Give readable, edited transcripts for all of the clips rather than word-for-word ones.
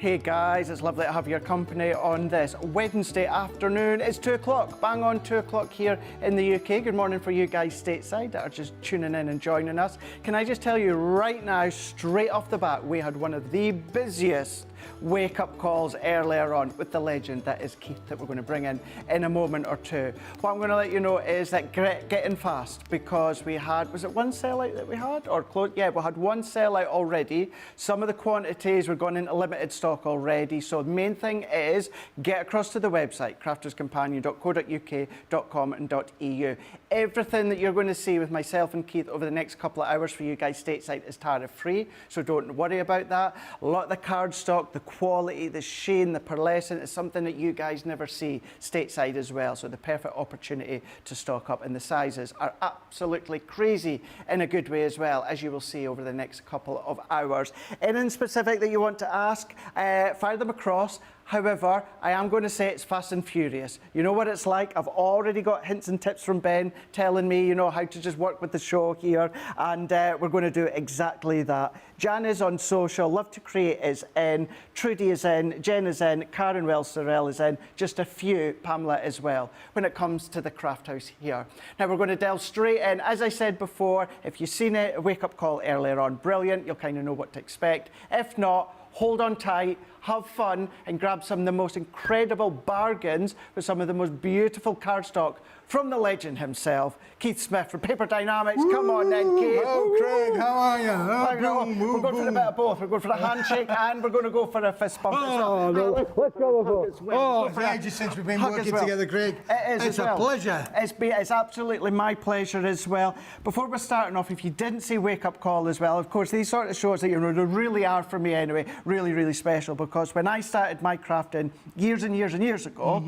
Hey guys, it's lovely to have your company on this Wednesday afternoon. It's 2 o'clock, bang on 2 o'clock here in the UK. Good morning for you guys stateside that are just tuning in and joining us. Can I just tell you right now, straight off the bat, we had one of the busiest wake-up calls earlier on with the legend that is Keith that we're going to bring in a moment or two. What I'm going to let you know is that get in fast because we had, was it one sellout that we had or close? Yeah, we had one sellout already. Some of the quantities were going into limited stock already. So the main thing is get across to the website, crafterscompanion.co.uk.com and .eu. Everything that you're going to see with myself and Keith over the next couple of hours for you guys stateside is tariff-free, so don't worry about that. A lot of the card stock, the quality, the sheen, the pearlescent is something that you guys never see stateside as well. So the perfect opportunity to stock up, and the sizes are absolutely crazy in a good way as well, as you will see over the next couple of hours. Anything specific that you want to ask, fire them across. However, I am going to say it's fast and furious. You know what it's like? I've already got hints and tips from Ben telling me, you know, how to just work with the show here, and we're going to do exactly that. Jan is on social, Love to Create is in, Trudy is in, Jen is in, Karen Wells-Sorrell is in, just a few, Pamela as well, when it comes to the craft house here. Now we're going to delve straight in. As I said before, if you've seen a wake-up call earlier on, brilliant, you'll kind of know what to expect. If not, hold on tight, have fun, and grab some of the most incredible bargains with some of the most beautiful cardstock from the legend himself, Keith Smith from Paper Dienamics. Come on then, Keith. Oh, Craig, how are you? We're going for a bit of both. We're going for a handshake and we're going to go for a fist bump. Oh, no. Let's go with both. Oh, it's ages since we've been working together, Craig. It is it's a pleasure. It's absolutely my pleasure as well. Before we're starting off, if you didn't see Wake Up Call as well, of course, these sort of shows that you know, they really are for me anyway, really, really special, because when I started my crafting years and years and years ago,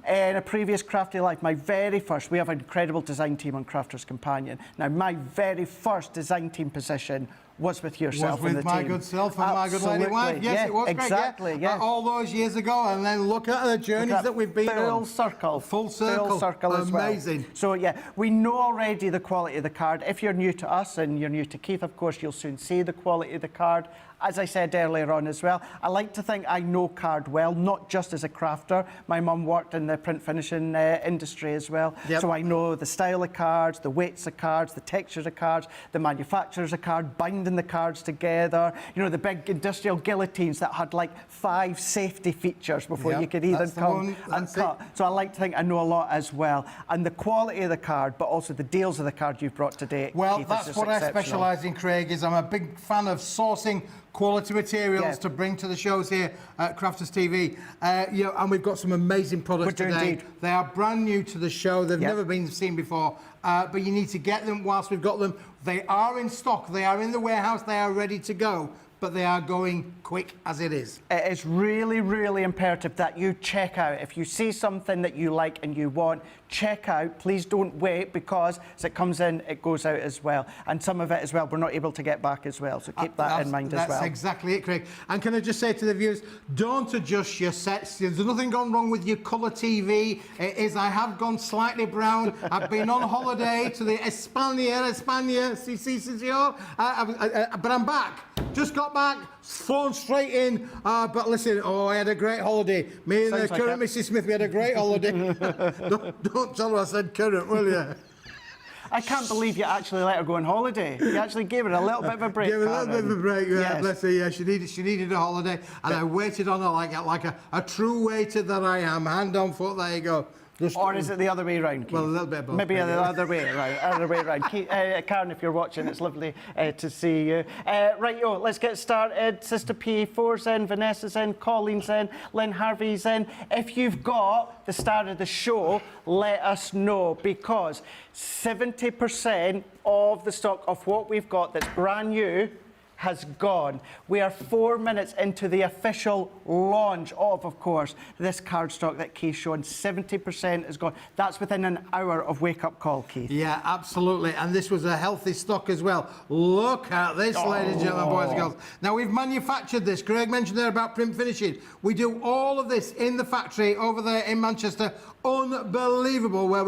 in a previous crafty life, my very first, we have an incredible design team on Crafters Companion. Now, my very first design team position was with yourself and the team. Was with my good self and my good lady wife. Yes, yeah, it was, Craig. Exactly, yeah. All those years ago, and then look at the journeys that we've been on. Circle. Full circle. Full circle as well. Amazing. So, yeah, we know already the quality of the card. If you're new to us and you're new to Keith, of course, you'll soon see the quality of the card. As I said earlier on as well, I like to think I know card well, not just as a crafter. My mum worked in the print finishing industry as well. Yep. So I know the style of cards, the weights of cards, the textures of cards, the manufacturers of cards, binding the cards together. You know, the big industrial guillotines that had like 5 safety features before you could even come and cut. So I like to think I know a lot as well. And the quality of the card, but also the deals of the card you've brought today. Well, Keith, that's what I specialise in, Craig, is I'm a big fan of sourcing quality materials to bring to the shows here at Crafters TV. You know, and we've got some amazing products today. Indeed. They are brand new to the show. They've never been seen before, but you need to get them whilst we've got them. They are in stock. They are in the warehouse. They are ready to go, but they are going quick as it is. It is really, really imperative that you check out. If you see something that you like and you want, check out. Please don't wait, because as it comes in, it goes out as well. And some of it as well, we're not able to get back as well. So keep that in mind as well. That's exactly it, Craig. And can I just say to the viewers, don't adjust your sets. There's nothing gone wrong with your colour TV. It is, I have gone slightly brown. I've been on holiday to the España, sí, señor. But I'm back. Just got back, flown straight in. But listen, I had a great holiday. Me and the current Mrs. Smith, we had a great holiday. Don't tell her I said current, will you? I can't believe you actually let her go on holiday. You actually gave her a little bit of a break. Gave her a little bit of a break, yeah. Bless her, yeah. She needed a holiday, and I waited on her like a true waiter that I am. Hand on foot, there you go. Or is it the other way around, Keith? Well, a little bit of both. Maybe the other way around. Karen, if you're watching, it's lovely to see you. Right, let's get started. Sister P4's in, Vanessa's in, Colleen's in, Lynn Harvey's in. If you've got the start of the show, let us know, because 70% of the stock of what we've got that's brand new has gone. We are 4 minutes into the official launch of course, this cardstock that Keith's shown. 70% is gone. That's within an hour of Wake Up Call, Keith. Yeah, absolutely. And this was a healthy stock as well. Look at this, ladies and gentlemen, boys and girls. Now, we've manufactured this. Craig mentioned there about print finishing. We do all of this in the factory over there in Manchester. Unbelievable, where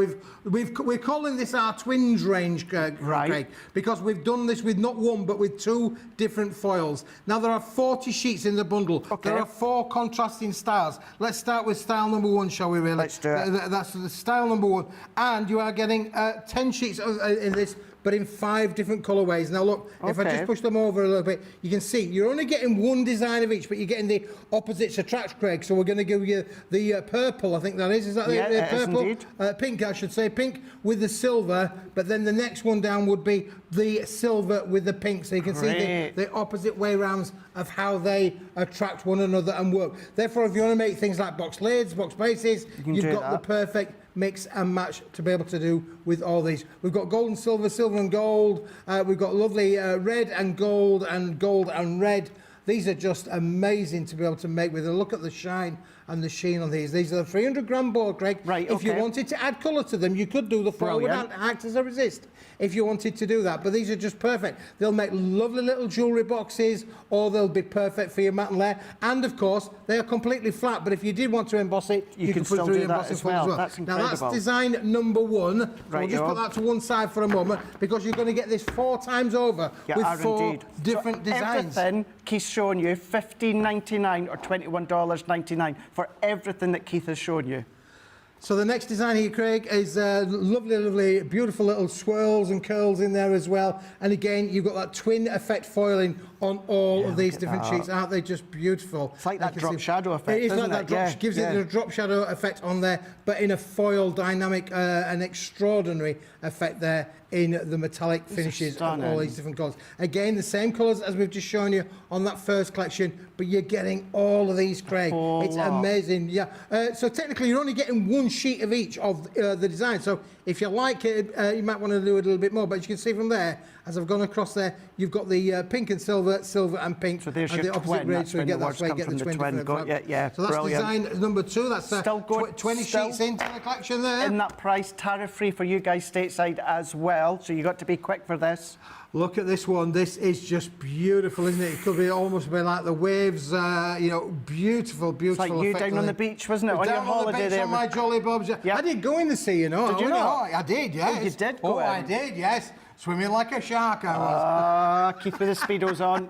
we're calling this our twins range, Craig, because we've done this with not one but with 2 different different foils. Now, there are 40 sheets in the bundle. Okay. There are 4 contrasting styles. Let's start with style number 1, shall we, really? Let's do it. That's the style number 1. And you are getting 10 sheets in this, but in 5 different colourways. Now look, if I just push them over a little bit, you can see you're only getting 1 design of each, but you're getting the opposites attract, Craig. So we're going to give you the purple, I think that is. Is that yeah, the purple? indeed. Pink, I should say, pink with the silver, but then the next one down would be the silver with the pink. So you can see the opposite way rounds of how they attract one another and work. Therefore, if you want to make things like box lids, box bases, you've got the perfect mix and match to be able to do with all these. We've got gold and silver, silver and gold. We've got lovely red and gold and red. These are just amazing to be able to make with a look at the shine and the sheen on these. These are the 300 gram board, Craig. Right, If you wanted to add colour to them, you could do the foil without act as a resist if you wanted to do that. But these are just perfect. They'll make lovely little jewellery boxes, or they'll be perfect for your mat and layer. And of course, they are completely flat. But if you did want to emboss it, you can put it through the embossing foil as well. That's incredible. Now that's design number 1. Right, we'll just put that to one side for a moment, because you're going to get this 4 times over with 4 different designs. Everything Keith's showing you, $15.99 or $21.99 for everything that Keith has shown you. So the next design here, Craig, is lovely, lovely, beautiful little swirls and curls in there as well. And again, you've got that twin effect foiling on all of these different sheets. Aren't they just beautiful? It's like that drop shadow effect, It is isn't like that. Gives it the drop shadow effect on there, but in a foil dynamic, an extraordinary effect there in the metallic finishes of all these different colours. Again, the same colours as we've just shown you on that first collection, but you're getting all of these, Craig. It's amazing. Yeah. So technically, you're only getting 1 sheet of each of the design. So if you like it, you might want to do it a little bit more. But as you can see from there, as I've gone across there, you've got the pink and silver, silver and pink. So there's and your the opposite twin. grade, so you get that way, get the twin. So that's design number 2. That's still going, 20 sheets into the collection there. In that price, tariff-free for you guys stateside as well. So you got to be quick for this. Look at this one. This is just beautiful, isn't it? It could be almost be like the waves, you know, beautiful, beautiful. It's like you down on the beach, wasn't it? On your holiday there. On my jolly bobs. Yeah. I did go in the sea, you know. Did you not? I did, yes. Oh, you did go in? I did, yes. Swimming like a shark, I was. Keep with the Speedos on.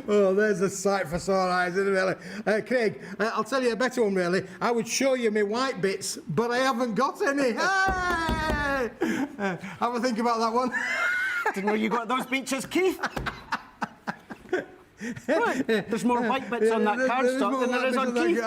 Oh, there's a sight for sore eyes, isn't it, really? Craig, I'll tell you a better one, really. I would show you my white bits, but I haven't got any. Hey! Have a think about that one. Didn't know you got those beaches, Keith. Right. There's more white bits on that cardstock than there is on Keith.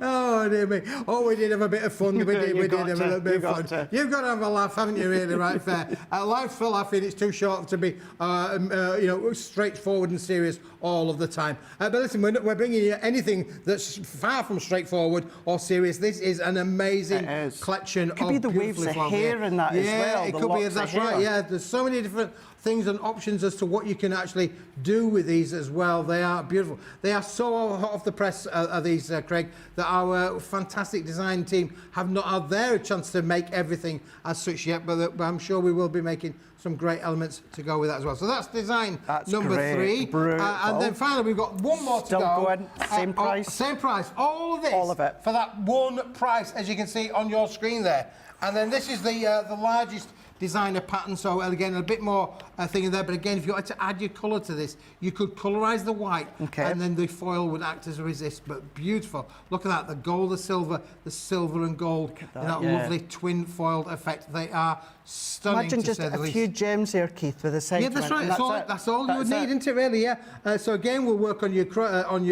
Oh, dear me. Oh, we did have a bit of fun. We did have a little bit of fun. You've got to have a laugh, haven't you, really, right, fair? Life for laughing, it's too short to be, you know, straightforward and serious all of the time. But listen, we're bringing you anything that's far from straightforward or serious. This is an amazing collection of beautiful. Could be the waves of hair in that as well. Yeah, it could be, that's right, yeah. There's so many different things and options as to what you can actually do with these as well. They are beautiful. They are so hot off the press, these, Craig, that our fantastic design team have not had their chance to make everything as such yet, but I'm sure we will be making some great elements to go with that as well. So that's design number 3. And then finally, we've got one more to go. Still going, same price. Same price. All of this. All of it. For that one price, as you can see on your screen there. And then this is the largest designer pattern, so again a bit more thing in there, but again if you wanted to add your colour to this, you could colourize the white, and then the foil would act as a resist. But beautiful, look at that, the gold, the silver and gold in that lovely twin foiled effect. They are stunning. Imagine just a few gems here, Keith, with a side. Yeah, that's right. That's all you would need, isn't it, really? Yeah. So again, we'll work on your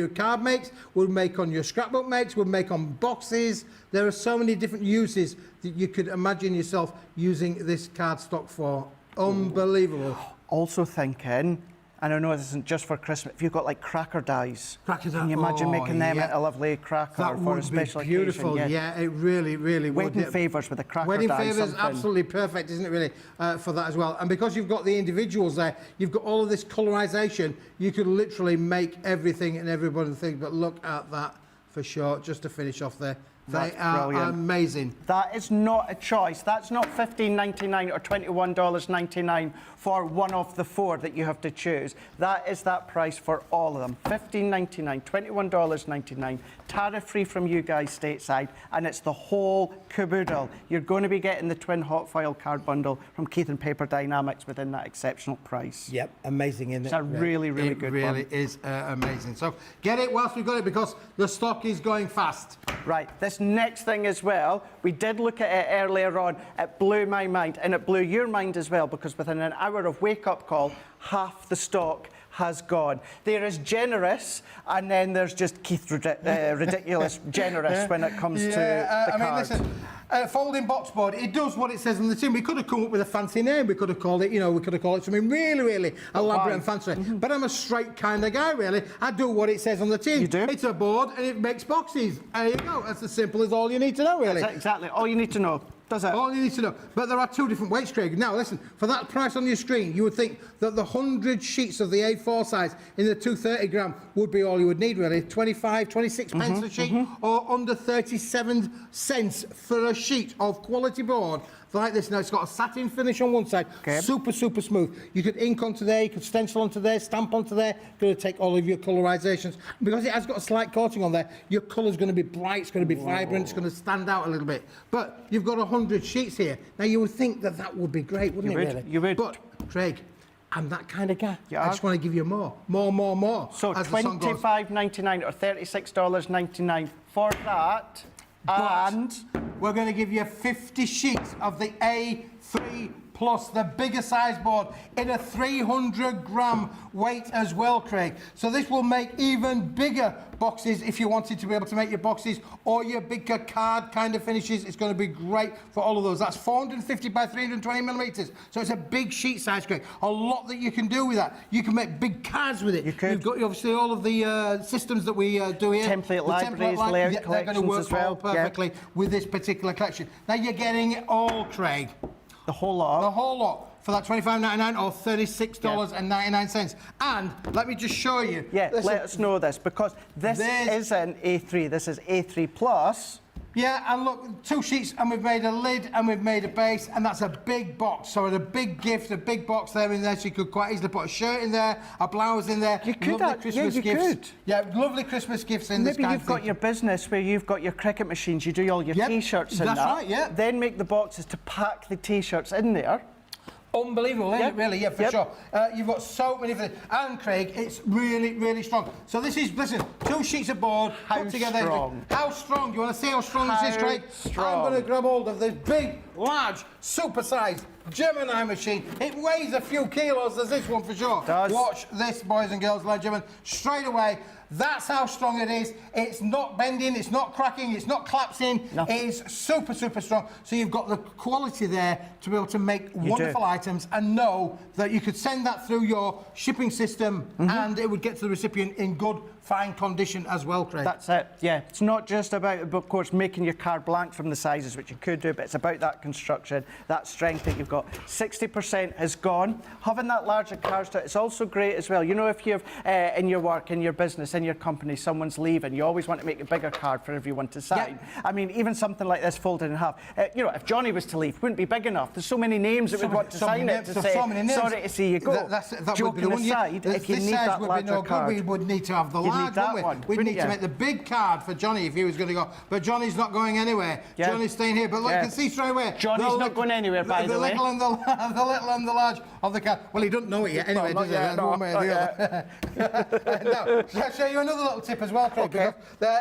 card makes, we'll make on your scrapbook makes, we'll make on boxes. There are so many different uses that you could imagine yourself using this cardstock for. Unbelievable. Also thinking, and I know this isn't just for Christmas, if you've got like cracker dies, can you imagine making them into a lovely cracker for a special occasion? Beautiful, yeah, it really would. Wedding favours with a cracker Wedding die. Wedding favours, absolutely perfect, isn't it, really, for that as well. And because you've got the individuals there, you've got all of this colorisation, you could literally make everything and everybody think, but look at that for sure, just to finish off there. They are amazing. That is not a choice. That's not $15.99 or $21.99 for one of the four that you have to choose. That is that price for all of them. $15.99, $21.99, tariff-free from you guys stateside, and it's the whole caboodle. You're going to be getting the twin hot foil card bundle from Keith and Paper Dienamics within that exceptional price. Yep, amazing, isn't it? It's a really good one. It really is amazing. So get it whilst we've got it, because the stock is going fast. Right, this next thing as well, we did look at it earlier on. It blew my mind, and it blew your mind as well, because within an hour of wake-up call, half the stock has gone. There is generous, and then there's just Keith ridiculous generous when it comes to the cards. Listen, folding box board, it does what it says on the tin. We could have come up with a fancy name. We could have called it, we could have called it something really elaborate and fancy. But I'm a straight kind of guy, really. I do what it says on the tin. You do? It's a board, and it makes boxes. There you go. That's as simple as all you need to know, really. That's exactly all you need to know. Does it? All you need to know. But there are two different weights, Craig. Now, listen, for that price on your screen, you would think that the 100 sheets of the A4 size in the 230 gram would be all you would need, really. 25, 26 pence a sheet, or under 37 cents for a sheet of quality board like this. Now, it's got a satin finish on one side, super smooth. You could ink onto there, you could stencil onto there, stamp onto there. Going to take all of your colorizations. Because it has got a slight coating on there, your colour's going to be bright, it's going to be vibrant, it's going to stand out a little bit. But you've got 100 sheets here. Now, you would think that that would be great, wouldn't it, really? You would. But, Craig, I'm that kind of guy. Yeah. I just want to give you more. So $25.99 or $36.99 for that. And we're going to give you 50 sheets of the A3 Plus, the bigger size board, in a 300 gram weight as well, Craig. So this will make even bigger boxes if you wanted to be able to make your boxes or your bigger card kind of finishes. It's going to be great for all of those. That's 450 by 320 millimeters. So it's a big sheet size, Craig. A lot that you can do with that. You can make big cards with it. You could. You've got obviously all of the systems that we do here. Template libraries, layout they're going to work as well. all perfectly with this particular collection. Now you're getting it all, Craig. The whole lot. The whole lot for that $25.99 or $36.99. And let me just show you. Yeah, let us know this, because this isn't A3, this is A3 Plus. Yeah, and look, 2 sheets, and we've made a lid, and we've made a base, and that's a big box. So it's a big gift, a big box there in there, so you could quite easily put a shirt in there, a blouse in there. You could, lovely Christmas you gifts. could. Yeah, lovely Christmas gifts in this kind Maybe of you've got your business where you've got your cricket machines, you do all your T-shirts in that. That's right, yeah. Then make the boxes to pack the T-shirts in there. Unbelievable, isn't it, really? Yeah, for sure. You've got so many things. And, Craig, it's really strong. So this is, listen, 2 sheets of board put together. Strong? How strong? Do you want to see how strong this is, Craig? Strong. I'm going to grab hold of this big, large, super-sized Gemini machine. It weighs a few kilos, there's this one for sure. It does. Watch this, boys and girls, ladies and gentlemen. Straight away, that's how strong it is. It's not bending, it's not cracking, it's not collapsing. No. It is super strong. So you've got the quality there to be able to make wonderful items and know that you could send that through your shipping system and it would get to the recipient in good, fine condition as well, Craig. That's it, yeah. It's not just about, of course, making your card blank from the sizes, which you could do, but it's about that construction, that strength that you've got. 60% has gone. Having that larger card stock, it's also great as well. You know, if you've, in your work, in your business, in your company, someone's leaving, you always want to make a bigger card for everyone to sign. Yeah. I mean, even something like this folded in half. You know, if Johnny was to leave, it wouldn't be big enough. There's so many names that would want to sign it to say, sorry to see you go. That Joking aside, if you need that larger card, we would need to have the large one. We'd need to make the big card for Johnny if he was going to go. But Johnny's not going anywhere. Yeah. Johnny's staying here. But look, you can see straight away. Johnny's not going anywhere, by the way. The little and the large of the card. Well, he doesn't know it yet anyway, does he? One way or the other. Now, I'll show you another little tip as well, Craig. Okay.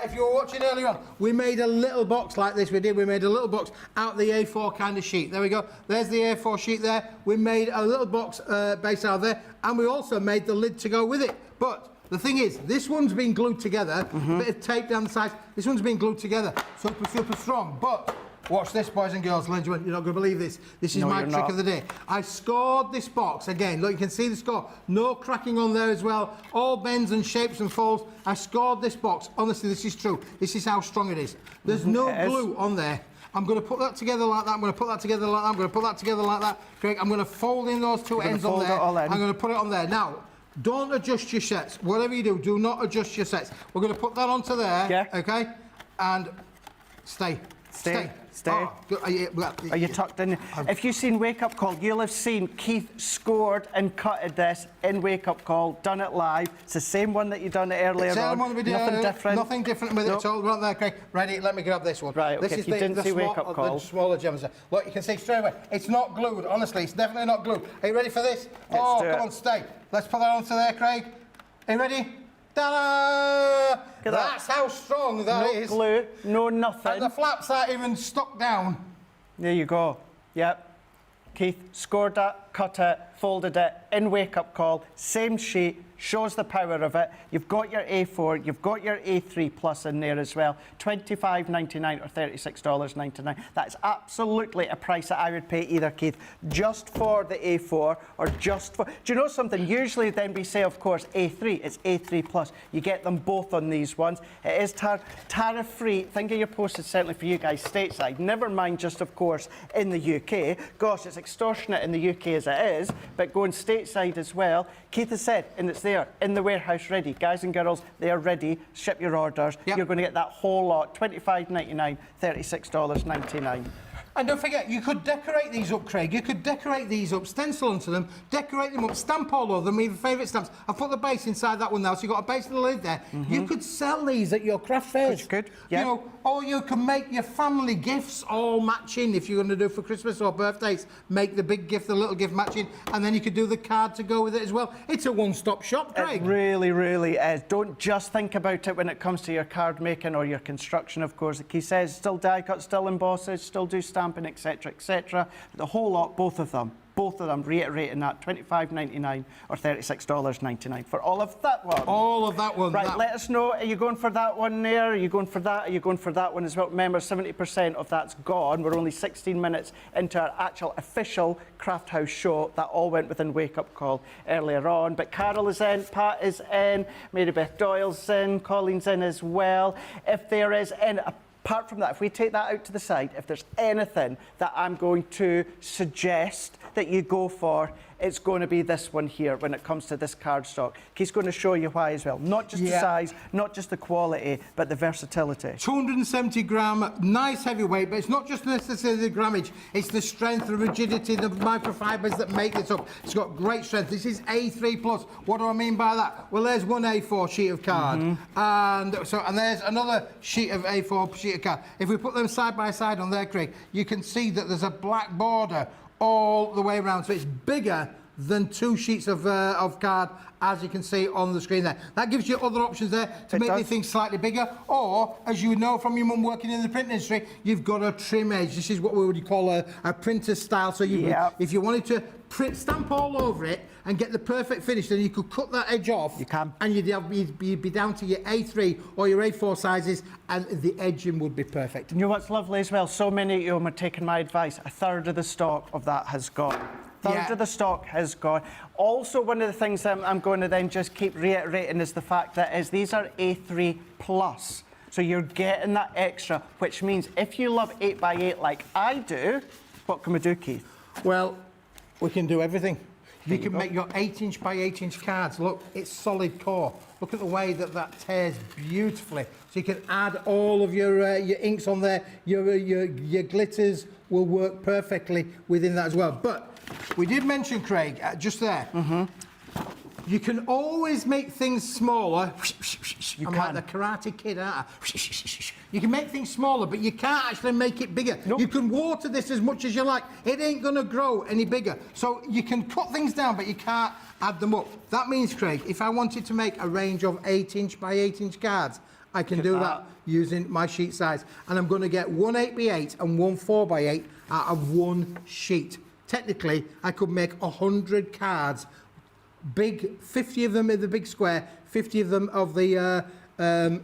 If you were watching earlier on, we made a little box like this. We made a little box out the A4 kind of sheet. There we go. There's the A4 sheet there. We made a little box base out there, and we also made the lid to go with it. But the thing is, this one's been glued together, a bit of tape down the sides. This one's been glued together, super strong. But watch this, boys and girls, ladies and gentlemen, you're not going to believe this. This is my trick of the day. I scored this box, again, look, you can see the score. No cracking on there as well. All bends and shapes and folds. I scored this box. Honestly, this is true. This is how strong it is. There's no glue on there. I'm going to put that together like that. I'm going to put that together like that. I'm going to put that together like that. Craig, I'm going to fold in those two ends on there. I'm going to put it on there. Now, don't adjust your sets. Whatever you do, do not adjust your sets. We're going to put that onto there, okay? And Stay. Stay. Oh, Are you tucked in? If you've seen Wake Up Call, you'll have seen Keith scored and cutted this in Wake Up Call, done it live. It's the same one that you done it earlier on. Nothing different. Nothing different with it at all. Right there, Craig. Ready? Let me grab this one. Right, okay. This is you didn't see Wake Up Call. The smaller gems. Look, you can see straight away. It's not glued. Honestly, it's definitely not glued. Are you ready for this? Come on, stay. Let's put that onto there, Craig. Are you ready? Ta-da! That's how strong that is. No glue, no nothing. And the flaps aren't even stuck down. There you go. Yep. Keith scored that, cut it, folded it in Wake Up Call. Same sheet, shows the power of it. You've got your A4, you've got your A3 Plus in there as well. $25.99 or $36.99. That is absolutely a price that I would pay either, Keith, just for the A4 or just for... Do you know something? Usually then we say, of course, A3. It's A3 Plus. You get them both on these ones. It is tariff-free. Think of your postage, certainly for you guys stateside. Never mind just, of course, in the UK. Gosh, it's extortionate in the UK as it is, but going stateside as well. Keith has said, and it's there in the warehouse ready. Guys and girls, they are ready. Ship your orders. Yep. You're going to get that whole lot, $25.99, $36.99. And don't forget, you could decorate these up, Craig. You could decorate these up, stencil onto them, decorate them up, stamp all over them, with your favourite stamps. I've put the base inside that one now, so you've got a base and a lid there. You could sell these at your craft fairs. You could, yeah. You know, or you can make your family gifts all matching if you're going to do for Christmas or birthdays. Make the big gift, the little gift matching, and then you could do the card to go with it as well. It's a one-stop shop, Craig. It really, really is. Don't just think about it when it comes to your card making or your construction, of course. Like he says, still die cut, still embossage, still do stamping, etc., etc. The whole lot, both of them, reiterating that, $25.99 or $36.99 for all of that one. All of that one. Right, let us know, are you going for that one there? Are you going for that? Are you going for that one as well? Remember, 70% of that's gone. We're only 16 minutes into our actual official Craft House show. That all went within Wake Up Call earlier on. But Carol is in, Pat is in, Mary Beth Doyle's in, Colleen's in as well. If there is any... Apart from that, if we take that out to the side, if there's anything that I'm going to suggest that you go for, it's going to be this one here when it comes to this cardstock. He's going to show you why as well. Not just the size, not just the quality, but the versatility. 270 gram, nice heavyweight, but it's not just necessarily the grammage, it's the strength, the rigidity, the microfibers that make this up. It's got great strength. This is A3 plus. What do I mean by that? Well, there's one A4 sheet of card, and there's another sheet of A4 sheet of card. If we put them side by side on there, Craig, you can see that there's a black border all the way around, so it's bigger than two sheets of card, as you can see on the screen there. That gives you other options there to make the thing slightly bigger, or, as you know from your mum working in the print industry, you've got a trim edge. This is what we would call a printer style, so you if you wanted to stamp all over it and get the perfect finish, then you could cut that edge off. You can. And you'd be down to your A3 or your A4 sizes, and the edging would be perfect. You know what's lovely as well? So many of you are taking my advice. A third of the stock of that has gone. Third of the stock has gone. Also, one of the things that I'm going to then just keep reiterating is the fact that these are A3 plus. So you're getting that extra, which means if you love 8x8 like I do, what can we do, Keith? Well, we can do everything. You can make your 8-inch by 8-inch cards. Look, it's solid core. Look at the way that tears beautifully. So you can add all of your inks on there. Your glitters will work perfectly within that as well. But we did mention, Craig, just there. You can always make things smaller. You can. Like the Karate Kid, aren't I? You can make things smaller, but you can't actually make it bigger. Nope. You can water this as much as you like. It ain't going to grow any bigger. So you can cut things down, but you can't add them up. That means, Craig, if I wanted to make a range of 8-inch by 8-inch cards, I can do that using my sheet size. And I'm going to get one 8x8 and one 4x8 out of one sheet. Technically, I could make 100 cards, big, 50 of them in the big square, 50 of them of the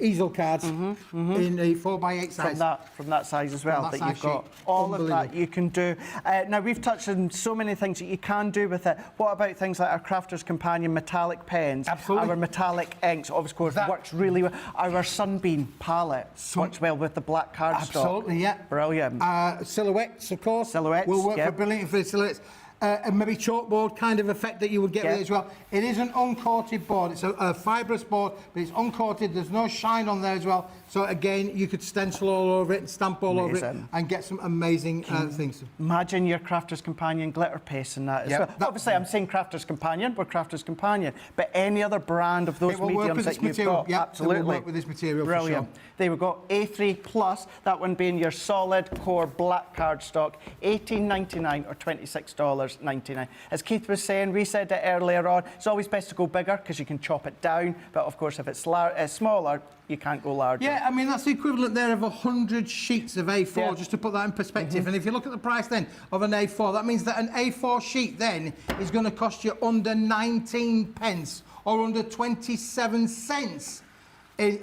easel cards in a 4x8 size. From that size as well, that you've got. All of that you can do. Now, we've touched on so many things that you can do with it. What about things like our Crafter's Companion metallic pens? Absolutely. Our metallic inks, of course, works really well. Our Sunbeam palette works well with the black cardstock. Absolutely, yeah. Brilliant. Silhouettes, of course. Silhouettes, will work brilliantly for silhouettes. and maybe chalkboard kind of effect that you would get with it as well. It is an uncoated board. It's a fibrous board, but it's uncoated. There's no shine on there as well. So again, you could stencil all over it and stamp all over it and get some amazing things. Imagine your Crafter's Companion glitter paste and that as well. Obviously, I'm saying Crafter's Companion, we're Crafter's Companion, but any other brand of those mediums that you've got, absolutely. It will work with this material. Brilliant. For sure. There we go, A3 Plus, that one being your solid core black cardstock, $18.99 or $26.99. As Keith was saying, we said it earlier on, it's always best to go bigger because you can chop it down, but of course if it's smaller, you can't go larger. Yeah, I mean, that's the equivalent there of 100 sheets of A4, just to put that in perspective. And if you look at the price then of an A4, that means that an A4 sheet then is going to cost you under 19 pence or under 27 cents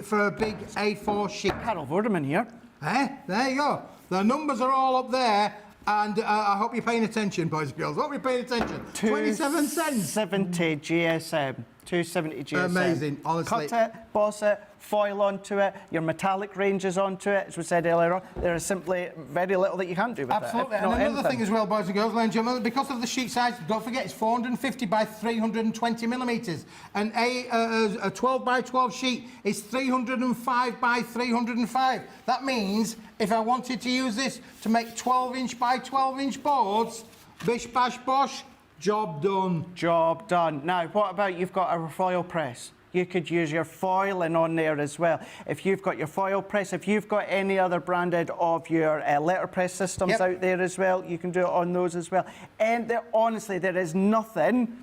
for a big A4 sheet. Carol Vorderman here. There you go. The numbers are all up there. And I hope you're paying attention, boys and girls. I hope you're paying attention. 27 cents. 270 GSM. 270 GSM. Amazing, honestly. Cut it, boss it, foil onto it, your metallic ranges onto it. As we said earlier on, there is simply very little that you can do with Absolutely. it. And another thing as well, boys and girls, ladies and gentlemen, because of the sheet size, don't forget it's 450 by 320 millimetres. And a 12 by 12 sheet is 305 by 305. That means if I wanted to use this to make 12-inch by 12-inch boards, bish bash bosh, job done. Job done. Now, what about you've got a foil press? You could use your foiling on there as well. If you've got your foil press, if you've got any other branded of your letterpress systems out there as well, you can do it on those as well. And honestly, there is nothing.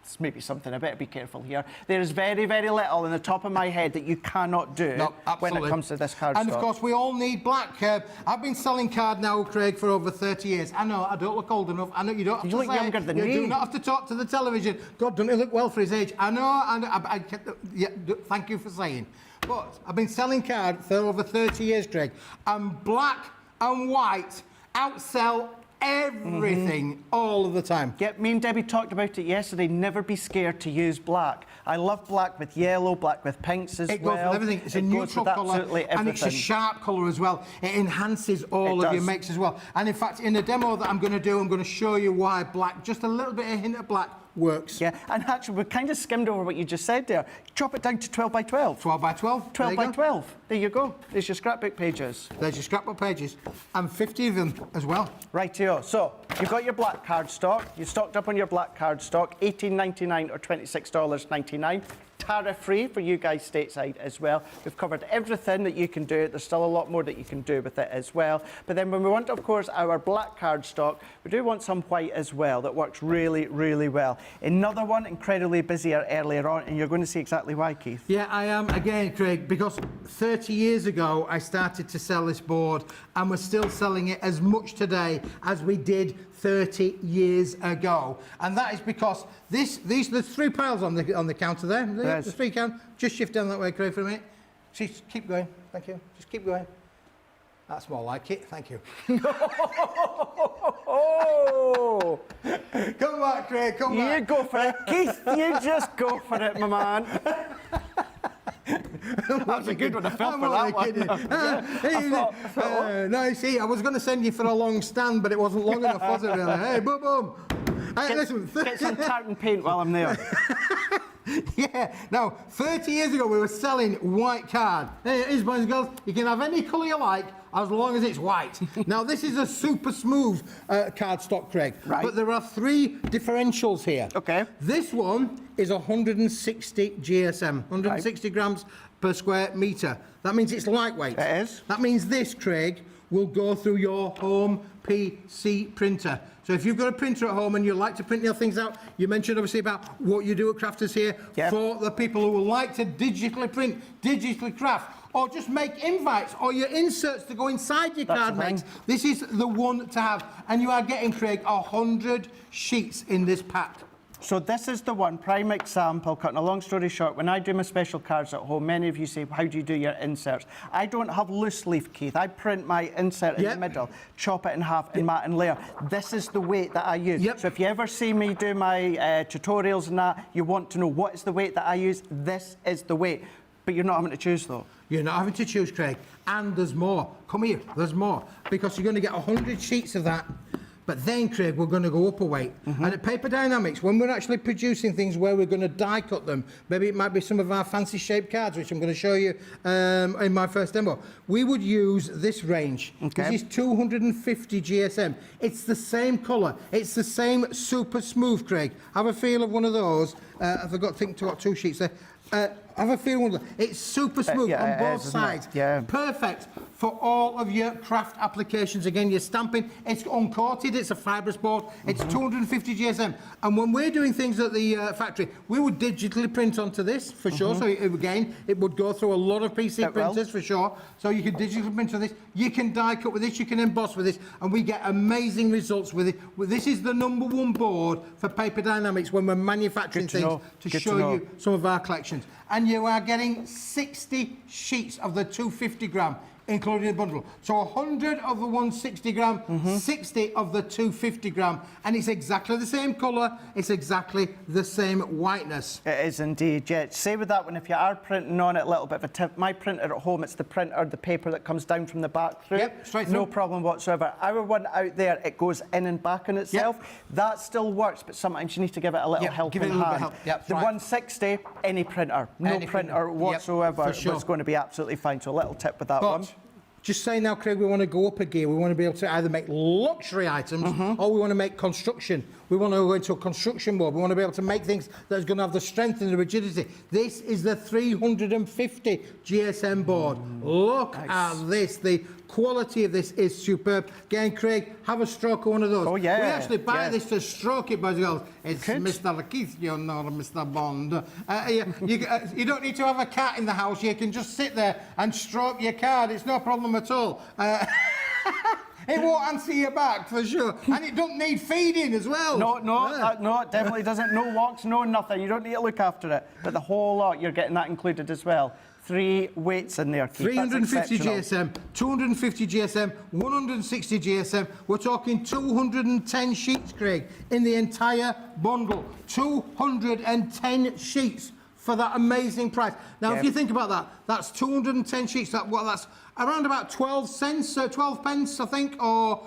It's maybe something I better be careful here. There is very, very little in the top of my head that you cannot do when it comes to this cardstock. And of course, we all need black. I've been selling card now, Craig, for over 30 years. I know I don't look old enough. I know you don't have to look younger than me. You do not have to talk to the television. God, doesn't he look well for his age? I know, and thank you for saying. But I've been selling card for over 30 years, Craig. And black and white outsell everything all of the time. Yeah, me and Debbie talked about it yesterday. Never be scared to use black. I love black with yellow, black with pinks as well. It goes with everything. It's a neutral colour and it's a sharp colour as well. It enhances all of your makes as well. And in fact, in the demo that I'm going to do, I'm going to show you why black, just a little bit of hint of black, works. Yeah, and actually, we kind of skimmed over what you just said there. Chop it down to 12 by 12. 12 by 12. 12 by 12. There you go. There's your scrapbook pages. There's your scrapbook pages. And 50 of them as well. Rightio. So, you've got your black cardstock. You're stocked up on your black cardstock. $18.99 or $26.99. Tariff-free for you guys stateside as well. We've covered everything that you can do. There's still a lot more that you can do with it as well. But then when we want, of course, our black cardstock, we do want some white as well that works really, really well. Another one incredibly busier earlier on, and you're going to see exactly why, Keith. Yeah, I am again, Craig, because 30 years ago I started to sell this board, and we're still selling it as much today as we did 30 years ago, and that is because there's 3 piles on the counter there. There's 3 count. Just shift down that way, Craig, for a minute. Just keep going. Thank you. Just keep going. That's more like it. Thank you. Oh! Come back, Craig. Come back. You go for it, Keith. You just go for it, my man. That was a good one. I felt for that one. No, you see, I was going to send you for a long stand, but it wasn't long enough, was it, really? Hey, boom, boom. Hey, listen. Get some tartan paint while I'm there. Yeah. Now, 30 years ago, we were selling white card. Hey, it is, boys and girls. You can have any colour you like, as long as it's white. Now, this is a super smooth cardstock, Craig. Right. But there are 3 differentials here. Okay. This one is 160 GSM, 160 grams per square metre. That means it's lightweight. It is. That means this, Craig, will go through your home PC printer. So if you've got a printer at home and you like to print your things out, you mentioned obviously about what you do at Crafters here. Yep. For the people who would like to digitally print, digitally craft, or just make invites or your inserts to go inside your card makes, this is the one to have. And you are getting, Craig, 100 sheets in this pack. So this is the one, prime example, cutting a long story short, when I do my special cards at home, many of you say, how do you do your inserts? I don't have loose leaf, Keith. I print my insert in the middle, chop it in half and mat and layer. This is the weight that I use. So if you ever see me do my tutorials and that, you want to know what is the weight that I use, this is the weight. But you're not having to choose, though. You're not having to choose, Craig. And there's more. Come here, there's more. Because you're going to get 100 sheets of that But then, Craig, we're going to go up a weight. And at Paper Dienamics, when we're actually producing things where we're going to die cut them, maybe it might be some of our fancy shaped cards, which I'm going to show you in my first demo, we would use this range. Okay. This is 250 GSM. It's the same colour. It's the same super smooth, Craig. Have a feel of one of those. I forgot to think to got 2 sheets there. Have a feel of one. It's super smooth on both sides. Yeah. Perfect for all of your craft applications. Again, you're stamping. It's uncoated. It's a fibrous board. It's 250 GSM. And when we're doing things at the factory, we would digitally print onto this for sure. So again, it would go through a lot of PC printers for sure. So you can digitally print on this. You can die cut with this. You can emboss with this, and we get amazing results with it. This is the #1 board for Paper Dienamics when we're manufacturing things to show you some of our collections. And you are getting 60 sheets of the 250 gram, including the bundle. So 100 of the 160 gram, 60 of the 250 gram. And it's exactly the same colour, it's exactly the same whiteness. It is indeed, yeah. Say with that one, if you are printing on it, a little bit of a tip. My printer at home, it's the printer, the paper that comes down from the back through. Yep, straight through. No problem whatsoever. Our one out there, it goes in and back on itself. Yep. That still works, but sometimes you need to give it a little help give it a in little bit hand. of help. Yep, The right. 160, any printer, no Any printer whatsoever, for sure. it's going to be absolutely fine. So a little tip with that one. Just say now, Craig, we want to go up a gear. We want to be able to either make luxury items or we want to make construction. We want to go into a construction mode. We want to be able to make things that's going to have the strength and the rigidity. This is the 350 GSM board. Look at this. The quality of this is superb. Again, Craig, have a stroke of one of those. Oh, yeah. We actually buy this to stroke it, but it's Good. Mr. Keith, you're not Mr. Bond. You don't need to have a cat in the house. You can just sit there and stroke your card. It's no problem at all. It won't answer your back for sure, and it don't need feeding as well. No, it definitely doesn't. No walks, no nothing. You don't need to look after it. But the whole lot, you're getting that included as well. 3 weights in there, Keith. 350 That's GSM, 250 GSM, 160 GSM. We're talking 210 sheets, Craig, in the entire bundle. 210 sheets for that amazing price. Now, if you think about that, that's 210 sheets. That's around about 12 cents, 12 pence, I think, or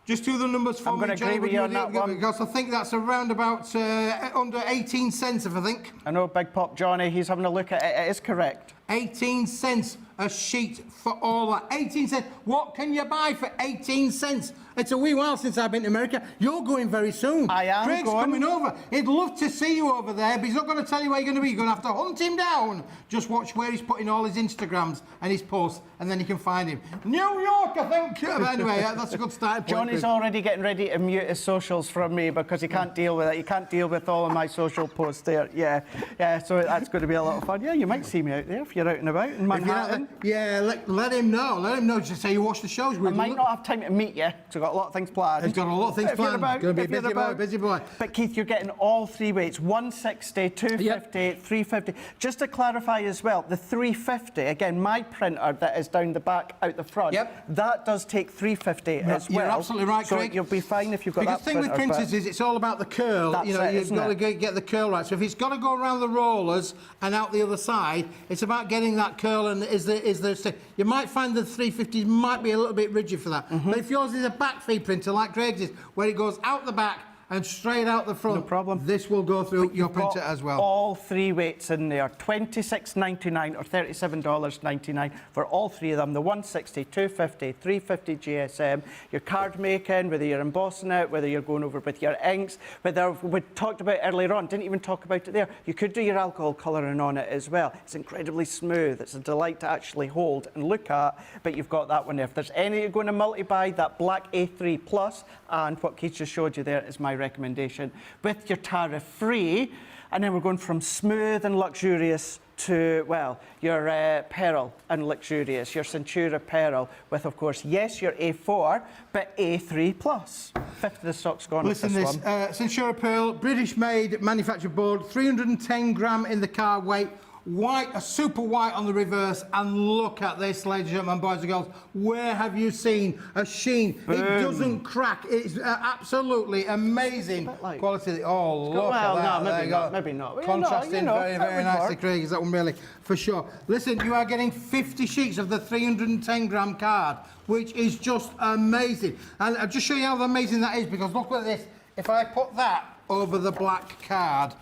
just do the numbers for me. I'm going to agree with you on that one. Because I think that's around about under 18 cents, if I think. I know Big Pop Johnny, he's having a look at it. It is correct. 18 cents a sheet for all that. 18 cents. What can you buy for 18 cents? It's a wee while since I've been to America. You're going very soon. I am Craig's going. coming over. He'd love to see you over there, but he's not going to tell you where you're going to be. You're going to have to hunt him down. Just watch where he's putting all his Instagrams and his posts, and then you can find him. New York, I think. But anyway, that's a good start. Johnny's already getting ready to mute his socials from me because he can't deal with it. He can't deal with all of my social posts there. Yeah, so that's going to be a lot of fun. Yeah, you might see me out there if you're out and about in Manhattan. Let him know. Let him know. Just say you watch the shows. I might not have time to meet you because I've got a lot of things planned. He's got a lot of things planned. He's going to be a busy boy. But Keith, you're getting all 3 weights, 160, 250, 350. Just to clarify as well, the 350, again, my printer that is down the back, out the front, that does take 350 as well. You're absolutely right, Craig. So you'll be fine if you've got because that the thing with printers is it's all about the curl. You've got to get the curl right. So if it's got to go around the rollers and out the other side, it's about getting that curl. And you might find the 350 might be a little bit rigid for that. But if yours is a back feed printer like Craig's is, where it goes out the back and straight out the front, no problem. This will go through your printer as well. All 3 weights in there, $26.99 or $37.99 for all 3 of them. The 160, 250, 350 GSM. Your card making, whether you're embossing it, whether you're going over with your inks, whether we talked about earlier on, didn't even talk about it there. You could do your alcohol colouring on it as well. It's incredibly smooth. It's a delight to actually hold and look at. But you've got that one there. If there's any you're going to multi-buy, that black A3 Plus and what Keith just showed you there is my recommendation with your tariff free, and then we're going from smooth and luxurious to, well, your pearl and luxurious, your Centura pearl with, of course, yes, your A4, but A3 plus. 50 of the stock's gone. Listen, this Centura pearl, British made, manufactured board, 310 gram in the car weight, white, a super white on the reverse, and look at this, ladies and gentlemen, boys and girls. Where have you seen a sheen? Boom. It doesn't crack. It's absolutely amazing like, quality. Oh, look well, at that. no, there maybe you not. go. Maybe not. Contrasting very, very nicely, work. Craig. Is that one really? For sure. Listen, you are getting 50 sheets of the 310-gram card, which is just amazing. And I'll just show you how amazing that is, because look at this. If I put that over the black card,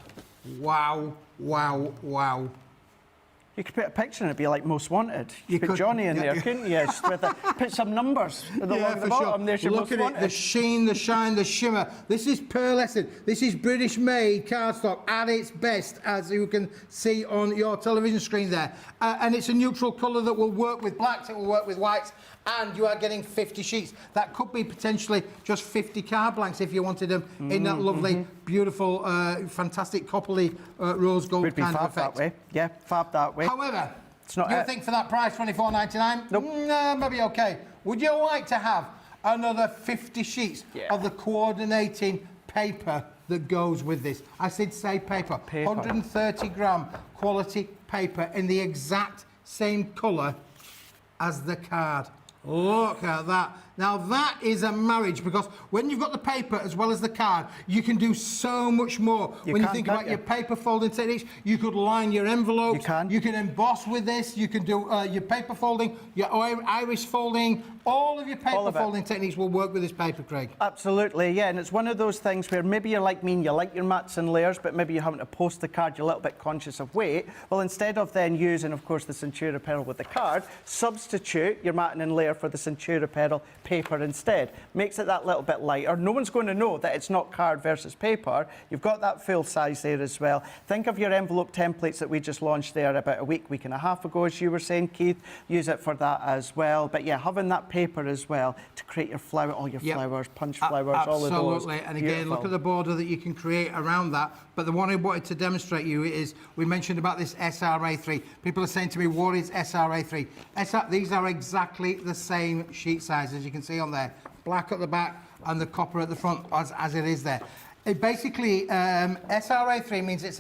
wow, wow, wow. You could put a picture and it'd be like Most Wanted. You could could, put Johnny in yeah, there, yeah. couldn't you? Just with put some numbers along the bottom. There's your Look Most at it, Wanted. the sheen, the shine, the shimmer. This is pearlescent. This is British-made cardstock at its best, as you can see on your television screen there. And it's a neutral colour that will work with blacks, it will work with whites, and you are getting 50 sheets. That could be potentially just 50 card blanks if you wanted them in that lovely, beautiful, fantastic copperly rose gold Would be kind of fab effect. that way. Yeah, fab that way. However, It's not you it. think for that price, $24.99? Nope. No, maybe okay. Would you like to have another 50 sheets of the coordinating paper that goes with this? I said say paper. 130-gram quality paper in the exact same colour as the card. Look at that. Now that is a marriage, because when you've got the paper as well as the card, you can do so much more. When you think about your paper folding techniques, you could line your envelopes. You can emboss with this. You can do your paper folding, your iris folding. All of your paper folding techniques will work with this paper, Craig. Absolutely, yeah. And it's one of those things where maybe you're like me and you like your mats and layers, but maybe you're having to post the card, you're a little bit conscious of weight. Well, instead of then using, of course, the Centura pearl with the card, substitute your matting and layer for the Centura pearl paper instead. Makes it that little bit lighter. No one's going to know that it's not card versus paper. You've got that full size there as well. Think of your envelope templates that we just launched there about a week and a half ago, as you were saying, Keith. Use it for that as well. But yeah, having that paper as well to create your flower, all your flowers, punch flowers, all of those. Absolutely. And again, look at the border that you can create around that. But the one I wanted to demonstrate you is, we mentioned about this SRA3. People are saying to me, what is SRA3? These are exactly the same sheet size, as you can see on there. Black at the back and the copper at the front, as it is there. It basically, SRA3 means it's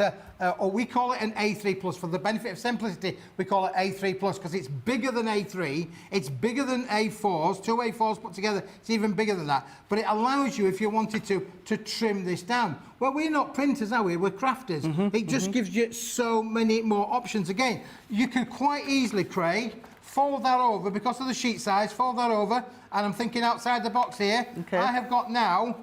or we call it an A3 plus. For the benefit of simplicity, we call it A3 plus because it's bigger than A3, it's bigger than A4s, two A4s put together, it's even bigger than that. But it allows you, if you wanted to trim this down. Well, we're not printers, are we? We're crafters. It just gives you so many more options. Again, you could quite easily, Craig, fold that over, because of the sheet size, fold that over, and I'm thinking outside the box here. Okay. I have got now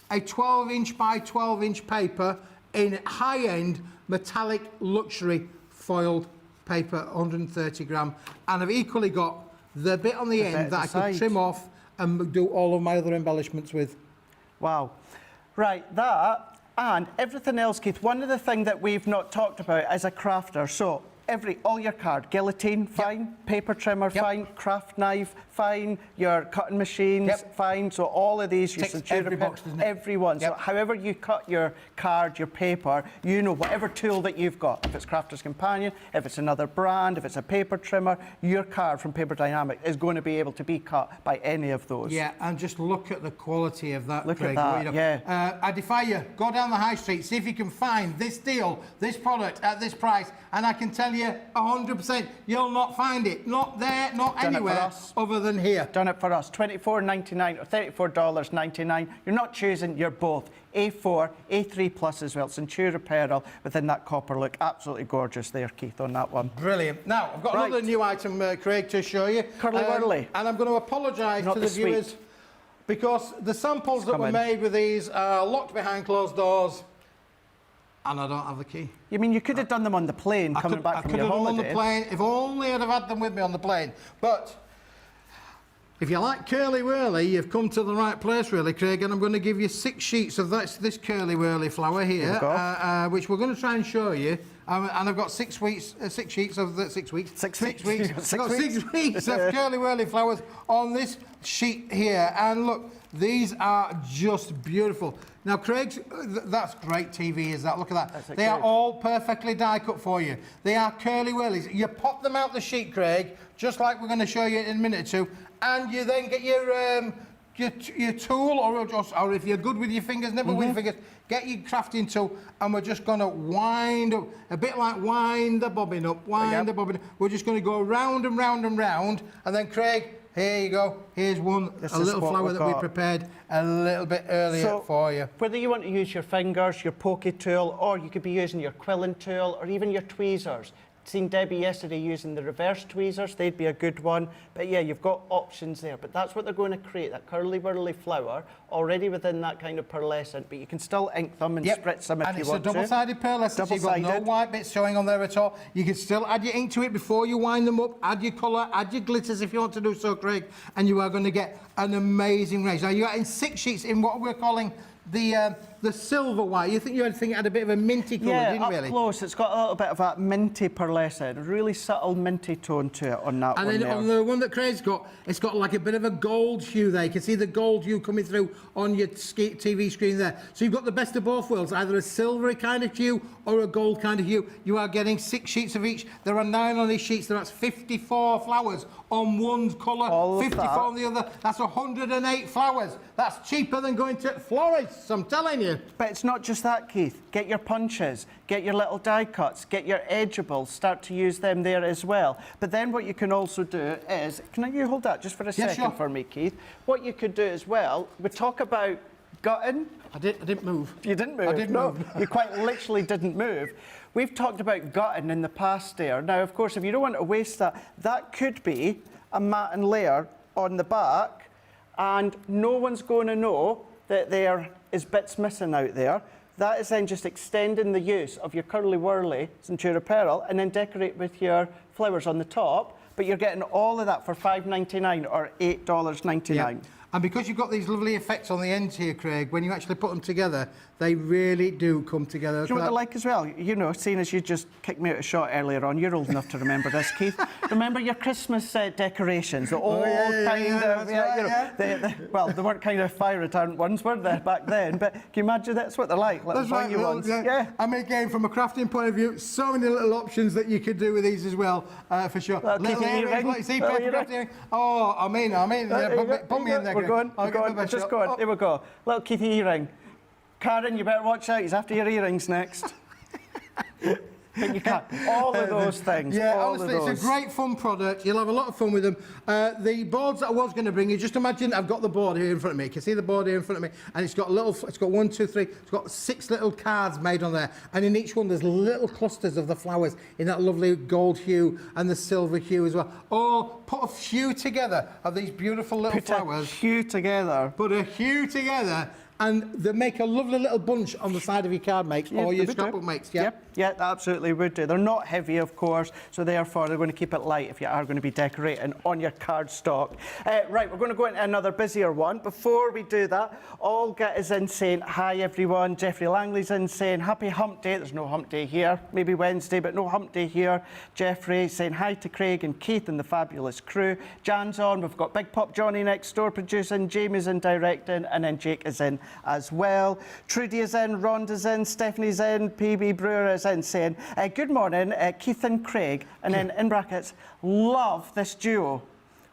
a 12-inch by 12-inch paper in high-end metallic luxury foiled paper, 130 gram, and I've equally got the bit on the end that I could trim off and do all of my other embellishments with. Wow. Right, that and everything else, Keith. One of the things that we've not talked about as a crafter, so all your card, guillotine, fine, paper trimmer, fine, craft knife, fine, your cutting machines, fine. So all of these, your Centura box, every one. So however you cut your card, your paper, you know, whatever tool that you've got, if it's Crafter's Companion, if it's another brand, if it's a paper trimmer, your card from Paper Dienamics is going to be able to be cut by any of those. Yeah, and just look at the quality of that, Look Craig. at that, I defy you, go down the high street, see if you can find this deal, this product at this price, and I can tell you 100% you'll not find it. Not there, not anywhere other than here. Done it for us. $24.99 or $34.99. You're not choosing, you're both. A4, A3 plus as well. Centura pearl within that copper look. Absolutely gorgeous there, Keith, on that one. Brilliant. Now, I've got another new item, Craig, to show you. Curly Whirly. And I'm going to apologise to the viewers because the samples that were made with these are locked behind closed doors. And I don't have the key. You mean you could have done them on the plane coming back from your holiday? I could have done them on the plane, if only I'd have had them with me on the plane. But if you like Curly Whirly, you've come to the right place, really, Craig. And I'm going to give you 6 sheets of this Curly Whirly flower here, which we're going to try and show you. And I've got 6 weeks, 6 sheets of the 6 weeks. 6 weeks. I've got 6 weeks of Curly Whirly flowers on this sheet here. And look, these are just beautiful. Now, Craig, that's great TV, is that? Look at that. They are all perfectly die cut for you. They are Curly Whirlies. You pop them out the sheet, Craig, just like we're going to show you in a minute or two, and you then get your your tool, or if you're good with your fingers, never with your fingers, get your crafting tool, and we're just going to wind up, a bit like wind the bobbin up, the bobbin up. We're just going to go round and round and round, and then Craig, here you go. Here's one, a little flower that we prepared a little bit earlier for you. Whether you want to use your fingers, your pokey tool, or you could be using your quilling tool, or even your tweezers. Seen Debbie yesterday using the reverse tweezers, they'd be a good one. But yeah, you've got options there. But that's what they're going to create, that curly-whirly flower, already within that kind of pearlescent. But you can still ink them and spritz them if you want to. And it's a double-sided pearlescent, so you've got no white bits showing on there at all. You can still add your ink to it before you wind them up, add your colour, add your glitters if you want to do so, Craig, and you are going to get an amazing range. Now, you're getting 6 sheets in what we're calling the silver white. You think it had a bit of a minty colour, didn't you, really? Yeah, up close. It's got a little bit of that minty pearlescent, a really subtle minty tone to it on that one. And then on the one that Craig's got, it's got like a bit of a gold hue there. You can see the gold hue coming through on your TV screen there. So you've got the best of both worlds, either a silvery kind of hue or a gold kind of hue. You are getting 6 sheets of each. There are 9 on these sheets. That's 54 flowers on one colour, 54 on the other. That's 108 flowers. That's cheaper than going to florists, I'm telling you. But it's not just that, Keith. Get your punches, get your little die cuts, get your edgeables, start to use them there as well. But then what you can also do is, can you hold that just for a second for me, Keith? What you could do as well, we talk about gutting. I didn't move. You didn't move? I didn't move. You quite literally didn't move. We've talked about gutting in the past there. Now, of course, if you don't want to waste that, that could be a matten layer on the back, and no one's going to know that there is bits missing out there. That is then just extending the use of your curly-whirly Centura pearl, and then decorate with your flowers on the top, but you're getting all of that for $5.99 or $8.99. Yeah. And because you've got these lovely effects on the ends here, Craig, when you actually put them together, they really do come together. Do you know what they're like as well? You know, seeing as you just kicked me out a shot earlier on, you're old enough to remember this, Keith. Remember your Christmas decorations, the old well, they weren't kind of fire retardant ones, were they, back then? But can you imagine that's what they're like? That's right, ones. Yeah. I mean, again, from a crafting point of view, so many little options that you could do with these as well, for sure. Little earrings, like, see, paper crafting. Oh, I mean, put me in there. We're going. Just going. Here we go. Little Keithy earring. Karen, you better watch out. He's after your earrings next. But you can't. All of those things. Yeah, honestly, it's a great fun product. You'll have a lot of fun with them. The boards that I was going to bring you, just imagine I've got the board here in front of me. You can see the board here in front of me, and it's got 1, 2, 3. It's got 6 little cards made on there, and in each one there's little clusters of the flowers in that lovely gold hue and the silver hue as well. All put a few together of these beautiful little flowers. Put a hue together. Put a hue together. And they make a lovely little bunch on the side of your card makes, or your scrapbook makes, yeah? Yeah, they absolutely would do. They're not heavy, of course, so therefore they're going to keep it light if you are going to be decorating on your cardstock. Right, we're going to go into another busier one. Before we do that, Olga is in saying, hi everyone. Jeffrey Langley's in saying, happy hump day. There's no hump day here, maybe Wednesday, but no hump day here. Jeffrey saying hi to Craig and Keith and the fabulous crew. Jan's on, we've got Big Pop Johnny next door producing, Jamie's in directing, and then Jake is in as well. Trudy is in, Rhonda's in, Stephanie's in, PB Brewer is in saying, good morning, Keith and Craig, and then in brackets, love this duo.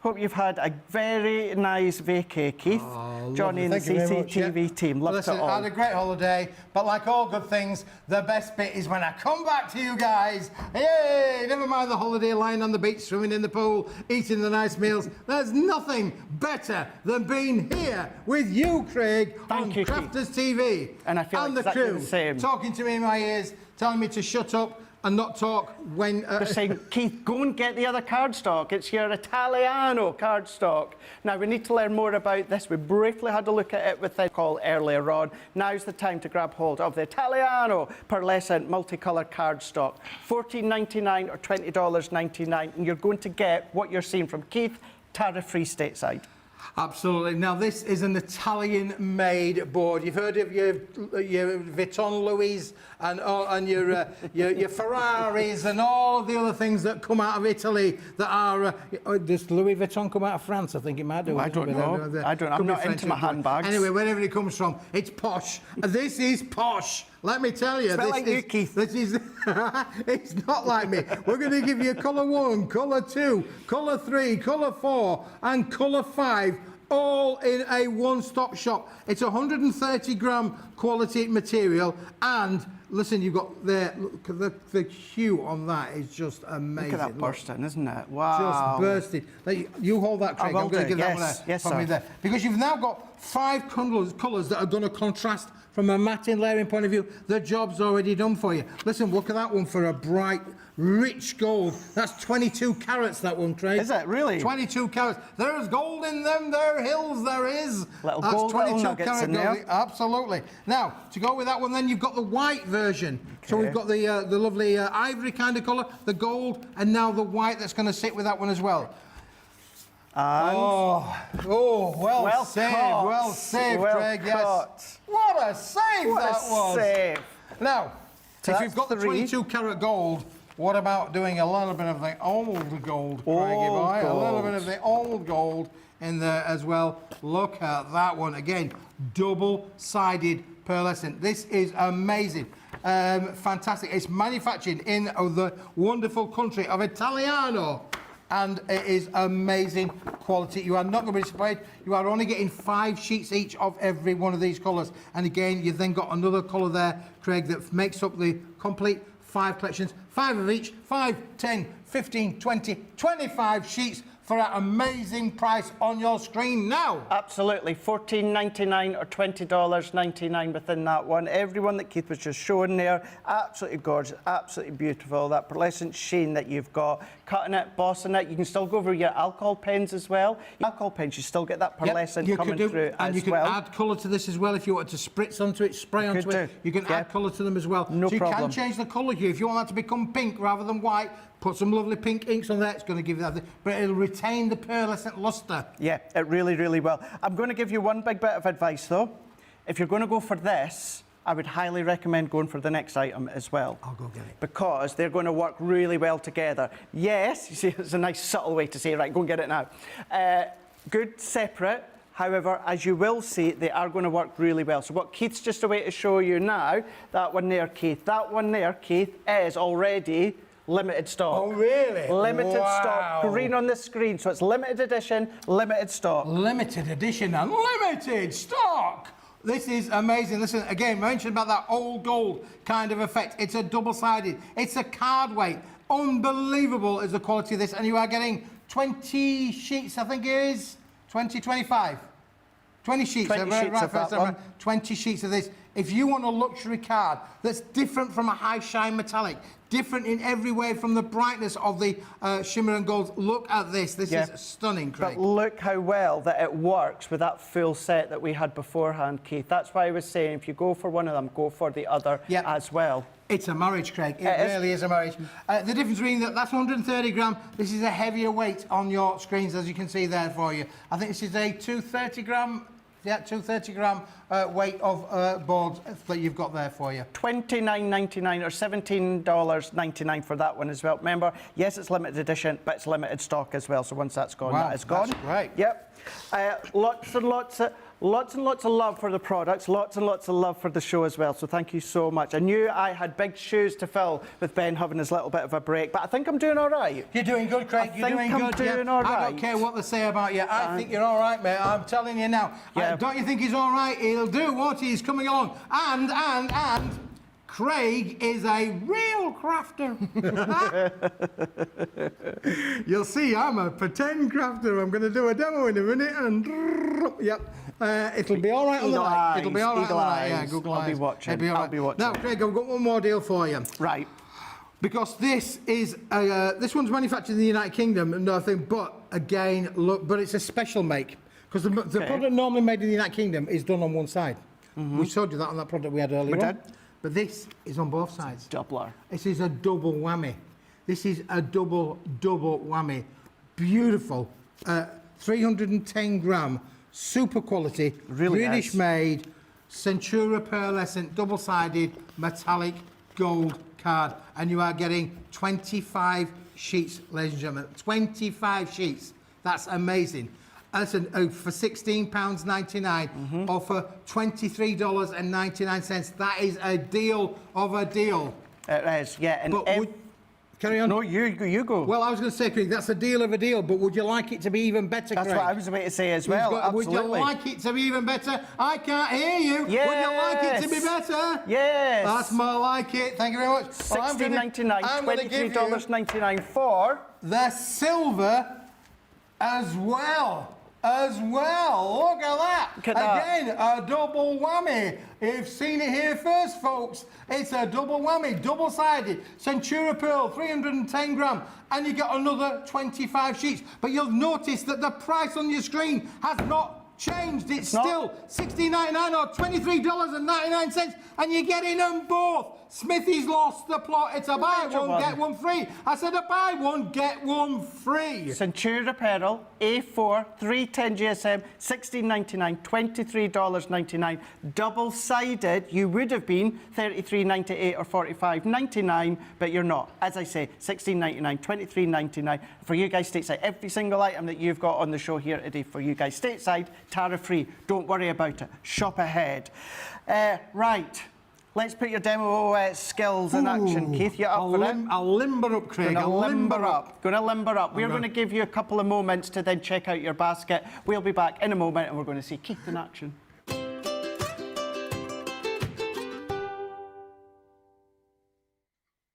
Hope you've had a very nice vacay, Keith. Oh, Johnny and the CCTV team. Love it all. I had a great holiday, but like all good things, the best bit is when I come back to you guys. Yay! Never mind the holiday, lying on the beach, swimming in the pool, eating the nice meals. There's nothing better than being here with you, Craig, on Crafters TV. And I feel and exactly the crew, the same. talking to me in my ears, telling me to shut up and not talk when... They're saying, Keith, go and get the other cardstock. It's your Italiano cardstock. Now, we need to learn more about this. We briefly had a look at it with the call earlier on. Now's the time to grab hold of the Italiano pearlescent multicolour cardstock. $14.99 or $20.99, and you're going to get what you're seeing from Keith, tariff-free stateside. Absolutely. Now, this is an Italian-made board. You've heard of your Vuitton Louis and your Ferraris and all the other things that come out of Italy that are... does Louis Vuitton come out of France? I think it might do. I don't know. I'm not into my handbags. Anyway, wherever it comes from, it's posh. This is posh. Let me tell you. It's like you, Keith. This is... it's not like me. We're going to give you colour 1, colour 2, colour 3, colour 4 and colour 5 all in a one-stop shop. It's 130 gram quality material, and listen, you've got the hue on that is just amazing. Look at that bursting, isn't it? Wow. Just bursted. You hold that, Craig. I'm going to give that one there. Yes, for me there. Because you've now got 5 colours that are going to contrast from a matting layering point of view. The job's already done for you. Listen, look at that one for a bright, rich gold. That's 22 carats, that one, Craig. Is it really? 22 carats. There's gold in them, there hills, there is. Little That's gold 22 little nuggets in there. gold. Absolutely. Now, to go with that one, then you've got the white version. Okay. So we've got the lovely ivory kind of colour, the gold, and now the white that's going to sit with that one as well. And well saved, Craig. Yes. What a save that was. Save. Now, So if that's you've got the 3. 22 carat gold, what about doing a little bit of the old gold, Craigie boy? A little bit of the old gold in there as well. Look at that one again, double-sided pearlescent. This is amazing. Fantastic. It's manufactured in the wonderful country of Italiano. And it is amazing quality. You are not going to be disappointed. You are only getting 5 sheets each of every one of these colours. And again, you've then got another colour there, Craig, that makes up the complete 5 collections. 5 of each, 5, 10, 15, 20, 25 sheets for an amazing price on your screen now. Absolutely, $14.99 or $20.99 within that one. Everyone that Keith was just showing there, absolutely gorgeous, absolutely beautiful. That pearlescent sheen that you've got, cutting it, bossing it. You can still go over your alcohol pens as well. Your alcohol pens, you still get that pearlescent coming through as well. And you can add colour to this as well if you want to spritz onto it, spray onto it. You can add colour to them as well. No problem. So you can change the colour here. If you want that to become pink rather than white, put some lovely pink inks on there. It's going to give you that, but it'll retain the pearlescent lustre. Yeah, it really, really will. I'm going to give you one big bit of advice though. If you're going to go for this, I would highly recommend going for the next item as well. I'll go get it. Because they're going to work really well together. Yes, you see, it's a nice subtle way to say, right, go and get it now. Good separate. However, as you will see, they are going to work really well. So what Keith's just a way to show you now, that one there, Keith. That one there, Keith, is already limited stock. Oh, really? Limited stock. Green on the screen. So it's limited edition, limited stock. Limited edition and limited stock. This is amazing. Listen, again, mentioned about that old gold kind of effect. It's a double-sided. It's a card weight. Unbelievable is the quality of this. And you are getting 20 sheets, I think it is. 20, 25. 20 sheets. 20 sheets of that one. 20 sheets of this. If you want a luxury card that's different from a high shine metallic, different in every way from the brightness of the shimmer and golds, look at this. This is stunning, Craig. But look how well that it works with that full set that we had beforehand, Keith. That's why I was saying if you go for one of them, go for the other as well. It's a marriage, Craig. It really is a marriage. The difference between that's 130 gram. This is a heavier weight on your screens, as you can see there for you. I think this is a 230 gram. Yeah, 230 gram weight of boards that you've got there for you. $29.99 or $17.99 for that one as well. Remember, yes, it's limited edition, but it's limited stock as well. So once that's gone, that is gone. That's great. Yep. Lots and lots of love for the products, lots and lots of love for the show as well. So thank you so much. I knew I had big shoes to fill with Ben having his little bit of a break, but I think I'm doing all right. You're doing good, Craig. You're doing good. I'm doing all right. I don't care what they say about you. I think you're all right, mate. I'm telling you now. Don't you think he's all right? He'll do what he's coming along. And Craig is a real crafter. You'll see, I'm a pretend crafter. I'm going to do a demo in a minute, and it'll be all right on the night. It'll be all right on the night. Yeah, Google Eyes. I'll be watching. It'll be all right. Now, Craig, I've got one more deal for you. Right. Because this is this one's manufactured in the United Kingdom and nothing, but again, look, but it's a special make because the product normally made in the United Kingdom is done on one side. We showed you that on that product we had earlier. We did. But this is on both sides. Doubler. This is a double whammy. This is a double whammy. Beautiful. 310 gram, super quality, Really British made, Centura pearlescent, double-sided, metallic gold card. And you are getting 25 sheets, ladies and gentlemen. 25 sheets. That's amazing. Listen, for £16.99 or for $23.99. That is a deal of a deal. It is, yeah. And Carry on. No, you go. Well, I was going to say, Craig, that's a deal of a deal, but would you like it to be even better, Craig? That's what I was about to say as well. Absolutely. Would you like it to be even better? I can't hear you. Yes. Would you like it to be better? Yes. That's more like it. Thank you very much. $16.99, $23.99 for the silver as well. Look at that. Look at that. Again, a double whammy. You've seen it here first, folks. It's a double whammy, double-sided. Centura pearl, 310 gram. And you get another 25 sheets. But you'll notice that the price on your screen has not changed. It's still $16.99 or $23.99, and you're getting them both. Smithy's lost the plot. It's a buy one, get one free. I said a buy one, get one free. Centura Pearl, A4, 310 GSM, $16.99, $23.99. Double-sided, you would have been $33.98 or $45.99, but you're not. As I say, $16.99, $23.99 for you guys stateside. Every single item that you've got on the show here today for you guys stateside, tariff-free. Don't worry about it. Shop ahead. Right. Let's put your demo skills in action, Keith. You up for it? I'll limber up, Craig. Going to limber up. We're going to give you a couple of moments to then check out your basket. We'll be back in a moment and we're going to see Keith in action.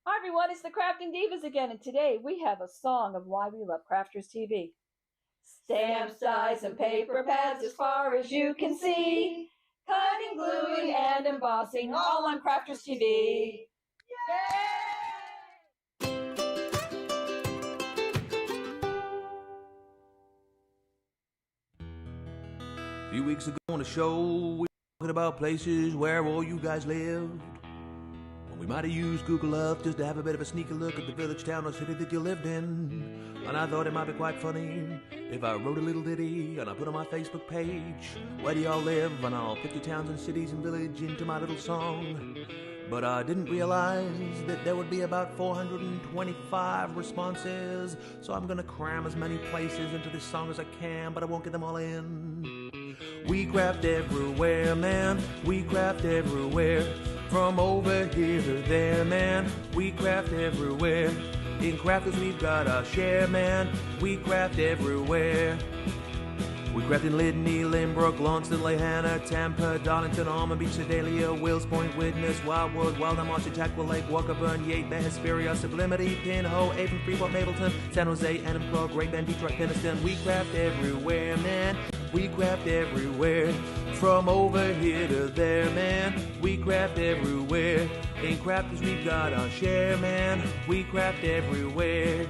Hi everyone, it's the Crafting Divas again, and today we have a song of why we love Crafters TV. Stamps, dies, and paper pads as far as you can see. Cutting, gluing, and embossing, all on Crafters TV. Yay! A few weeks ago on the show, we were talking about places where all you guys lived. Well, we might have used Google Earth just to have a bit of a sneaky look at the village, town, or city that you lived in. And I thought it might be quite funny if I wrote a little ditty and I put on my Facebook page, where do y'all live? And I'll put your towns and cities and village into my little song. But I didn't realize that there would be about 425 responses, so I'm gonna cram as many places into this song as I can, but I won't get them all in. We craft everywhere, man. We craft everywhere. From over here to there, man. We craft everywhere. In crafters we've got our share, man. We craft everywhere. We craft in Lydney, Lynbrook, Launceston, Lehana, Tampa, Darlington, Almond Beach, Sedalia, Wills Point, Widnes, Wildwood, Wildham, Archer, Tackwell Lake, Walkerburn, Yate, Bay, Hesperia, Sublimity, Pinhole, Avon, Freeport, Mapleton, San Jose, Enumclaw, Great Bend, Detroit, Keniston. We craft everywhere, man. We craft everywhere. From over here to there, man. We craft everywhere. In crafters we've got our share, man. We craft everywhere.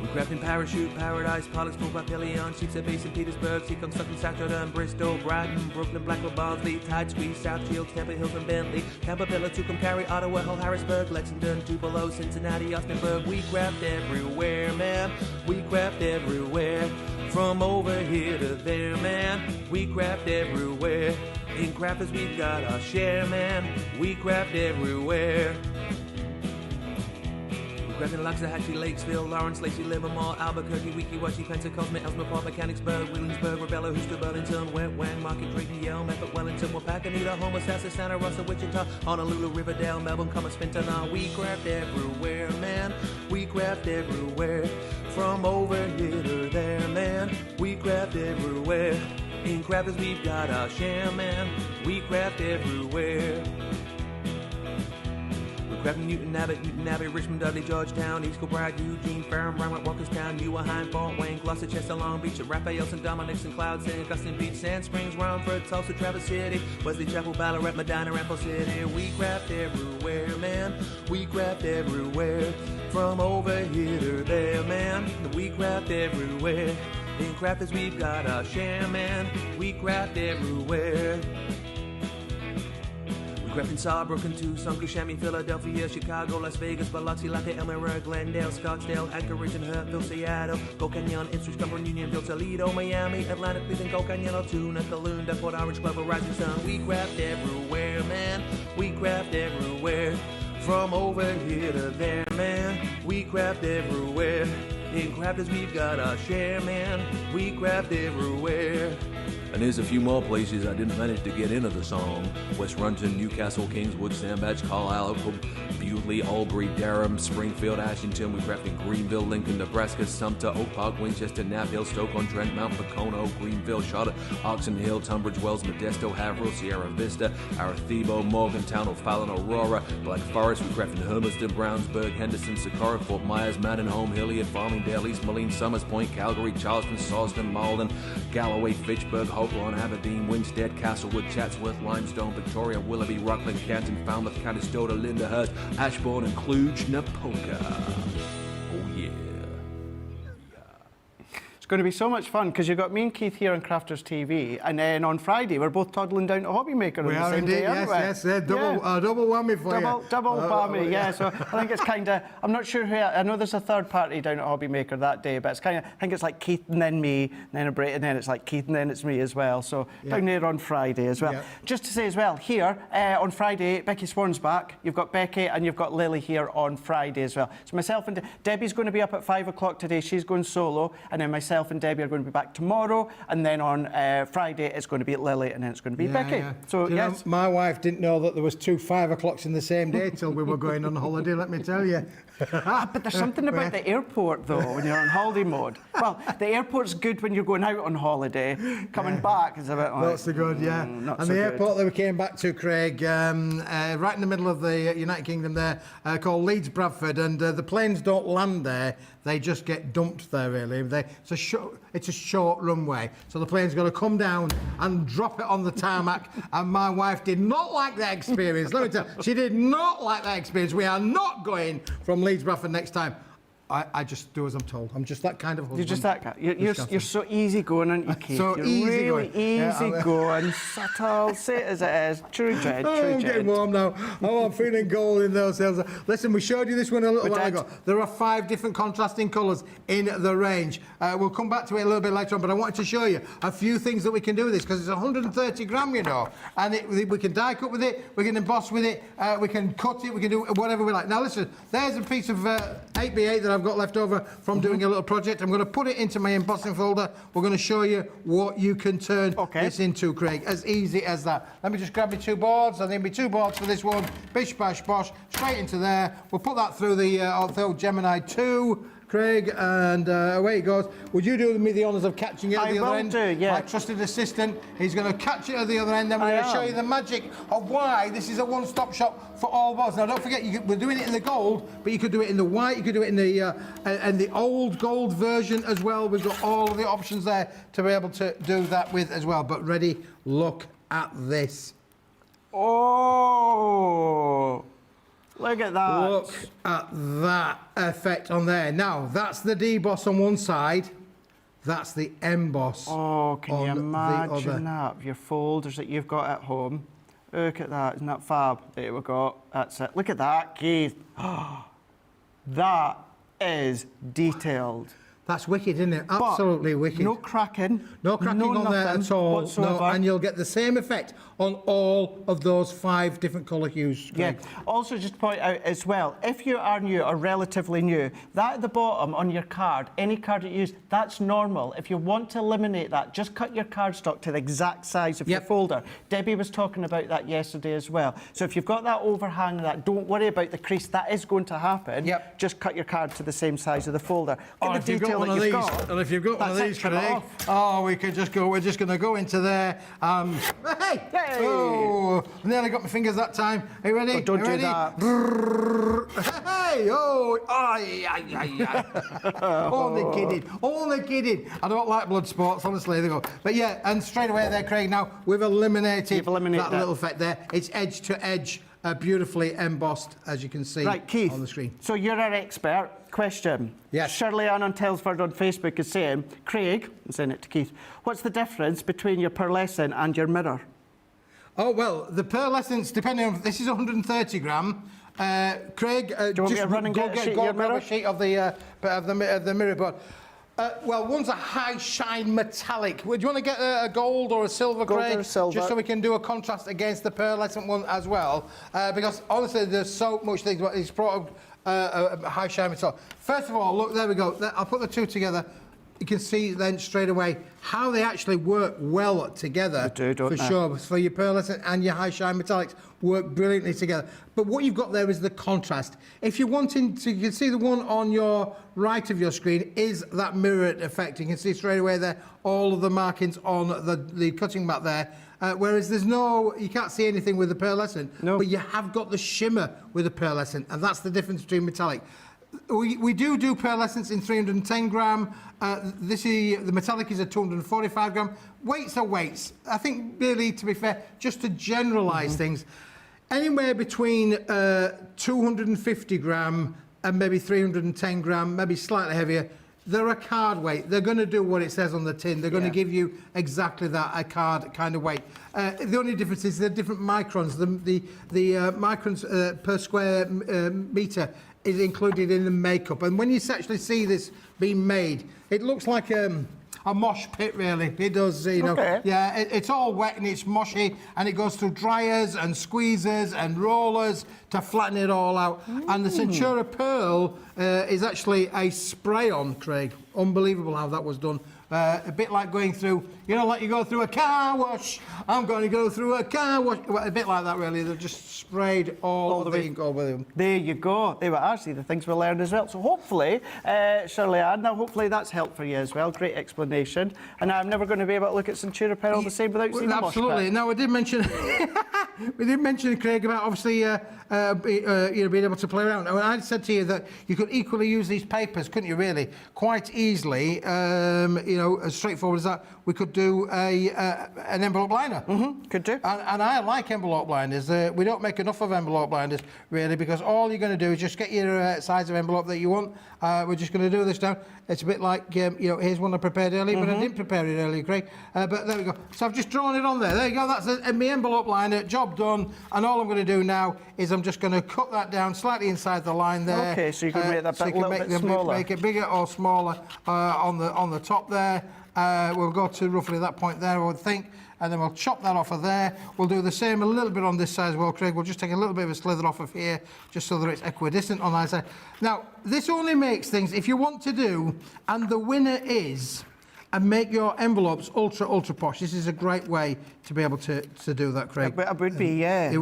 We craft in Parachute, Paradise, Pollux, Papillion, Sheepshead Bay, St. Petersburg, Seacombe, Sutton, South Jordan, Bristol, Brighton, Brooklyn, Blackwell, Barnsley, Tide, Squeeze, South Shields, Temple Hills and Bentley, Campbell, Tucumcari, Ottawa, Hull, Harrisburg, Lexington, Tupelo, Cincinnati, Austinburg. We craft everywhere, man. We craft everywhere. From over here to there, man. We craft everywhere. In crafters we've got our share, man. We craft everywhere. We craft in Loxahatchee, Lakesville, Lawrence, Lacey, Livermore, Albuquerque, Weeki-Wachee, Pensacola, Elsmere Park, Mechanicsburg, Williamsburg, Rebella, Houston, Burlington, Wet Wang, Market, Drayton, Yale, Medford, Wellington, Wapakoneta, Homer, Sassa, Santa Rosa, Wichita, Honolulu, Riverdale, Melbourne, Commerce, Fintana. We craft everywhere, man. We craft everywhere. From over here to there, man. We craft everywhere. In crafters we've got our share, man. We craft everywhere. We're crafting Newton Abbey, Richmond, Dudley, Georgetown, East Kilbride, Eugene, Ferrum, Broward, Walkerstown, Newarheim, Fort Wayne, Gloucester, Chester, Long Beach, Raphael, St. Dominic's and Cloud, St. Augustine Beach, Sand Springs, Romford, Tulsa, Traverse City, Wesley Chapel, Ballarat, Medina, Rampart City. We craft everywhere, man. We craft everywhere. From over here to there, man. We craft everywhere. In crafters we've got our share, man. We craft everywhere. We craft in Sawbrook, Tucson, Kissimmee, Philadelphia, Chicago, Las Vegas, Biloxi, Lafayette, Elmira, Glendale, Scottsdale, Anchorage, and Hurtville, Seattle, Go Canyon, Ipswich, Cumberland, Unionville, Toledo, Miami, Atlanta, Cleveland, Go Canyon, Altoona, Calounda, Port Orange, Clover, Rising Sun. We craft everywhere, man. We craft everywhere. From over here to there, man. We craft everywhere. In crafters we've got our share, man. We craft everywhere. And there's a few more places I didn't manage to get into the song. West Runton, Newcastle, Kingswood, Sandbach, Carlisle, Bewley, Albury, Durham, Springfield, Ashington. We crafted Greenville, Lincoln, Nebraska, Sumter, Oak Park, Winchester, Knapp Hill, Stoke-on-Trent, Mount Pocono, Greenville, Charlotte, Oxon Hill, Tunbridge Wells, Modesto, Haverhill, Sierra Vista, Arecibo, Morgantown, O'Fallon, Aurora, Black Forest. We crafted Hermiston, Brownsburg, Henderson, Socorro, Fort Myers, Mandenholm, Hilliard, Farmingdale, East Moline, Summers Point, Calgary, Charleston, Salisbury, Malden, Galloway, Fitchburg, Hopewell, Aberdeen, Winstead, Castlewood, Chatsworth, Limestone, Victoria, Willoughby, Rockland, Canton, Falmouth, Conestoga, Lyndhurst, Ashbourne, and Cluj, Napoca. Oh yeah. It's going to be so much fun because you've got me and Keith here on Crafters TV, and then on Friday we're both toddling down to Hobbymaker on the same day, aren't we? Yes, double whammy for you. Double whammy, yeah. So I think it's kind of, I'm not sure who, I know there's a third party down at Hobbymaker that day, but it's kind of, I think it's like Keith and then me, and then a break, and then it's like Keith and then it's me as well. So down there on Friday as well. Yeah. Just to say as well, here on Friday, Becky Swan's back. You've got Becky and you've got Lily here on Friday as well. So myself and Debbie's going to be up at 5 o'clock today. She's going solo, and then myself and Debbie are going to be back tomorrow, and then on Friday it's going to be Lily, and then it's going to be Becky. Yeah. So Do you know, my wife didn't know that there was 2 5 o'clocks in the same day till we were going on holiday, let me tell you. But there's something about the airport, though, when you're on holiday mode. Well, the airport's good when you're going out on holiday. Coming back is a bit like... Not so good, yeah. Not and so the good. airport that we came back to, Craig, right in the middle of the United Kingdom there, called Leeds Bradford, and the planes don't land there, they just get dumped there, really. It's a short runway, so the plane's got to come down and drop it on the tarmac, and my wife did not like that experience. Let me tell you, she did not like that experience. We are not going from Leeds Bradford next time. I just do as I'm told. I'm just that kind of husband. You're just that guy. You're so easy going, aren't you, Keith? So you're easy really going. easy going, subtle, say it as it is. True dread, true I'm getting warm now. Oh, I'm feeling gold in those hills. Listen, we showed you this one a little while ago. There are 5 different contrasting colours in the range. We'll come back to it a little bit later on, but I wanted to show you a few things that we can do with this, because it's 130 gram, you know, and we can die cut with it, we can emboss with it, we can cut it, we can do whatever we like. Now listen, there's a piece of 8x8 that I've got left over from doing a little project. I'm going to put it into my embossing folder. We're going to show you what you can turn this into, Craig. As easy as that. Let me just grab me 2 boards. I think me 2 boards for this one. Bish, bash, bosh. Straight into there. We'll put that through the old Gemini 2. Craig, and away it goes. Would you do me the honours of catching it at the other end? I will do, yeah. My trusted assistant, he's going to catch it at the other end, then we're going to show you the magic of why this is a one-stop shop for all boards. Now, don't forget, we're doing it in the gold, but you could do it in the white, you could do it in the old gold version as well. We've got all of the options there to be able to do that with as well. But ready, look at this. Oh! Look at that. Look at that effect on there. Now, that's the deboss on one side. That's the emboss. Oh, can you imagine the other. that? Your folders that you've got at home. Look at that. Isn't that fab? There we go. That's it. Look at that, Keith. That is detailed. That's wicked, isn't it? Absolutely wicked. No cracking. No cracking on there at all. Whatsoever. No, and you'll get the same effect on all of those 5 different colour hues, Craig. Yeah. Also, just to point out as well, if you are new or relatively new, that at the bottom on your card, any card you use, that's normal. If you want to eliminate that, just cut your cardstock to the exact size of your folder. Debbie was talking about that yesterday as well. So if you've got that overhang, don't worry about the crease. That is going to happen. Yep. Just cut your card to the same size of the folder. Get the detail that you've got. And if you've got one of these, Craig, we could just go. We're just going to go into there. Hey! Oh, nearly got my fingers that time. Are you ready? Oh, don't do that. Hey! Oh! Ay, ay, ay, ay. Only kidding. I don't like blood sports, honestly. They go. But yeah, and straight away there, Craig. Now we've eliminated that little effect there. It's edge to edge, beautifully embossed, as you can see Keith, on the screen. So you're our expert. Question. Yes. Shirley Ann on Telsford on Facebook is saying, Craig, I'm saying it to Keith, what's the difference between your pearlescent and your mirror? Oh, well, the pearlescence, depending on, this is 130 gram. Craig, just grab a sheet of the mirror board. Well, one's a high shine metallic. Do you want to get a gold or a silver, Craig? Gold or silver. Just so we can do a contrast against the pearlescent one as well. Because honestly, there's so much things about this product, high shine metallic. First of all, look, there we go. I'll put the 2 together. you can see then straight away how they actually work well together. They do, don't for they? sure. For your pearlescent and your high shine metallics work brilliantly together. But what you've got there is the contrast. If you're wanting to, you can see the one on your right of your screen is that mirror effect. You can see straight away there all of the markings on the cutting mat there. Whereas there's no, you can't see anything with the pearlescent, but you have got the shimmer with the pearlescent, and that's the difference between metallic. We do pearlescents in 310 gram. The metallic is a 245 gram. Weights are weights. I think really, to be fair, just to generalise things, anywhere between 250 gram and maybe 310 gram, maybe slightly heavier. They're a card weight. They're going to do what it says on the tin. They're going to give you exactly that, a card kind of weight. The only difference is they're different microns. The microns per square metre is included in the makeup. And when you actually see this being made, it looks like a mosh pit, really. It does, you know. Okay. Yeah, it's all wet and it's mushy, and it goes through dryers and squeezers and rollers to flatten it all out. And the Centura Pearl is actually a spray-on, Craig. Unbelievable how that was done. A bit like going through, you know, like you go through a car wash. I'm going to go through a car wash. Well, a bit like that, really. They've just sprayed all the ink over them. There you go. They were actually the things we learned as well. So hopefully, Shirley Ann, now hopefully that's helped for you as well. Great explanation. And I'm never going to be able to look at Centura Pearl the same without seeing the mosh Absolutely. pit. Now, I did mention, we did mention, Craig, about obviously you know, being able to play around. I said to you that you could equally use these papers, couldn't you, really? Quite easily, you know, as straightforward as that. We could do an envelope liner. Could do. And I like envelope liners. We don't make enough of envelope liners, really, because all you're going to do is just get your size of envelope that you want. We're just going to do this now. It's a bit like, you know, here's one I prepared earlier, but I didn't prepare it earlier, Craig. But there we go. So I've just drawn it on there. There you go. That's my envelope liner. Job done. And all I'm going to do now is I'm just going to cut that down slightly inside the line there. Okay, so you can make that a little bit smaller. Make it bigger or smaller on the top there. We'll go to roughly that point there, I would think, and then we'll chop that off of there. We'll do the same a little bit on this side as well, Craig. We'll just take a little bit of a slither off of here, just so that it's equidistant on that side. Now, this only makes things, if you want to do, and the winner is, and make your envelopes ultra posh. This is a great way to be able to do that, Craig. It would be, yeah.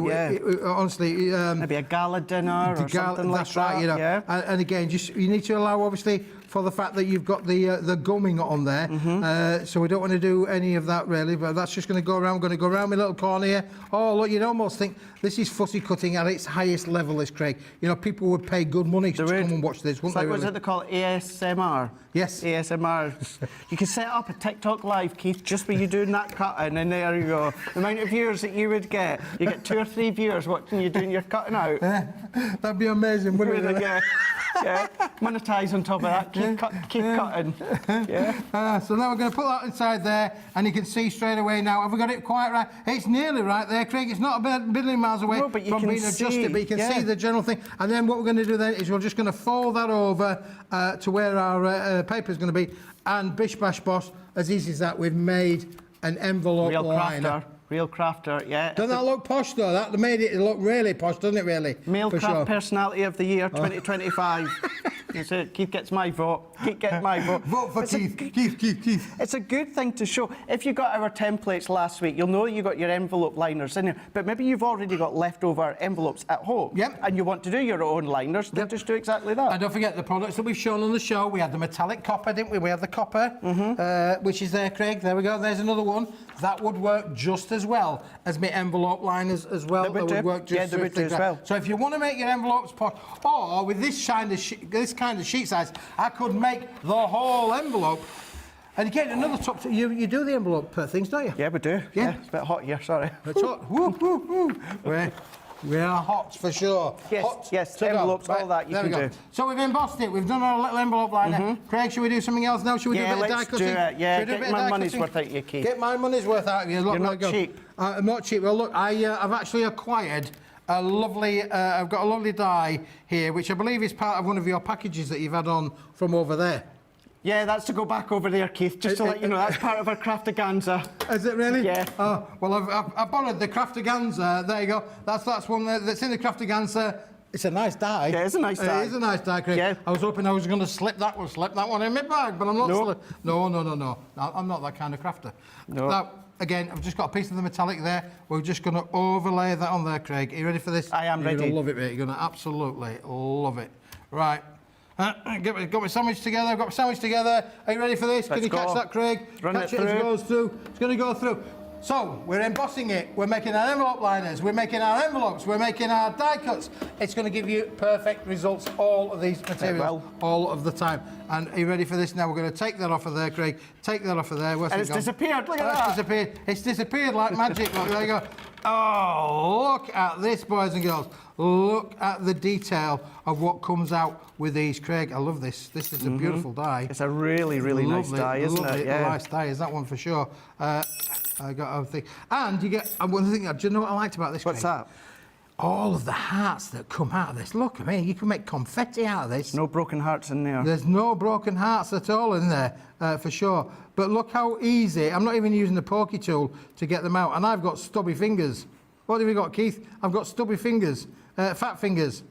Honestly, maybe a gala dinner or something like that. That's right, you know. Yeah. And again, just you need to allow, obviously, for the fact that you've got the gumming on there. So we don't want to do any of that, really, but that's just going to go around. We're going to go around my little corner here. Oh, look, you'd almost think this is fussy cutting at its highest level, is Craig. You know, people would pay good money to come and watch this, wouldn't they? What is it they call it? ASMR? Yes. ASMR. You can set up a TikTok live, Keith, just where you're doing that cutting, and there you go. The amount of viewers that you would get. You get 2 or 3 viewers watching you doing your cutting out. That'd be amazing, wouldn't it? Yeah. Monetise on top of that. Keep cutting. Yeah. So now we're going to put that inside there, and you can see straight away now. Have we got it quite right? It's nearly right there, Craig. It's not a billion miles away No, but you from can being adjusted, see, but you can yeah. see the general thing. And then what we're going to do then is we're just going to fold that over to where our paper is going to be, and bish bash bosh, as easy as that, we've made an envelope liner. Real crafter, yeah. Doesn't that look posh, though? That made it look really posh, doesn't it, really? Male For Craft sure. Personality of the Year 2025. That's it. Keith gets my vote. Keith gets my vote. Vote for Keith. Keith. It's a good thing to show. If you got our templates last week, you'll know you got your envelope liners in there. But maybe you've already got leftover envelopes at home. Yep. And you want to do your own liners, then just do exactly that. And don't forget the products that we've shown on the show. We had the metallic copper, didn't we? We had the copper, which is there, Craig. There we go. There's another one. That would work just as well as my envelope liners as well. They would do. Work just Yeah, they would do as well. So if you want to make your envelopes posh, or with this kind of sheet size, I could make the whole envelope. And again, another top tip, you do the envelope things, don't you? Yeah, we do. Yeah. It's a bit hot here, sorry. It's hot. Woo, woo, woo. We are hot for sure. Yes, hot yes, to go. envelopes, all that you there can we go. do. So we've embossed it. We've done our little envelope liner. Craig, should we do something else now? Should we do a bit of die let's cutting? do it. Yeah, Should we do a bit get of my die money's cutting? worth out of you, Keith. Get my money's worth out of you. Look, You're not cheap. I'm not cheap. Well, look, I've actually acquired a lovely, I've got a lovely die here, which I believe is part of one of your packages that you've had on from over there. Yeah, that's to go back over there, Keith, just to let you know, that's part of our craftaganza. Is it really? Yeah. Oh, well, I borrowed the craftaganza. There you go. That's one that's in the craftaganza. It's a nice die. Yeah, it's a nice die. It is a nice die, Craig. Yeah. I was hoping I was going to slip that one in my bag, but I'm not. No. No. I'm not that kind of crafter. No. Now, again, I've just got a piece of the metallic there. We're just going to overlay that on there, Craig. Are you ready for this? I am You're ready. You're going to love it, mate. You're going to absolutely love it. Right. Got my sandwich together. I've got my sandwich together. Are you ready for this? Let's Can you catch go. that, Craig? Run Catch it it as through. it goes through. It's going to go through. So, we're embossing it, we're making our envelope liners, we're making our envelopes, we're making our die cuts. It's going to give you perfect results, all of these materials, all of the time. And are you ready for this now? We're going to take that off of there, Craig. Take that off of there. Where's And it it's gone? disappeared, look at It's that. disappeared. It's disappeared like magic. Look, there you go. Oh, look at this, boys and girls. Look at the detail of what comes out with these, Craig. I love this. This is a beautiful die. It's a really, really nice die, isn't it? Yeah. Nice die is that one for sure. I got a thing. And you get one thing. Do you know what I liked about this? What's Craig? that? All of the hearts that come out of this. Look, I mean, you can make confetti out of this. No broken hearts in there. There's no broken hearts at all in there, for sure. But look how easy. I'm not even using the pokey tool to get them out. And I've got stubby fingers. What have you got, Keith? I've got stubby fingers, fat fingers.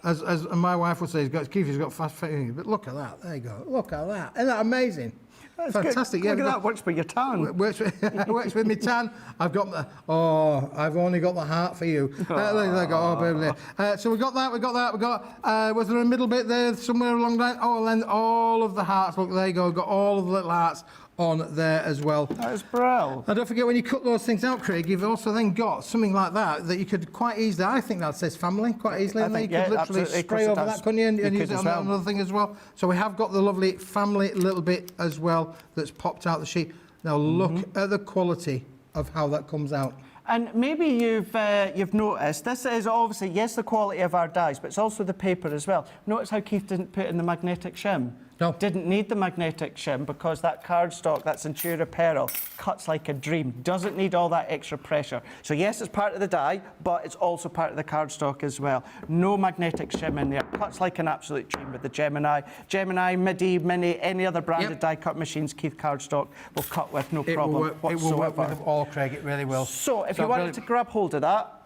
As my wife would say, Keith has got fat fingers. But look at that. There you go. Look at that. Isn't that amazing? That's Fantastic. Good. Yeah, Look at that. Works with your tan. Works with me tan. I've got the. Oh, I've only got the heart for you. There you go. Oh, baby. So we got that. We got. Was there a middle bit there somewhere along that? Oh, and then all of the hearts. Look, there you go. We've got all of the little hearts on there as well. That is brilliant. And don't forget, when you cut those things out, Craig, you've also then got something like that you could quite easily. I think that says family quite easily. I And then think, you could yeah, literally absolutely. Of course spray it over does. that, couldn't you? And You use could it as on well. another thing as well. So we have got the lovely family little bit as well that's popped out the sheet. Now look at the quality of how that comes out. And maybe you've noticed, this is obviously, yes, the quality of our dies, but it's also the paper as well. Notice how Keith didn't put in the magnetic shim? No. Didn't need the magnetic shim because that cardstock, that Centura Pearl, cuts like a dream. Doesn't need all that extra pressure. So yes, it's part of the die, but it's also part of the cardstock as well. No magnetic shim in there. Cuts like an absolute dream with the Gemini, Midi, Mini, any other branded die cut machines, Keith cardstock will cut with no problem It whatsoever. will work with them all, Craig. It really will. So if you wanted to grab hold of that,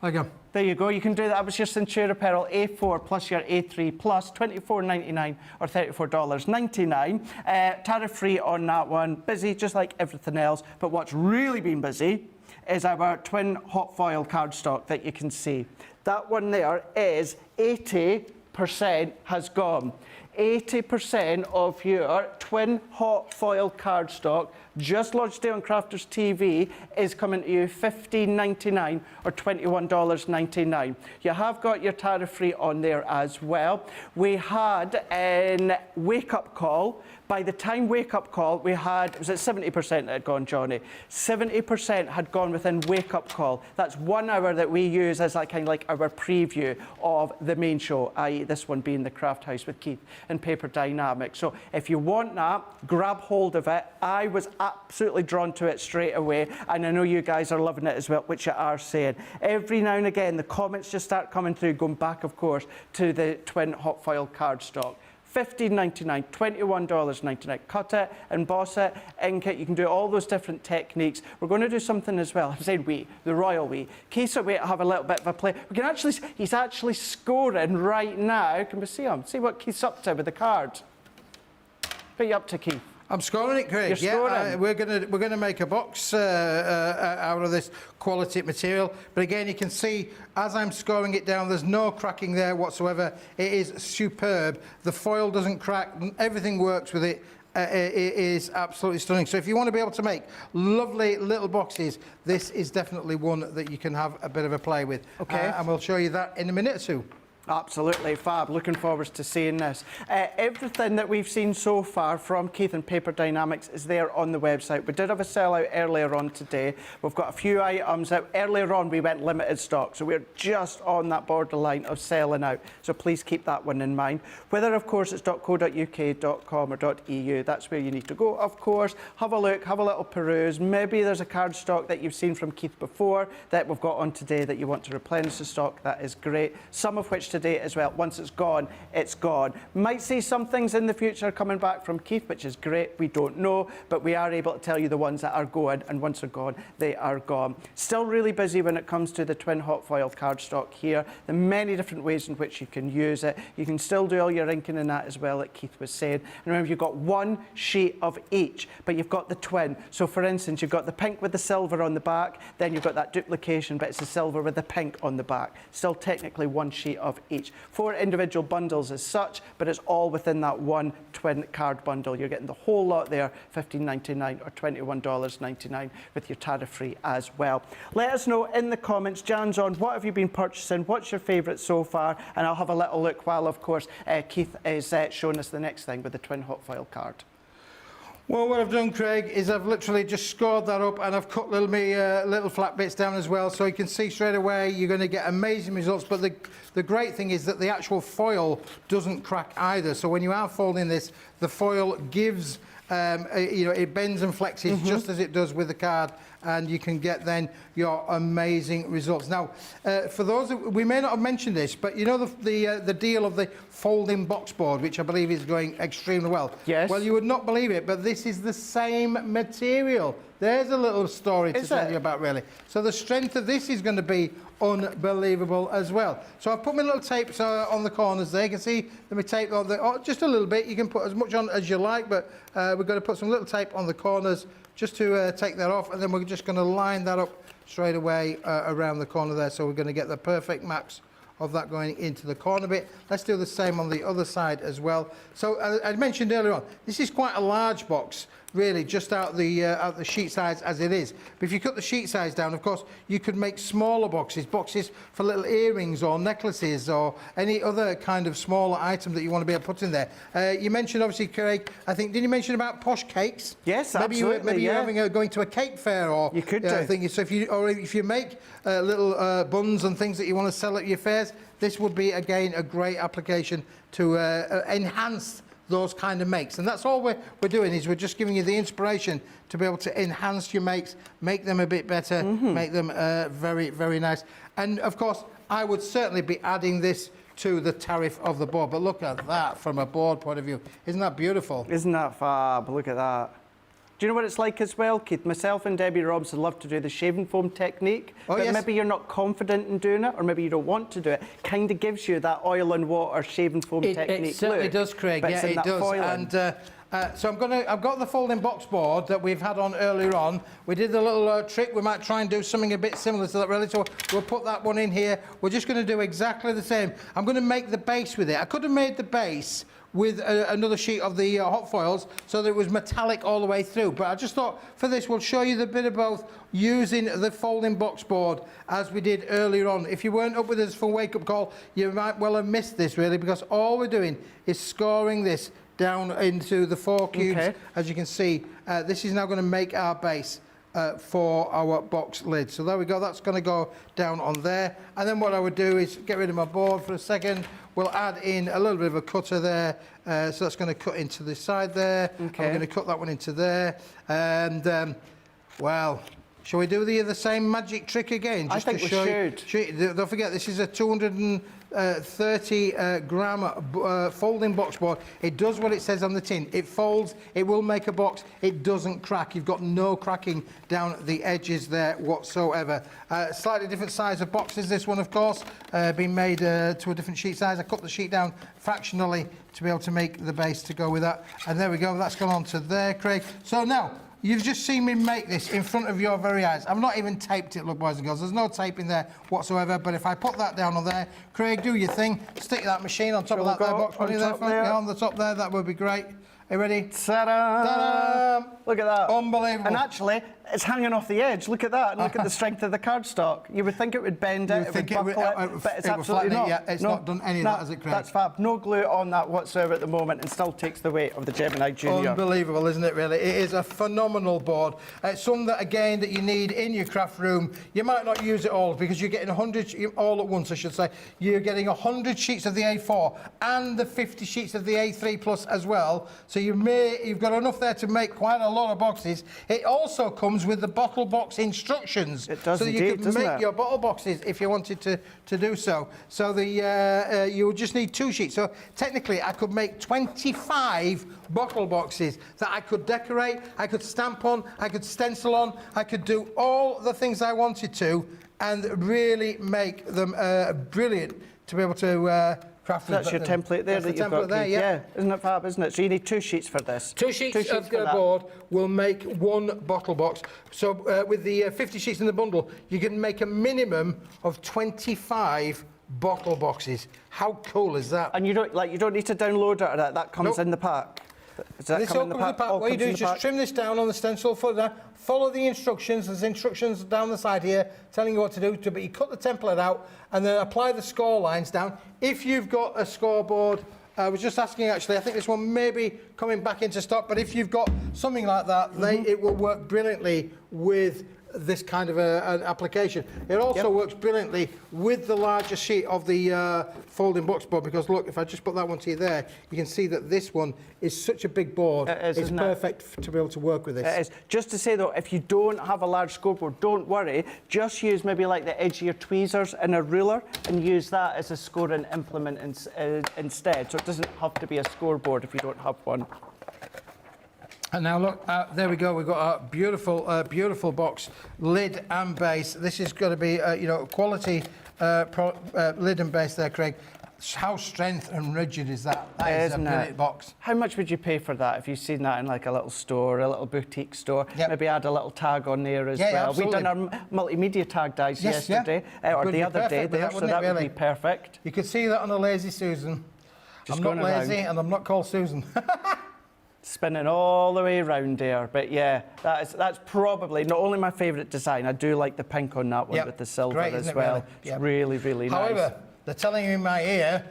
There you go. there you go. You can do that. That was your Centura Pearl A4 plus your A3 plus $24.99 or $34.99. Tariff-free on that one. Busy, just like everything else. But what's really been busy is our twin hot foil cardstock that you can see. That one there is 80% has gone. 80% of your twin hot foil cardstock just launched today on Crafters TV is coming to you $15.99 or $21.99. You have got your tariff free on there as well. We had in Wake Up Call. By the time Wake Up Call, we had, was it 70% that had gone, Johnny? 70% had gone within Wake Up Call. That's 1 hour that we use as like, kind of like our preview of the main show, i.e. this one being the Craft House with Keith and Paper Dienamics. So if you want that, grab hold of it. I was absolutely drawn to it straight away, and I know you guys are loving it as well, which you are saying. Every now and again, the comments just start coming through, going back, of course, to the twin hot foil cardstock. $15.99, $21.99. Cut it, emboss it, ink it. You can do all those different techniques. We're going to do something as well. I'm saying we, the royal we. Keith's away to have a little bit of a play. We can actually, he's actually scoring right now. Can we see him? See what Keith's up to with the card. What are you up to, Keith? I'm scoring it, Craig. You're scoring. We're gonna make a box out of this quality material. But again, you can see as I'm scoring it down, there's no cracking there whatsoever. It is superb. The foil doesn't crack. Everything works with it. It is absolutely stunning. So if you want to be able to make lovely little boxes, this is definitely one that you can have a bit of a play with. Okay. And we'll show you that in a minute or two. Absolutely fab. Looking forward to seeing this. Everything that we've seen so far from Keith and Paper Dienamics is there on the website. We did have a sellout earlier on today. We've got a few items that earlier on we went limited stock, so we're just on that borderline of selling out. So please keep that one in mind. Whether, of course, it's .co.uk, .com or .eu, that's where you need to go, of course. Have a look, have a little peruse. Maybe there's a cardstock that you've seen from Keith before that we've got on today that you want to replenish the stock. That is great. Some of which to date as well. Once it's gone, it's gone. Might see some things in the future coming back from Keith, which is great. We don't know, but we are able to tell you the ones that are going, and once they're gone, they are gone. Still really busy when it comes to the twin hot foil cardstock here. The many different ways in which you can use it. You can still do all your inking in that as well, like Keith was saying. And remember, you've got one sheet of each, but you've got the twin. So for instance, you've got the pink with the silver on the back, then you've got that duplication, but it's the silver with the pink on the back. Still technically one sheet of each. 4 individual bundles as such, but it's all within that one twin card bundle. You're getting the whole lot there, $15.99 or $21.99 with your tariff-free as well. Let us know in the comments, Jan's on, what have you been purchasing? What's your favourite so far? And I'll have a little look while, of course, Keith is showing us the next thing with the twin hot foil card. Well, what I've done, Craig, is I've literally just scored that up, and I've cut little flat bits down as well, so you can see straight away you're going to get amazing results. But the great thing is that the actual foil doesn't crack either. So when you are folding this, the foil gives, it bends and flexes just as it does with the card, and you can get then your amazing results. Now, for those we may not have mentioned this, but you know the deal of the folding box board, which I believe is going extremely well. Yes. Well, you would not believe it, but this is the same material. There's a little story to tell you about, really. So the strength of this is going to be unbelievable as well. So I've put my little tapes on the corners there. You can see the tape on the, just a little bit. You can put as much on as you like, but we're going to put some little tape on the corners just to take that off, and then we're just going to line that up straight away around the corner there. So we're going to get the perfect match of that going into the corner bit. Let's do the same on the other side as well. So I mentioned earlier on, this is quite a large box, really, just out the sheet size as it is. But if you cut the sheet size down, of course, you could make smaller boxes for little earrings or necklaces or any other kind of smaller item that you want to be able to put in there. You mentioned, obviously, Craig, I think, did you mention about posh cakes? Yes, maybe absolutely. Maybe you're going to a cake fair, or you could do. So if you make little buns and things that you want to sell at your fairs, this would be, again, a great application to enhance those kind of makes. And that's all we're doing, is we're just giving you the inspiration to be able to enhance your makes, make them a bit better, make them very, very nice. And of course, I would certainly be adding this to the tariff of the board. But look at that from a board point of view. Isn't that beautiful? Isn't that fab? Look at that. Do you know what it's like as well, Keith? Myself and Debbie Robson love to do the shaving foam technique, but yes, maybe you're not confident in doing it, or maybe you don't want to do it. Kind of gives you that oil and water shaving foam technique. It certainly does, Craig. Yeah, it does. Foiling. And so I've got the folding box board that we've had on earlier on. We did the little trick. We might try and do something a bit similar to that, really. So we'll put that one in here. We're just going to do exactly the same. I'm going to make the base with it. I could have made the base with another sheet of the hot foils so that it was metallic all the way through. But I just thought for this we'll show you the bit of both using the folding box board as we did earlier on. If you weren't up with us for Wake Up Call, you might well have missed this, really, because all we're doing is scoring this down into the 4 cubes. Okay. As you can see, this is now going to make our base for our box lid. So there we go, that's going to go down on there. And then what I would do is get rid of my board for a second. We'll add in a little bit of a cutter there. So that's going to cut into the side there. Okay. And we're going to cut that one into there. And, well, shall we do the same magic trick again? Just I think we should. Don't forget, this is a 230 gram folding box board. It does what it says on the tin. It folds, it will make a box, it doesn't crack. You've got no cracking down the edges there whatsoever. Slightly different size of boxes, this one, of course, been made to a different sheet size. I cut the sheet down fractionally to be able to make the base to go with that. And there we go, that's gone on to there, Craig. So now, you've just seen me make this in front of your very eyes. I've not even taped it, look, boys and girls. There's no tape in there whatsoever. But if I put that down on there, Craig, do your thing. Stick that machine on top of that there box. On the top there, that would be great. Are you ready? Ta-da! Ta-da! Look at that. Unbelievable. And actually, it's hanging off the edge. Look at that. And look at the strength of the cardstock. You would think it would bend it, it would buckle it, but it's absolutely not. Yeah, it's not done any of that, has it, Craig? That's fab. No glue on that whatsoever at the moment, and still takes the weight of the Gemini Junior. Unbelievable, isn't it, really? It is a phenomenal board. It's some that, again, that you need in your craft room. You might not use it all because you're getting 100, all at once, I should say. You're getting 100 sheets of the A4 and the 50 sheets of the A3 Plus as well. So you've got enough there to make quite a lot of boxes. It also comes comes with the bottle box instructions. It does so that you indeed, can doesn't make it? your bottle boxes if you wanted to do so. So the you would just need 2 sheets. So technically, I could make 25 bottle boxes that I could decorate, I could stamp on, I could stencil on, I could do all the things I wanted to, and really make them brilliant to be able to craft. That's your template there that you've got, there, Keith. Yeah, isn't it fab, isn't it? So you need 2 sheets for this. 2 sheets of for that. board will make 1 bottle box. So with the 50 sheets in the bundle, you can make a minimum of 25 bottle boxes. How cool is that? And you don't need to download it or that. That comes Nope. in the pack. Does that This come all in the comes in the pack? pack. All What you comes do in is the just pack? trim this down on the stencil further, follow the instructions. There's instructions down the side here telling you what to do, but you cut the template out and then apply the score lines down. If you've got a scoreboard, I was just asking actually, I think this one may be coming back into stock, but if you've got something like that, it will work brilliantly with this kind of an application. It also works brilliantly with the larger sheet of the folding box board, because look, if I just put that one to you there, you can see that this one is such a big board. It is, it's isn't it? perfect to be able to work with this. It is. Just to say though, if you don't have a large scoreboard, don't worry. Just use maybe like the edge of your tweezers and a ruler and use that as a scoring implement instead. So it doesn't have to be a scoreboard if you don't have one. And now look, there we go. We've got a beautiful box, lid and base. This is going to be, quality lid and base there, Craig. How strength and rigid is that? That is a brilliant box. How much would you pay for that if you've seen that in like a little store, a little boutique store? Yep. Maybe add a little tag on there as Yeah, well. We've absolutely. done our multimedia tag dies Yes, yesterday, or Would the be other day perfect with there, that, so wouldn't that it, would really? be perfect. You could see that on a Lazy Susan. Just I'm not going lazy around. and I'm not called Susan. Spinning all the way around there, but yeah, that's probably not only my favourite design. I do like the pink on that one Yep. with the silver Great, as isn't it, well. really? It's Yep. really, really nice. However, they're telling you in my ear,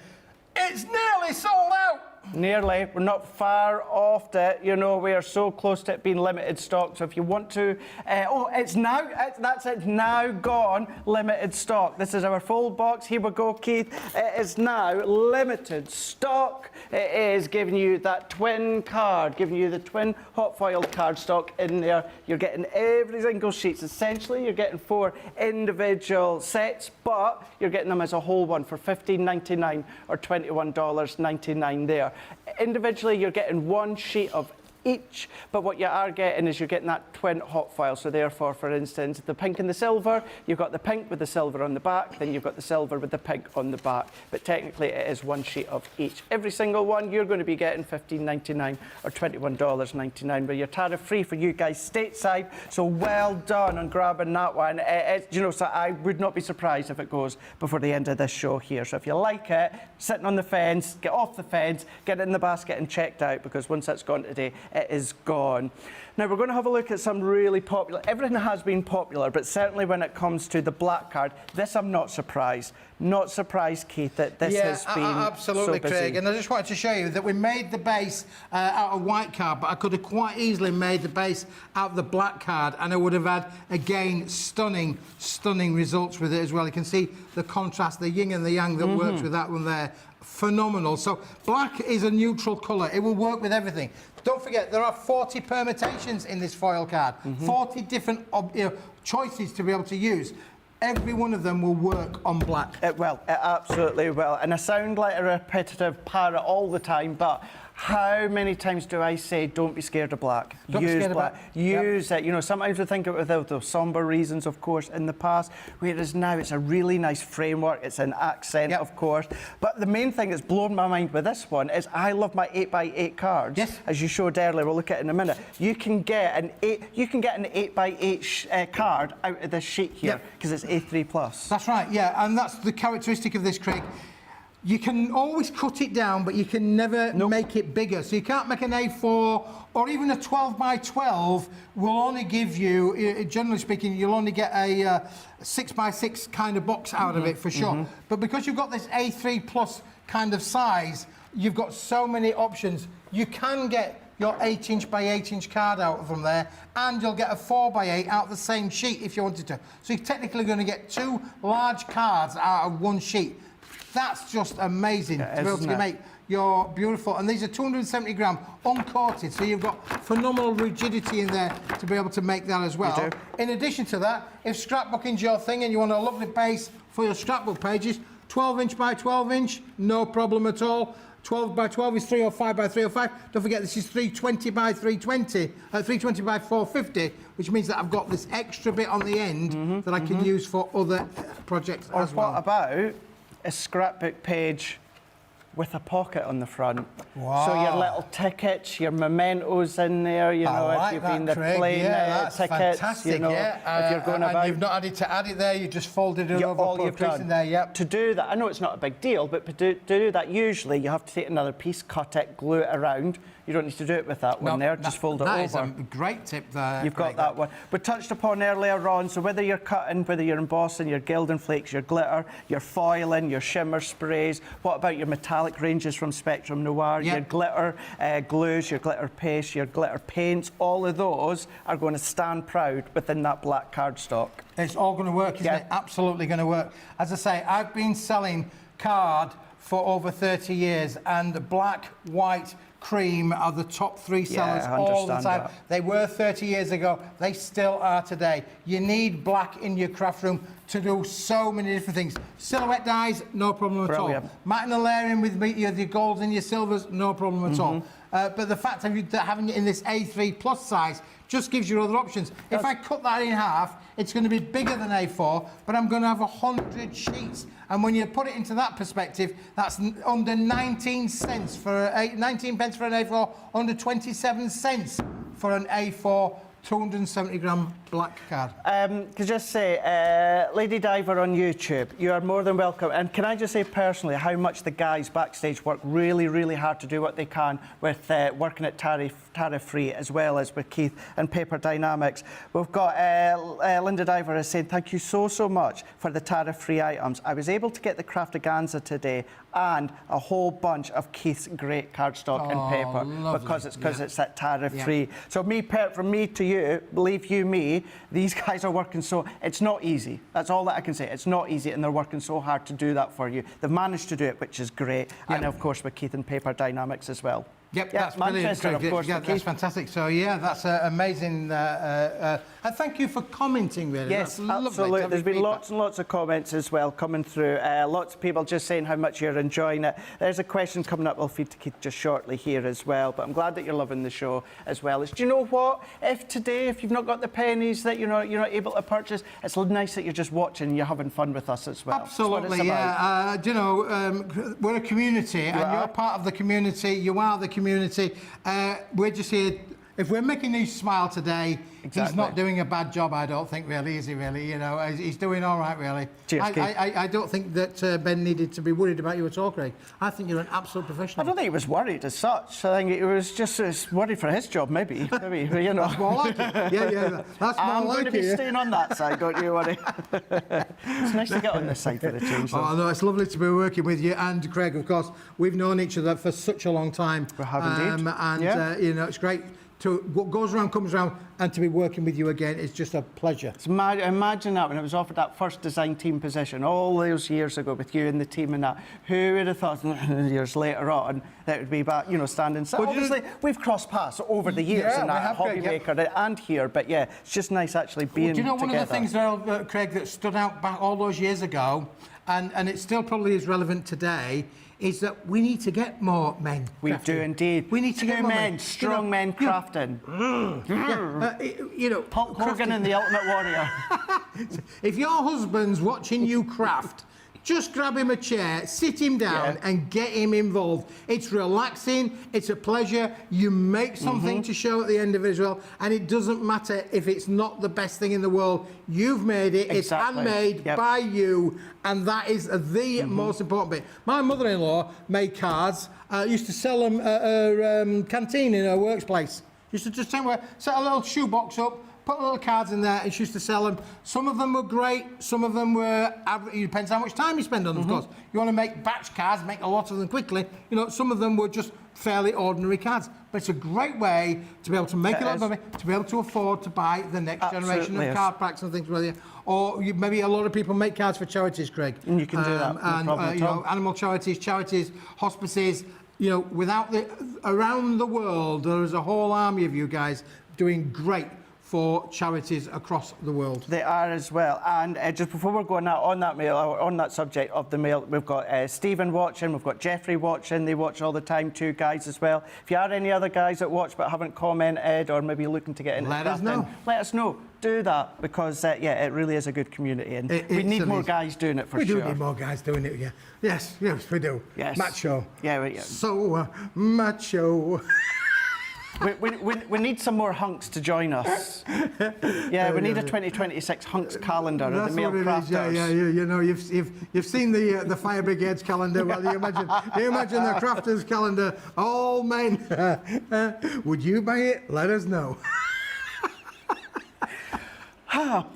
it's nearly sold out. Nearly. We're not far off it. You know, we are so close to it being limited stock. So if you want to... it's now... That's it. Now gone. Limited stock. This is our full box. Here we go, Keith. It is now limited stock. It is giving you that twin card, giving you the twin hot foiled card stock in there. You're getting every single sheet. Essentially, you're getting 4 individual sets, but you're getting them as a whole one for $15.99 or $21.99 there. Individually, you're getting 1 sheet of each, but what you are getting is you're getting that twin hot foil. So therefore, for instance, the pink and the silver, you've got the pink with the silver on the back, then you've got the silver with the pink on the back. But technically, it is 1 sheet of each. Every single one, you're going to be getting $15.99 or $21.99, where you're tariff free for you guys stateside. So well done on grabbing that one. So I would not be surprised if it goes before the end of this show here. So if you like it, sitting on the fence, get off the fence, get it in the basket and checked out, because once that's gone today, it is gone. Now we're going to have a look at some really popular, everything has been popular, but certainly when it comes to the black card, this I'm not surprised. Not surprised, Keith, that this has been absolutely, so busy. Craig. And I just wanted to show you that we made the base out of white card, but I could have quite easily made the base out of the black card, and I would have had, again, stunning results with it as well. You can see the contrast, the yin and the yang that works with that one there. Phenomenal. So black is a neutral colour. It will work with everything. Don't forget, there are 40 permutations in this foil card. 40 different choices to be able to use. Every one of them will work on black. It absolutely will. And I sound like a repetitive parrot all the time, but how many times do I say, don't be scared of black? Use black. Use it. You know, sometimes we think it with those somber reasons, of course, in the past, whereas now it's a really nice framework. It's an accent, of course. But the main thing that's blown my mind with this one is I love my 8x8 cards. Yes. As you showed earlier, we'll look at it in a minute. You can get an 8x8 card out of this sheet here because it's A3+. That's right, yeah, and that's the characteristic of this, Craig. You can always cut it down, but you can never make it bigger. So you can't make an A4 or even a 12x12 will only give you, generally speaking, you'll only get a 6x6 kind of box out of it for sure. But because you've got this A3+ kind of size, you've got so many options. You can get your 8" by 8" card out from there, and you'll get a 4x8 out of the same sheet if you wanted to. So you're technically going to get 2 large cards out of 1 sheet. That's just amazing to be able to make your beautiful, and these are 270 gram uncoated, so you've got phenomenal rigidity in there to be able to make that as well. You do. In addition to that, if scrapbooking's your thing and you want a lovely base for your scrapbook pages, 12 inch by 12 inch, no problem at all. 12 by 12 is 305 by 305. Don't forget, this is 320 by 320, 320 by 450, which means that I've got this extra bit on the end that I can use for other projects as well. What about a scrapbook page with a pocket on the front? Wow. So your little tickets, your mementos in there, you know, I like if you've that, been the Craig. plane that's tickets, fantastic, you know, if you're going and about. you've not had to add it there, you just folded it over, all put a you've piece done. in there, yep. To do that, I know it's not a big deal, but to do that, usually you have to take another piece, cut it, glue it around. You don't need to do it with that one there, just fold it over. That is a great tip there. You've got Craig. that one. We touched upon earlier on, so whether you're cutting, whether you're embossing, your gilding flakes, your glitter, your foiling, your shimmer sprays, what about your metallic ranges from Spectrum Noir, Yep. your glitter glues, your glitter paste, your glitter paints, all of those are going to stand proud within that black cardstock. It's all going to work, isn't Yeah. it? Absolutely going to work. As I say, I've been selling card for over 30 years, and black, white, cream are the top three sellers I all the understand time. that. They were 30 years ago. They still are today. You need black in your craft room to do so many different things. Silhouette dyes, no problem at all. Brilliant. Matting and layering with your golds and your silvers, no problem at all. But the fact of having it in this A3 plus size just gives you other options. If I cut that in half, it's going to be bigger than A4, but I'm going to have 100 sheets. And when you put it into that perspective, that's under 19 cents for 19 pence for an A4, under 27 cents for an A4 270 gram black card. Could just say, Lady Diver on YouTube, you are more than welcome. And can I just say personally how much the guys backstage work really, really hard to do what they can with working at tariff-free, as well as with Keith and Paper Dienamics. We've got Linda Diver is saying, thank you so much for the tariff-free items. I was able to get the craftaganza today and a whole bunch of Keith's great cardstock and paper lovely. because it's that tariff-free. So from me to you, believe you me, these guys are working so, it's not easy. That's all that I can say. It's not easy, and they're working so hard to do that for you. They've managed to do it, which is great. And of course with Keith and Paper Dienamics as well. Yep, Yeah, that's brilliant. Manchester, Craig. of course, Yeah, for that's Keith. fantastic. So yeah, that's amazing. And thank you for commenting. Really, Yes, that's lovely to absolutely. have There's your been feedback. lots and lots of comments as well coming through. Lots of people just saying how much you're enjoying it. There's a question coming up we'll feed to Keith just shortly here as well. But I'm glad that you're loving the show as well. Do you know what? If you've not got the pennies that you're not able to purchase, it's nice that you're just watching and you're having fun with us as well. That's what it's Absolutely, about. yeah. You know, we're a community, and you're part of the community. You are the community. We're just here. If we're making you smile today, he's Exactly. not doing a bad job, I don't think, really, is he, really? You know, he's doing all right, really. Cheers, Keith. I don't think that Ben needed to be worried about you at all, Craig. I think you're an absolute I professional. don't think he was worried as such. I think he was just worried for his job, maybe you know. That's more like it. Yeah, that's more I'm like going to be it. Yeah. staying on that side, don't you worry. It's nice to get on this side for a change, though. Oh, no, it's lovely to be working with you. And Craig, of course, we've known each other for such a long time. We have indeed. And, Yeah. you know, it's great to, what goes around comes around, and to be working with you again is just a pleasure. It's imagine that when I was offered that first design team position all those years ago with you and the team and that, who would have thought years later on that it would be back, standing. So Well, obviously we've crossed paths over the years Yeah, in we that have, hobby Craig, maker and here, but yeah, it's just nice actually being Do you know together. one of the things, Craig, that stood out back all those years ago, and it still probably is relevant today, is that we need to get more men. We crafting. do indeed. We need to get Two more men, strong men crafting. You know, Hulk Hogan and the Ultimate Warrior. if your husband's watching you craft, just grab him a chair, sit him down, and get him involved. It's relaxing, it's a pleasure. You make something to show at the end of it as well, and it doesn't matter if it's not the best thing in the world. You've made it, it's Exactly. handmade by you, and that is the most important bit. My mother-in-law made cards, used to sell them at her canteen in her workplace. Used to just set a little shoebox up, put little cards in there, and she used to sell them. Some of them were great, some of them were average. It depends how much time you spend on them, of course. You want to make batch cards, make a lot of them quickly. Some of them were just fairly ordinary cards. But it's a great way to be able to make a lot of money, to be able to afford to buy the next generation Absolutely of is. card packs and things like that. Or maybe a lot of people make cards for charities, Craig. And you can do that, no problem at all. Animal charities, hospices, you know, around the world, there is a whole army of you guys doing great for charities across the world. They are as well. And just before we're going out on that mail, or on that subject of the mail, we've got Stephen watching, we've got Jeffrey watching. They watch all the time too, guys, as well. If you are any other guys that watch but haven't commented or maybe looking to get into Let us know. let us know. Do that, because yeah, it really is a good community, and we need more guys doing it for sure. We do need more guys doing it, yeah. Yes, we do. Yes. Macho. Yeah. So macho. We need some more hunks to join us. Yeah, we need a 2026 hunks calendar of the male crafters. Yeah. You know, you've seen the fire brigade's calendar. Well, you imagine the crafters calendar. All men. Would you buy it? Let us know.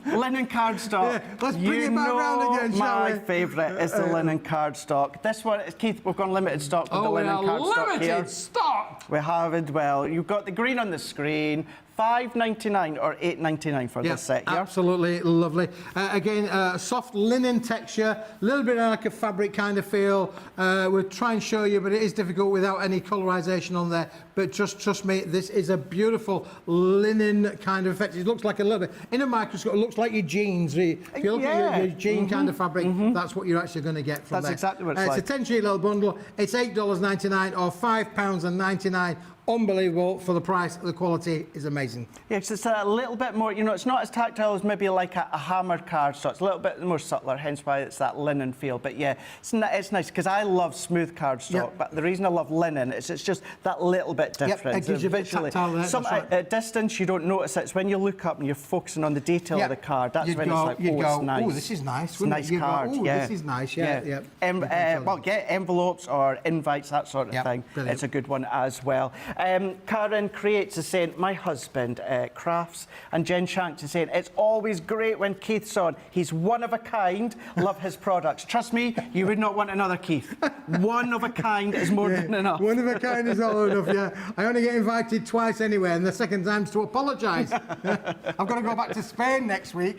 Linen cardstock. Yeah, let's bring it back round again, shall we? My favourite is the linen cardstock. This one is, Keith, we've got limited stock with the linen cardstock here. Limited stock. We have it well. You've got the green on the screen. $5.99 or $8.99 for this set here. Absolutely lovely. Again, soft linen texture, a little bit like a fabric kind of feel. We'll try and show you, but it is difficult without any colorization on there. But just trust me, this is a beautiful linen kind of effect. It looks like a little bit, in a microscope, it looks like your jeans. If you look at your jean kind of fabric, that's what you're actually going to get from there. That's exactly what it's like. It's a 10-sheet little bundle. It's $8.99 or £5.99. Unbelievable for the price. The quality is amazing. Yes, it's a little bit more, you know, it's not as tactile as maybe like a hammered cardstock. It's a little bit more subtler, hence why it's that linen feel. But yeah, it's nice because I love smooth cardstock, but the reason I love linen is it's just that little bit different. It gives you a bit tactile there, at distance, you don't notice it. It's when you look up and you're focusing on the detail of the card. That's when it's like, it's nice. Oh, this is nice. It's a nice card. This is nice. Yeah. Envelopes or invites, that sort of thing. Brilliant. It's a good one as well. Karen Creates is saying, my husband crafts, and Jen Shanks is saying, it's always great when Keith's on. He's one of a kind. Love his products. Trust me, you would not want another Keith. One of a kind is more than enough. One of a kind is all enough, yeah. I only get invited twice anyway, and the second time's to apologise. I've got to go back to Spain next week.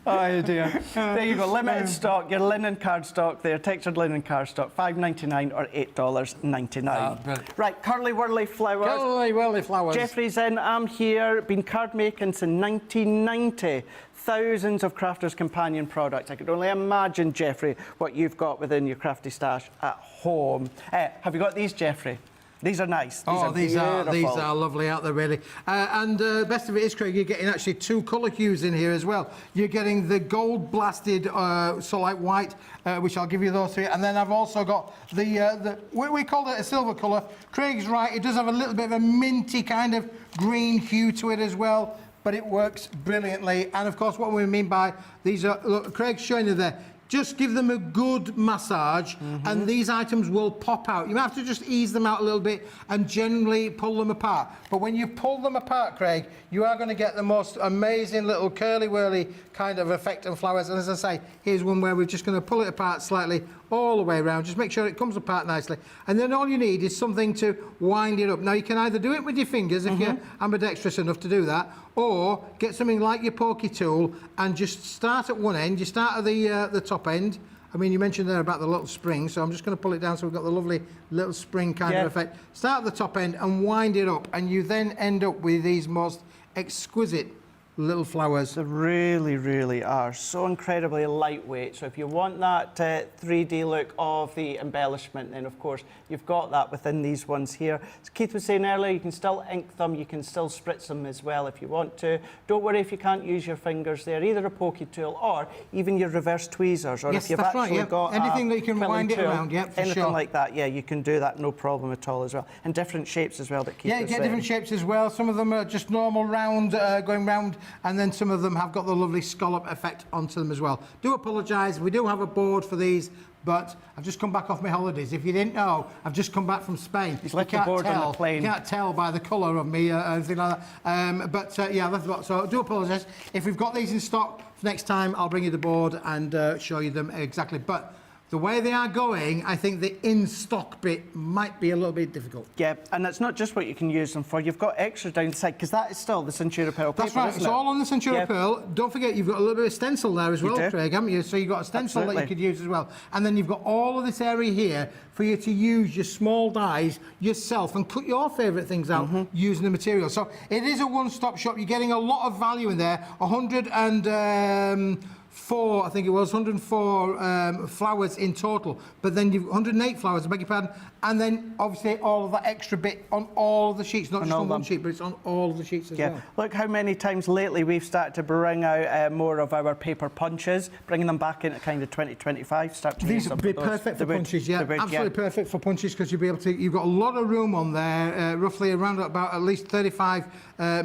Oh dear. There you go, limited stock, your linen cardstock there, textured linen cardstock, $5.99 or $8.99. Right, Curly Whirly Flowers. Curly Whirly Flowers. Jeffrey's in, I'm here, been card making since 1990. Thousands of Crafters Companion products. I could only imagine, Jeffrey, what you've got within your crafty stash at home. Have you got these, Jeffrey? These are nice. These are lovely out there, really. And best of it is, Craig, you're getting actually two colour hues in here as well. You're getting the gold blasted Solite white, which I'll give you those three. And then I've also got we call it a silver colour. Craig's right, it does have a little bit of a minty kind of green hue to it as well, but it works brilliantly. And of course, what we mean by these are, look, Craig's showing you there. Just give them a good massage and these items will pop out. You have to just ease them out a little bit and generally pull them apart. But when you pull them apart, Craig, you are going to get the most amazing little curly-whirly kind of effect and flowers. And as I say, here's one where we're just going to pull it apart slightly all the way around. Just make sure it comes apart nicely. And then all you need is something to wind it up. Now, you can either do it with your fingers if you're ambidextrous enough to do that, or get something like your pokey tool and just start at one end. You start at the top end. I mean, you mentioned there about the little spring, so I'm just going to pull it down so we've got the lovely little spring kind of effect. Start at the top end and wind it up, and you then end up with these most exquisite little flowers. They really, really are so incredibly lightweight. So if you want that 3D look of the embellishment, then of course you've got that within these ones here. As Keith was saying earlier, you can still ink them, you can still spritz them as well if you want to. Don't worry if you can't use your fingers there, either a pokey tool or even your reverse tweezers, or yes, if you've that's actually got anything that you can wind it around, anything like that, you can do that, no problem at all as well. And different shapes as well that Keith was you get saying. different shapes as well. Some of them are just normal round, going round, and then some of them have got the lovely scallop effect onto them as well. Do apologise, we do have a board for these, but I've just come back off my holidays. If you didn't know, I've just come back from Spain. He's left the board on the plane. You can't tell by the colour of me or anything like that. Yeah, that's what. So do apologise. If we've got these in stock, next time I'll bring you the board and show you them exactly. But the way they are going, I think the in-stock bit might be a little bit difficult. Yeah, and that's not just what you can use them for. You've got extra down the side, because that is still the Centura Pearl paper, That's right, it's all on the Centura Pearl. Don't forget, you've got a little bit of stencil there as well, Craig, haven't you? So you've got a stencil that you could use as well. And then you've got all of this area here for you to use your small dies yourself and cut your favourite things out using the material. So it is a one-stop shop. You're getting a lot of value in there. 104, I think it was, 104 flowers in total. But then you've 108 flowers, I beg your pardon. And then, obviously, all of that extra bit on all of the sheets. Not just on one sheet, but it's on all of the sheets as well. Look how many times lately we've started to bring out more of our paper punches, bringing them back into kind of 2025. These would be perfect for punches, absolutely perfect for punches, because you'll be able to. You've got a lot of room on there, roughly around about at least 35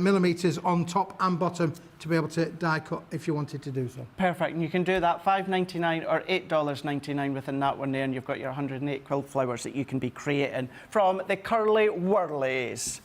millimetres on top and bottom to be able to die cut if you wanted to do so. Perfect, and you can do that $5.99 or $8.99 within that one there, and you've got your 108 quilt flowers that you can be creating from the Curly Whirlies.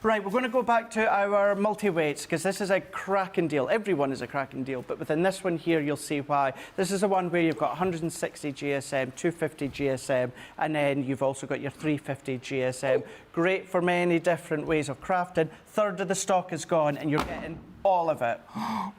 Right, we're going to go back to our multi-weights, because this is a cracking deal. Everyone is a cracking deal, but within this one here, you'll see why. This is the one where you've got 160 GSM, 250 GSM, and then you've also got your 350 GSM. Great for many different ways of crafting. Third of the stock is gone, and you're getting all of it.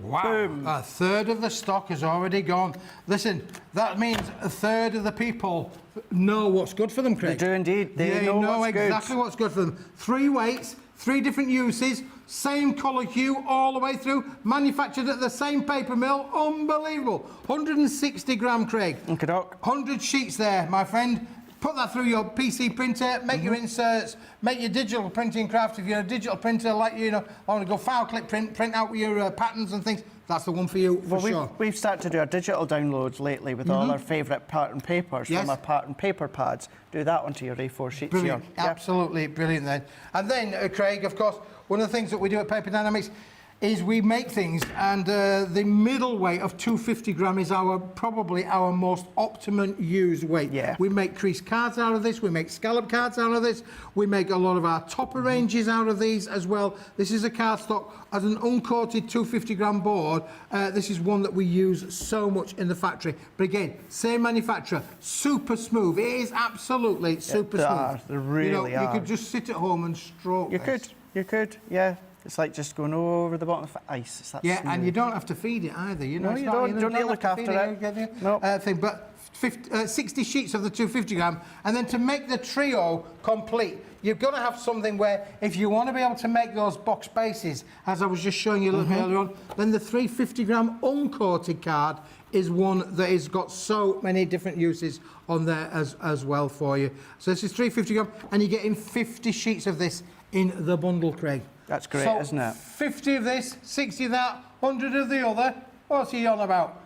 Wow, boom. A third of the stock is already gone. Listen, that means a third of the people know what's good for them, Craig. They do indeed. They know exactly what's good for them. 3 weights, 3 different uses, same colour hue all the way through, manufactured at the same paper mill. Unbelievable. 160 gram, Craig. 100 sheets there, my friend. Put that through your PC printer, make your inserts, make your digital printing craft. If you're a digital printer like you know, I want to go file clip print out with your patterns and things, that's the one for you, for sure. We've started to do our digital downloads lately with all our favourite pattern papers from our pattern paper pads. Do that onto your A4 sheets. Brilliant, absolutely brilliant then. And then, Craig, of course, one of the things that we do at Paper Dienamics is we make things, and the middle weight of 250 gram is probably our most optimum used weight. Yeah. We make crease cards out of this, we make scallop cards out of this, we make a lot of our topper ranges out of these as well. This is a cardstock as an uncoated 250 gram board. This is one that we use so much in the factory. But again, same manufacturer, super smooth. It is absolutely super smooth. They really are. You could just sit at home and stroke this. You could, yeah. It's like just going over the bottom of ice. It's that smooth. And you don't have to feed it either. You know, no, you don't. Don't need to look after it. No. But 60 sheets of the 250 gram, and then to make the trio complete, you've got to have something where, if you want to be able to make those box bases, as I was just showing you a little bit earlier on, then the 350 gram uncoated card is one that has got so many different uses on there as well for you. So this is 350 gram, and you're getting 50 sheets of this in the bundle, Craig. That's great, isn't it? 50 of this, 60 of that, 100 of the other. What's he on about?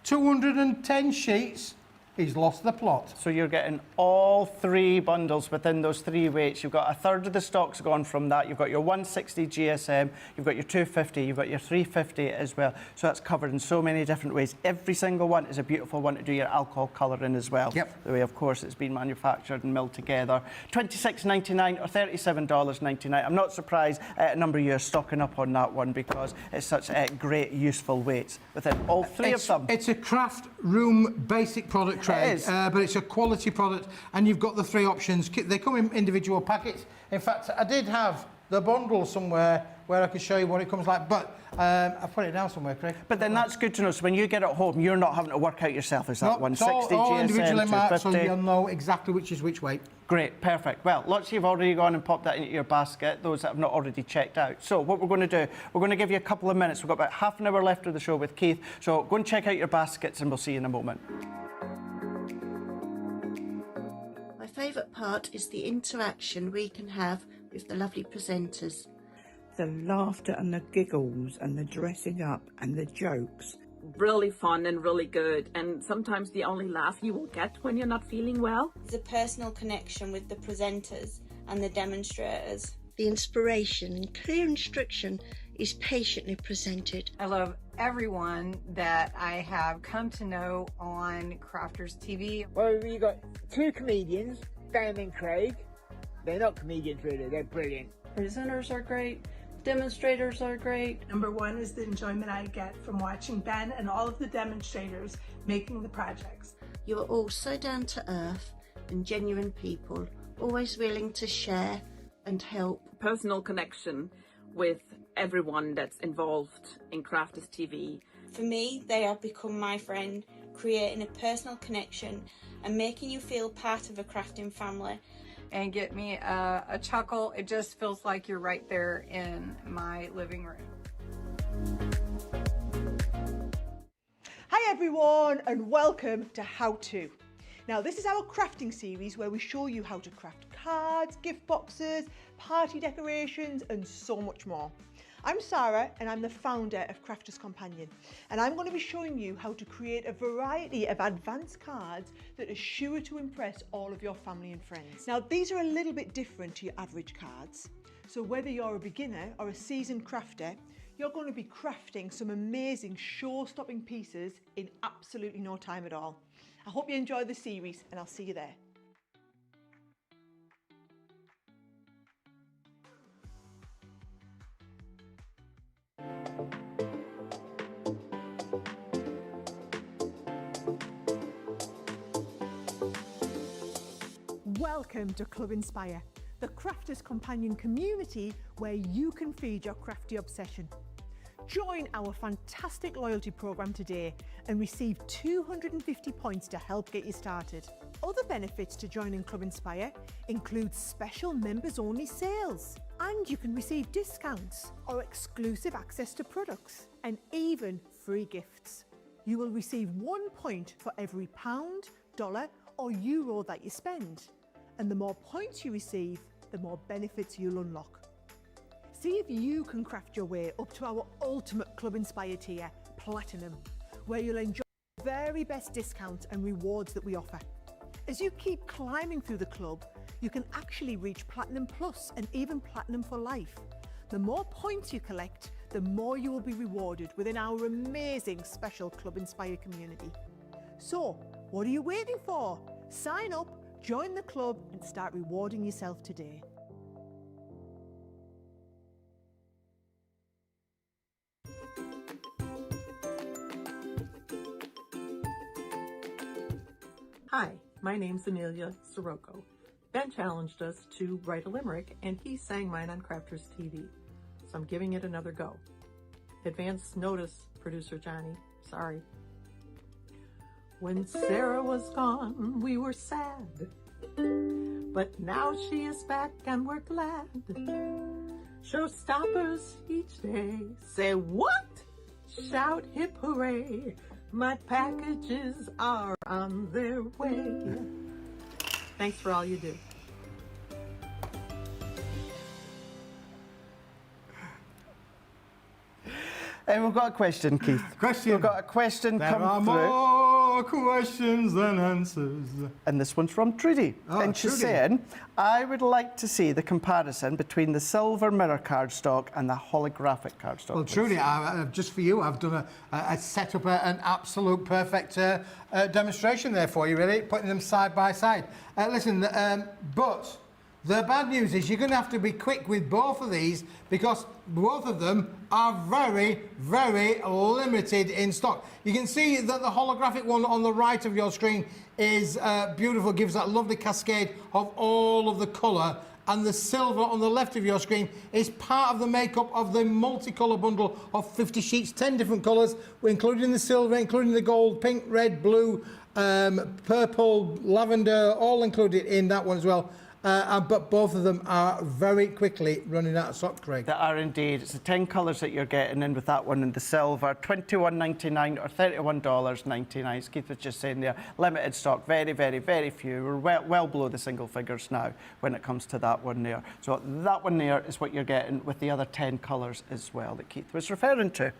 210 sheets. He's lost the plot. So you're getting all 3 bundles within those 3 weights. You've got a third of the stock's gone from that. You've got your 160 GSM, you've got your 250, you've got your 350 as well. So that's covered in so many different ways. Every single one is a beautiful one to do your alcohol colouring as well. Yep. The way, of course, it's been manufactured and milled together. $26.99 or $37.99. I'm not surprised a number of you are stocking up on that one, because it's such great, useful weights within all 3 of them. It's a craft room basic product, Craig. It is. But it's a quality product, and you've got the 3 options. They come in individual packets. In fact, I did have the bundle somewhere where I could show you what it comes like, but I put it down somewhere, Craig. But then that's good to know. So when you get it home, you're not having to work out yourself. Is that 160 all GSM, individually marked, so 250? you'll know exactly which is which weight. Great, perfect. Well, lots of you have already gone and popped that into your basket, those that have not already checked out. So what we're going to do, we're going to give you a couple of minutes. We've got about half an hour left of the show with Keith. So go and check out your baskets, and we'll see you in a moment. My favourite part is the interaction we can have with the lovely presenters. The laughter and the giggles and the dressing up and the jokes. Really fun and really good, and sometimes the only laugh you will get when you're not feeling well. The personal connection with the presenters and the demonstrators. The inspiration and clear instruction is patiently presented. I love everyone that I have come to know on Crafters TV. Well, we got 2 comedians, Dan and Craig. They're not comedians really, they're brilliant. Presenters are great. Demonstrators are great. Number 1 is the enjoyment I get from watching Ben and all of the demonstrators making the projects. You are all so down to earth and genuine people, always willing to share and help. Personal connection with everyone that's involved in Crafters TV. For me, they have become my friend, creating a personal connection and making you feel part of a crafting family. And get me a chuckle. It just feels like you're right there in my living room. Hi everyone, and welcome to How To. Now this is our crafting series where we show you how to craft cards, gift boxes, party decorations and so much more. I'm Sarah and I'm the founder of Crafters Companion, and I'm going to be showing you how to create a variety of advanced cards that are sure to impress all of your family and friends. Now these are a little bit different to your average cards, so whether you're a beginner or a seasoned crafter, you're going to be crafting some amazing show-stopping pieces in absolutely no time at all. I hope you enjoy the series and I'll see you there. Welcome to Club Inspire, the Crafters Companion community where you can feed your crafty obsession. Join our fantastic loyalty program today and receive 250 points to help get you started. Other benefits to joining Club Inspire include special members-only sales, and you can receive discounts or exclusive access to products, and even free gifts. You will receive 1 point for every pound, dollar or euro that you spend. And the more points you receive, the more benefits you'll unlock. See if you can craft your way up to our ultimate Club Inspire tier, Platinum, where you'll enjoy the very best discounts and rewards that we offer. As you keep climbing through the club, you can actually reach Platinum Plus and even Platinum for life. The more points you collect, the more you will be rewarded within our amazing special Club Inspire community. So, what are you waiting for? Sign up, join the club and start rewarding yourself today. Hi, my name's Amelia Sirocco. Ben challenged us to write a limerick and he sang mine on Crafters TV, so I'm giving it another go. Advance notice, producer Johnny, sorry. When Sarah was gone, we were sad, but now she is back and we're glad. Showstoppers each day say what? Shout hip hooray, my packages are on their way. Thanks for all you do. And we've got a question, Keith. Question. We've got a question come through. There are more questions than answers. And this one's from Trudy. Oh, and she's Trudy. saying, I would like to see the comparison between the silver mirror cardstock and the holographic cardstock. Well, please. Trudy, just for you, I've done a set up an absolute perfect demonstration there for you, really, putting them side by side. Listen, but the bad news is you're going to have to be quick with both of these because both of them are very, very limited in stock. You can see that the holographic one on the right of your screen is beautiful, gives that lovely cascade of all of the colour, and the silver on the left of your screen is part of the makeup of the multicolour bundle of 50 sheets, 10 different colours, including the silver, including the gold, pink, red, blue, purple, lavender, all included in that one as well. But both of them are very quickly running out of stock, Craig. They are indeed. It's the 10 colours that you're getting in with that one in the silver, $21.99 or $31.99. As Keith was just saying there, limited stock, very, very, very few. We're well below the single figures now when it comes to that one there. So that one there is what you're getting with the other 10 colours as well that Keith was referring to.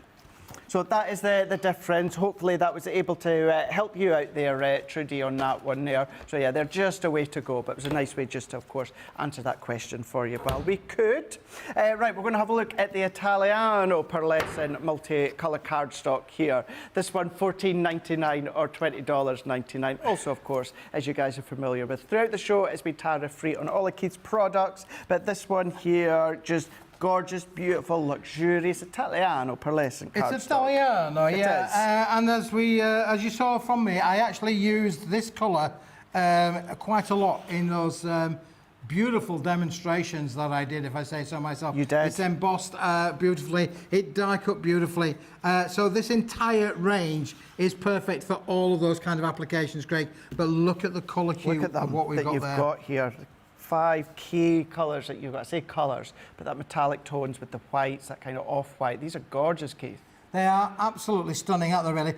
So that is the difference. Hopefully that was able to help you out there, Trudy, on that one there. So yeah, they're just a way to go, but it was a nice way just to, of course, answer that question for you. Well, we could. Right, we're going to have a look at the Italiano pearlescent multicolour cardstock here. This one, $14.99 or $20.99. Also, of course, as you guys are familiar with. Throughout the show, it's been tariff-free on all of Keith's products, but this one here, just Gorgeous, beautiful, luxurious Italiano pearlescent cardstock. It's Italiano, It yeah. is. And as you saw from me, I actually used this colour quite a lot in those beautiful demonstrations that I did, if I say so myself. You did. It's embossed beautifully, it die cut beautifully. So this entire range is perfect for all of those kind of applications, Craig. But look at the colour hue of what we've got you've there. got here. 5 key colours that you've got. I say colours, but that metallic tones with the whites, that kind of off-white. These are gorgeous, Keith. They are absolutely stunning, aren't they, really?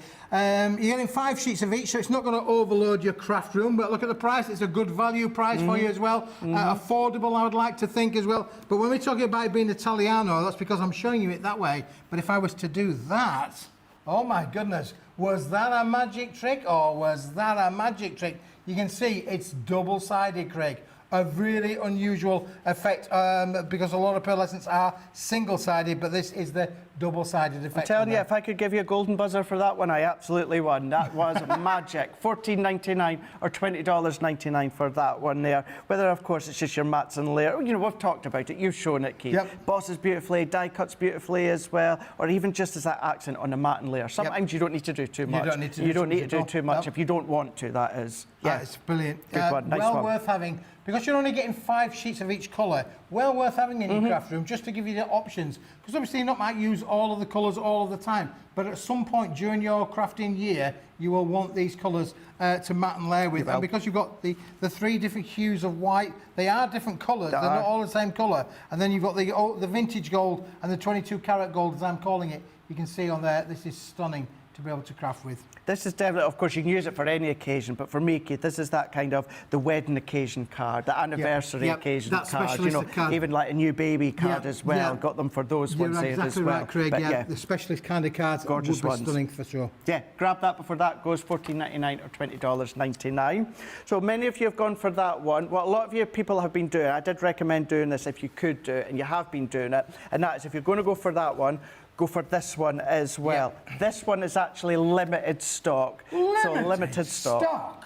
You're getting 5 sheets of each, so it's not going to overload your craft room, but look at the price. It's a good value price for you as well. Affordable, I would like to think, as well. But when we're talking about it being Italiano, that's because I'm showing you it that way. But if I was to do that, oh my goodness, was that a magic trick or was that a magic trick? You can see it's double-sided, Craig. A really unusual effect because a lot of pearlescents are single-sided, but this is the double-sided effect. I'm telling you, if I could give you a golden buzzer for that one, I absolutely won. That was magic. $14.99 or $20.99 for that one there. Whether, of course, it's just your mats and layer. You know, we've talked about it. You've shown it, Keith. Yep. Bosses beautifully, die cuts beautifully as well, or even just as that accent on the mat and layer. Sometimes you don't need to do too much. You don't need to do too much if you don't want to, that is. Yeah, it's brilliant. Good one. Nice well one. worth having, because you're only getting 5 sheets of each colour, well worth having in your craft room just to give you the options. Because obviously you not might use all of the colours all of the time, but at some point during your crafting year, you will want these colours to mat and layer with. And because you've got the 3 different hues of white, they are different colours, they're not all the same colour. And then you've got the vintage gold and the 22 karat gold, as I'm calling it. You can see on there, this is stunning to be able to craft with. This is definitely, of course, you can use it for any occasion, but for me, Keith, this is that kind of the wedding occasion card, the anniversary occasion card, you know, card. Even like a new baby card as well. Got them for those ones there exactly as well. Right, Craig. But the specialist kind of cards gorgeous would be ones. stunning for sure. Yeah, grab that before that goes $14.99 or $20.99. So many of you have gone for that one. What a lot of you people have been doing, I did recommend doing this if you could do it, and you have been doing it, and that is if you're going to go for that one, go for this one as well. This one is actually limited stock. Limited stock.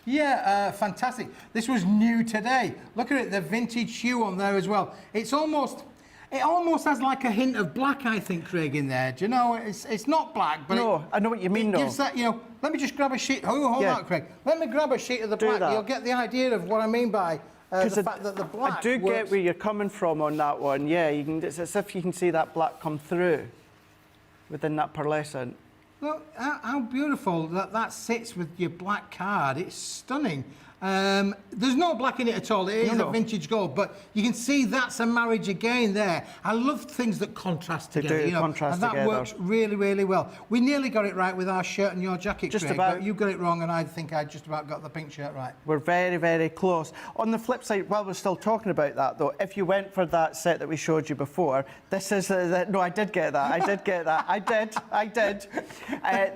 Yeah, fantastic. This was new today. Look at it, the vintage hue on there as well. It almost has like a hint of black, I think, Craig, in there. Do you know? It's not black, but no, I know what you mean. It gives that, you know. Let me just grab a sheet. Hold on, Craig. Let me grab a sheet of the black. You'll get the idea of what I mean by the fact that the black. I do get where you're coming from on that one. Yeah, you can. It's as if you can see that black come through within that pearlescent. Look how beautiful that sits with your black card. It's stunning. There's no black in it at all. It is a vintage gold, but you can see that's a marriage again there. I love things that contrast together. And that works really, really well. We nearly got it right with our shirt and your jacket, just Craig, about. But you got it wrong, and I think I just about got the pink shirt right. We're very, very close. On the flip side, while we're still talking about that, though, if you went for that set that we showed you before, this is no, I did get that. I did get that. I did.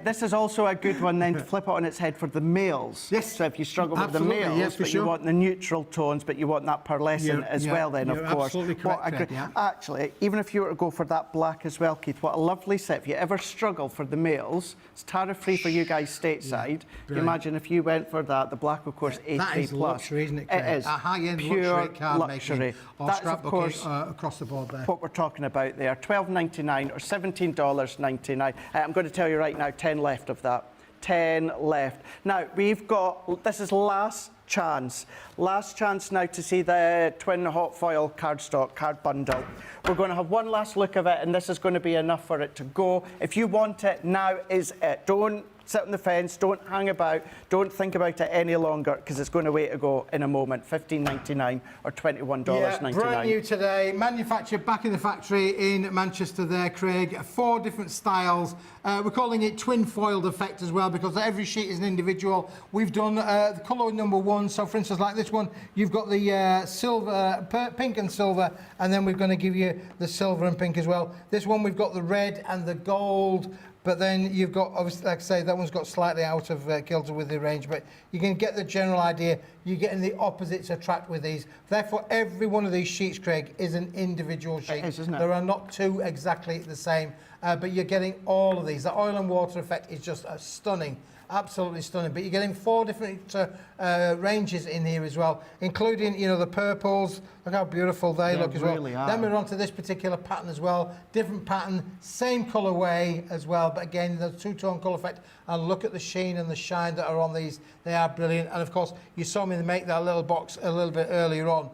This is also a good one then to flip it on its head for the males. Yes. So if you struggle with the males, but you want the neutral tones, but you want that pearlescent as well, then of course. Absolutely correct, Actually, even if you were to go for that black as well, Keith, what a lovely set. If you ever struggle for the males, it's tariff-free for you guys stateside. You imagine if you went for that, the black, of course, A3+. That is luxury, isn't it, Craig? It is. A high-end pure card luxury. making. Or That's, of course, across the board there. What we're talking about there, $12.99 or $17.99. I'm going to tell you right now, 10 left of that. 10 left. Now, we've got, this is last chance now to see the twin hot foil cardstock card bundle. We're going to have one last look of it, and this is going to be enough for it to go. If you want it, now is it. Don't sit on the fence, don't hang about, don't think about it any longer, because it's going away to go in a moment. $15.99 or $21.99. Yeah, brand new today, manufactured back in the factory in Manchester there, Craig. 4 different styles. We're calling it twin foiled effect as well, because every sheet is an individual. We've done the colour number 1, so for instance, like this one, you've got the silver, pink and silver, and then we're going to give you the silver and pink as well. This one, we've got the red and the gold. But then you've got, obviously, like I say, that one's got slightly out of kilter with the range, but you can get the general idea. You're getting the opposites attract with these. Therefore, every one of these sheets, Craig, is an individual sheet. It is, isn't it? There are not 2 exactly the same. but you're getting all of these. The oil and water effect is just stunning. Absolutely stunning. But you're getting 4 different ranges in here as well, including, you know, the purples. Look how beautiful they look as well. Really are. Then we're on to this particular pattern as well. Different pattern, same colourway as well. But again, the two-tone colour effect. And look at the sheen and the shine that are on these. They are brilliant. And of course, you saw me make that little box a little bit earlier on.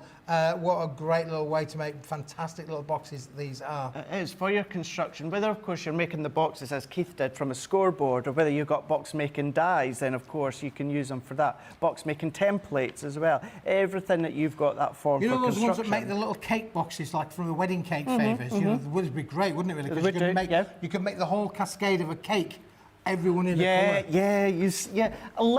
What a great little way to make fantastic little boxes these are. It is for your construction. Whether, of course, you're making the boxes as Keith did from a scoreboard, or whether you've got box making dies, then of course you can use them for that. Box making templates as well. Everything that you've got that form for construction. You know those ones that make the little cake boxes, like from the wedding cake favours? You know, it would be great, wouldn't it? Really, because you could make the whole cascade of a cake, everyone in a colour. A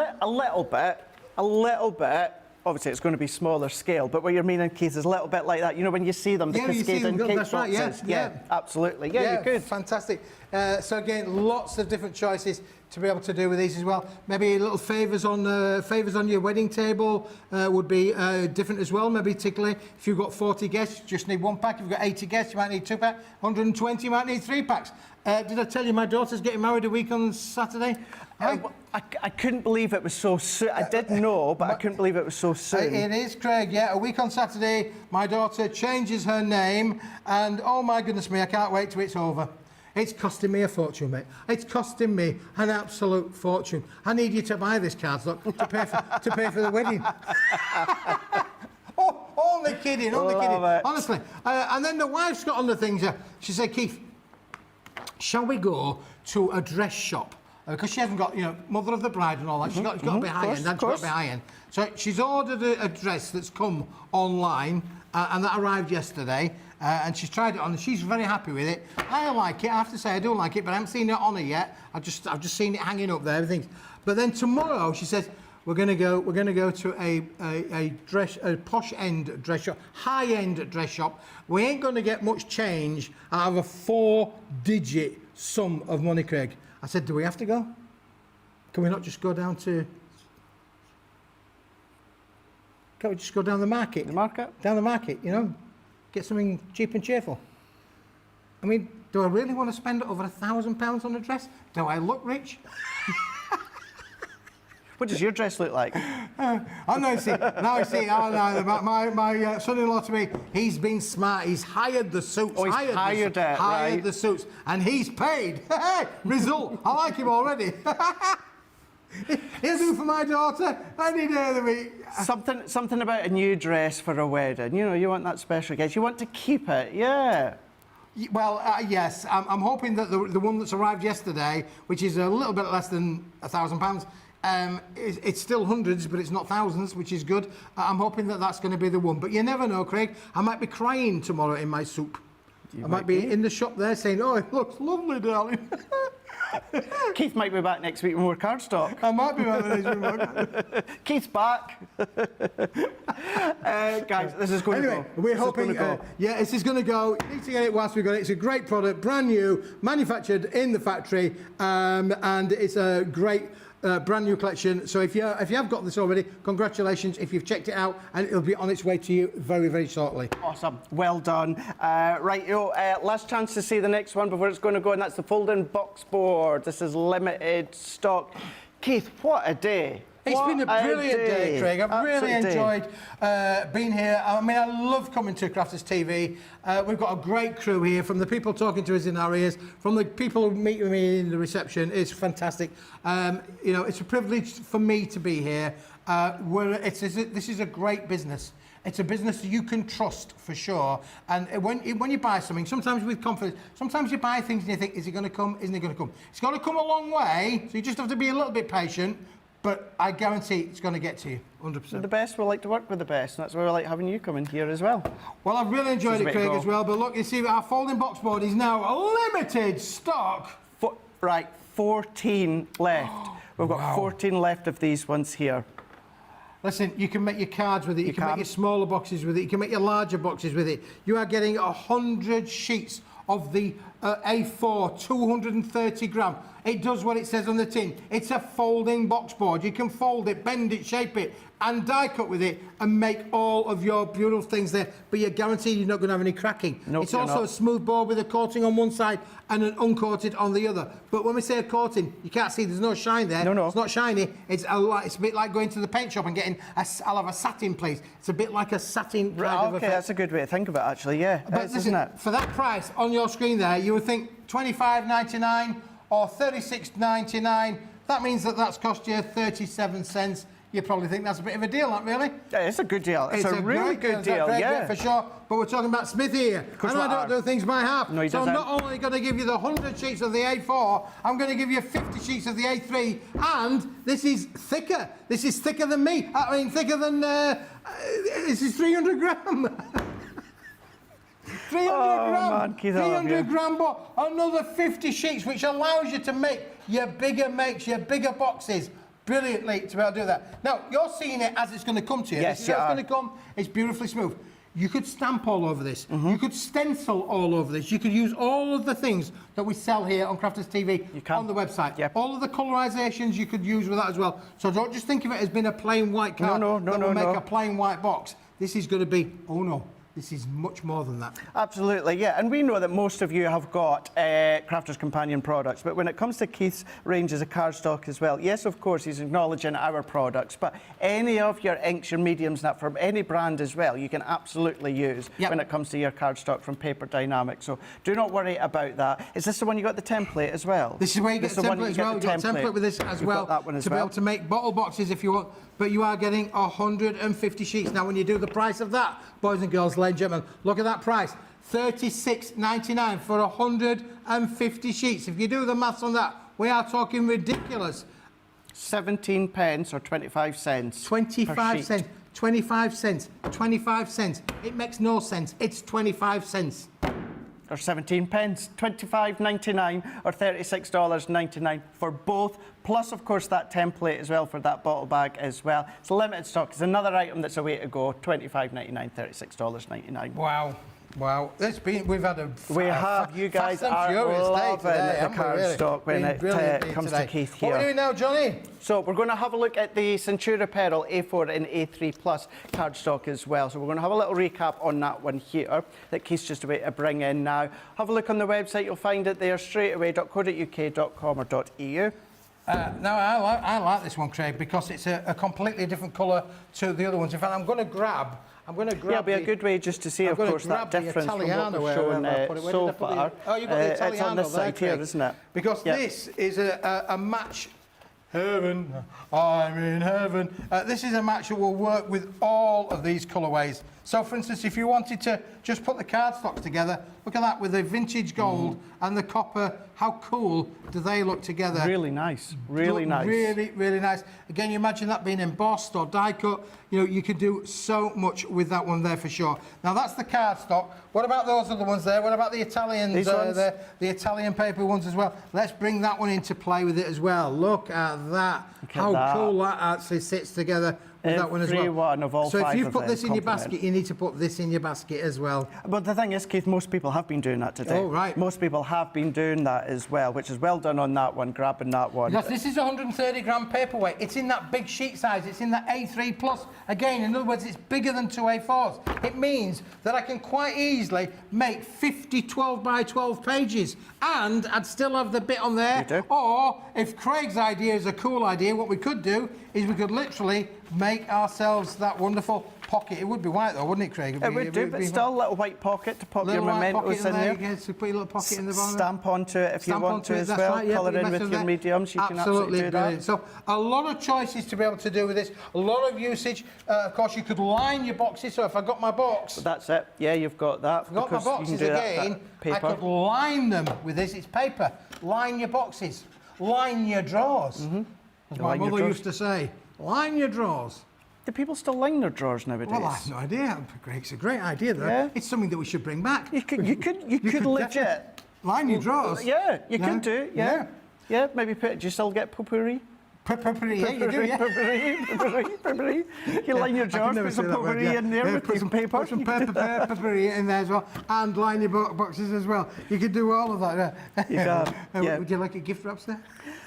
little bit. Obviously, it's going to be smaller scale, but what you're meaning, Keith, is a little bit like that. You know, when you see them, the cascading cake boxes. Right, yeah, absolutely. Yeah, you're good. Fantastic. So again, lots of different choices to be able to do with these as well. Maybe little favours on your wedding table would be different as well. Maybe particularly if you've got 40 guests, you just need 1 pack. If you've got 80 guests, you might need 2 packs. 120, you might need 3 packs. Did I tell you my daughter's getting married a week on Saturday? I couldn't believe it was so soon. I did know, but I couldn't believe it was so soon. It is, Craig, yeah. A week on Saturday, my daughter changes her name, and oh my goodness me, I can't wait till it's over. It's costing me a fortune, mate. It's costing me an absolute fortune. I need you to buy this cardstock to pay for the wedding. Oh, only kidding, only kidding. Honestly. And then the wife's got on the things. She said, Keith, shall we go to a dress shop? Because she hasn't got, you know, mother of the bride and all that. She's got to be high-end, she's got to be high-end. So she's ordered a dress that's come online, and that arrived yesterday, and she's tried it on, and she's very happy with it. I like it, I have to say, I do like it, but I haven't seen it on her yet. I've just seen it hanging up there, everything. But then tomorrow, she says, we're going to go to a posh end dress shop, high-end dress shop. We ain't going to get much change out of a 4-digit sum of money, Craig. I said, do we have to go? Can we not just go down to... Can't we just go down the market? The market? Down the market, you know? Get something cheap and cheerful. I mean, do I really want to spend over £1,000 on a dress? Do I look rich? What does your dress look like? Now I see. Oh, no, my son-in-law to me, he's been smart. He's hired the suits. Oh, he's hired the suits, and he's paid. Result. I like him already. He'll do for my daughter any day of the week. Something about a new dress for a wedding. You know, you want that special guest. You want to keep it, yeah. Well, yes. I'm hoping that the one that's arrived yesterday, which is a little bit less than £1,000, it's still hundreds, but it's not thousands, which is good. I'm hoping that that's going to be the one. But you never know, Craig. I might be crying tomorrow in my soup. I might be in the shop there saying, oh, it looks lovely, darling. Keith might be back next week with more cardstock. I might be back next week. Keith's back. Guys, this is going to go. We're hoping, this is going to go. You need to get it whilst we've got it. It's a great product, brand new, manufactured in the factory, and it's a great brand new collection. So if you have got this already, congratulations if you've checked it out, and it'll be on its way to you very, very shortly. Awesome, well done. Right, last chance to see the next one before it's going to go, and that's the folding box board. This is limited stock. Keith, what a day. It's been a brilliant day, Craig. I've really enjoyed being here. I mean, I love coming to Crafters TV. We've got a great crew here, from the people talking to us in our ears, from the people who meet with me in the reception. It's fantastic. You know, it's a privilege for me to be here. This is a great business. It's a business that you can trust for sure. And when you buy something, sometimes with confidence, sometimes you buy things and you think, is it going to come? Isn't it going to come? It's got to come a long way, so you just have to be a little bit patient. But I guarantee it's going to get to you, 100%. The best, we like to work with the best, and that's why we like having you come in here as well. Well, I've really enjoyed it, Craig, as well. But look, you see, our folding box board is now a limited stock. Right, 14 left. We've got 14 left of these ones here. Listen, you can make your cards with it. You can make your smaller boxes with it. You can make your larger boxes with it. You are getting 100 sheets of the A4, 230 gram. It does what it says on the tin. It's a folding box board. You can fold it, bend it, shape it, and die cut with it and make all of your beautiful things there. But you're guaranteed you're not going to have any cracking. Nope, it's also a smooth board with a coating on one side and an uncoated on the other. But when we say a coating, you can't see there's no shine there. No. It's not shiny. It's a bit like going to the paint shop and getting I'll have a satin, please. It's a bit like a satin kind of Okay, effect. that's a good way to think of it, actually. Yeah, But it is, listen, isn't it? for that price on your screen there, you would think $25.99 or $36.99. That means that's cost you 37 cents. You probably think that's a bit of a deal, not really? Yeah, it's a good deal. It's a really good deal, yeah. For sure. But we're talking about Smith here. And I don't do things by half. No, he so doesn't. I'm not only going to give you the 100 sheets of the A4, I'm going to give you 50 sheets of the A3. And this is thicker. This is thicker than me. I mean, thicker than... this is 300 gram. 300 gram. Man, Keith, 300 gram, but another 50 sheets, which allows you to make your bigger makes, your bigger boxes. Brilliantly to be able to do that. Now, you're seeing it as it's going to come to you. Yes, this is how it's going to come. It's beautifully smooth. You could stamp all over this. You could stencil all over this. You could use all of the things that we sell here on Crafters TV on the website. Yep. All of the colorisations you could use with that as well. So don't just think of it as being a plain white card that will make a plain white box. This is going to be, oh no, this is much more than that. Absolutely, yeah. And we know that most of you have got Crafters Companion products, but when it comes to Keith's range as a cardstock as well, yes, of course, he's acknowledging our products, but any of your inks, your mediums, that from any brand as well, you can absolutely use when it comes to your cardstock from Paper Dienamics. So do not worry about that. Is this the one you got the template as well? This is where you get the template as well. You've got a template with this as well to be able to make bottle boxes if you want. But you are getting 150 sheets. Now, when you do the price of that, boys and girls, ladies and gentlemen, look at that price. $36.99 for 150 sheets. If you do the maths on that, we are talking ridiculous. 17 pence or 25 cents. 25 cents. 25 cents. 25 cents. It makes no sense. It's 25 cents. Or 17 pence, $25.99 or $36.99 for both, plus of course that template as well for that bottle bag as well. It's limited stock. It's another item that's a way to go. $25.99, $36.99. Wow. Wow, we've had you guys are loving the cardstock when it comes to Keith here. What are we doing now, Johnny? So we're going to have a look at the Centura Pearl A4 and A3 Plus cardstock as well. So we're going to have a little recap on that one here that Keith's just about to bring in now. Have a look on the website. You'll find it there straight away, .co.uk.com or .eu. Now, I like this one, Craig, because it's a completely different colour to the other ones. In fact, I'm going to grab... Yeah, it'll be a good way just to see, of course, that difference from what we've shown so far. Oh, you've got the Italiano it's on this side here, isn't it? Because this is a match. Heaven, I'm in heaven. This is a match that will work with all of these colourways. So, for instance, if you wanted to just put the cardstocks together, look at that with the vintage gold and the copper. How cool do they look together? Really nice. Really nice. Really, really nice. Again, you imagine that being embossed or die cut. You know, you could do so much with that one there for sure. Now, that's the cardstock. What about those other ones there? What about the Italians? These ones? The Italian paper ones as well. Let's bring that one into play with it as well. Look at that. How cool that actually sits together. With that one as well. One of all so five if you of put them this in your compliment. basket, you need to put this in your basket as well. But the thing is, Keith, most people have been doing that today. Oh, right. Most people have been doing that as well, which is well done on that one, grabbing that one. Yes, this is 130 gram paperweight. It's in that big sheet size. It's in that A3 plus. Again, in other words, it's bigger than 2 A4s. It means that I can quite easily make 50 12 by 12 pages, and I'd still have the bit on there. You do. Or if Craig's idea is a cool idea, what we could do is we could literally make ourselves that wonderful pocket. It would be white though, wouldn't it, Craig? It would do, but still a little white pocket to pop your mementos in there. Yes, so put your little pocket in the bottom. Stamp onto it if you want to as well. Right, yeah, colour in with your mediums. You can absolutely do that. So a lot of choices to be able to do with this. A lot of usage. Of course, you could line your boxes. So if I got my box, but that's it. Yeah, you've got that. If I got my boxes again, I could line them with this. It's paper. Line your boxes. Line your drawers. As my mother used to say. Line your drawers. Do people still line their drawers nowadays? Well, I have no idea. It's a great idea, though. Yeah. It's something that we should bring back. You could legit line your drawers. Yeah, you could do. Yeah. Maybe do you still get potpourri? Yeah, you do, yeah. Potpourri. You line your jars, put some potpourri in there with some paper. Put some potpourri in there as well, and line your boxes as well. You could do all of that. You can, yeah. Would you like a gift wraps there?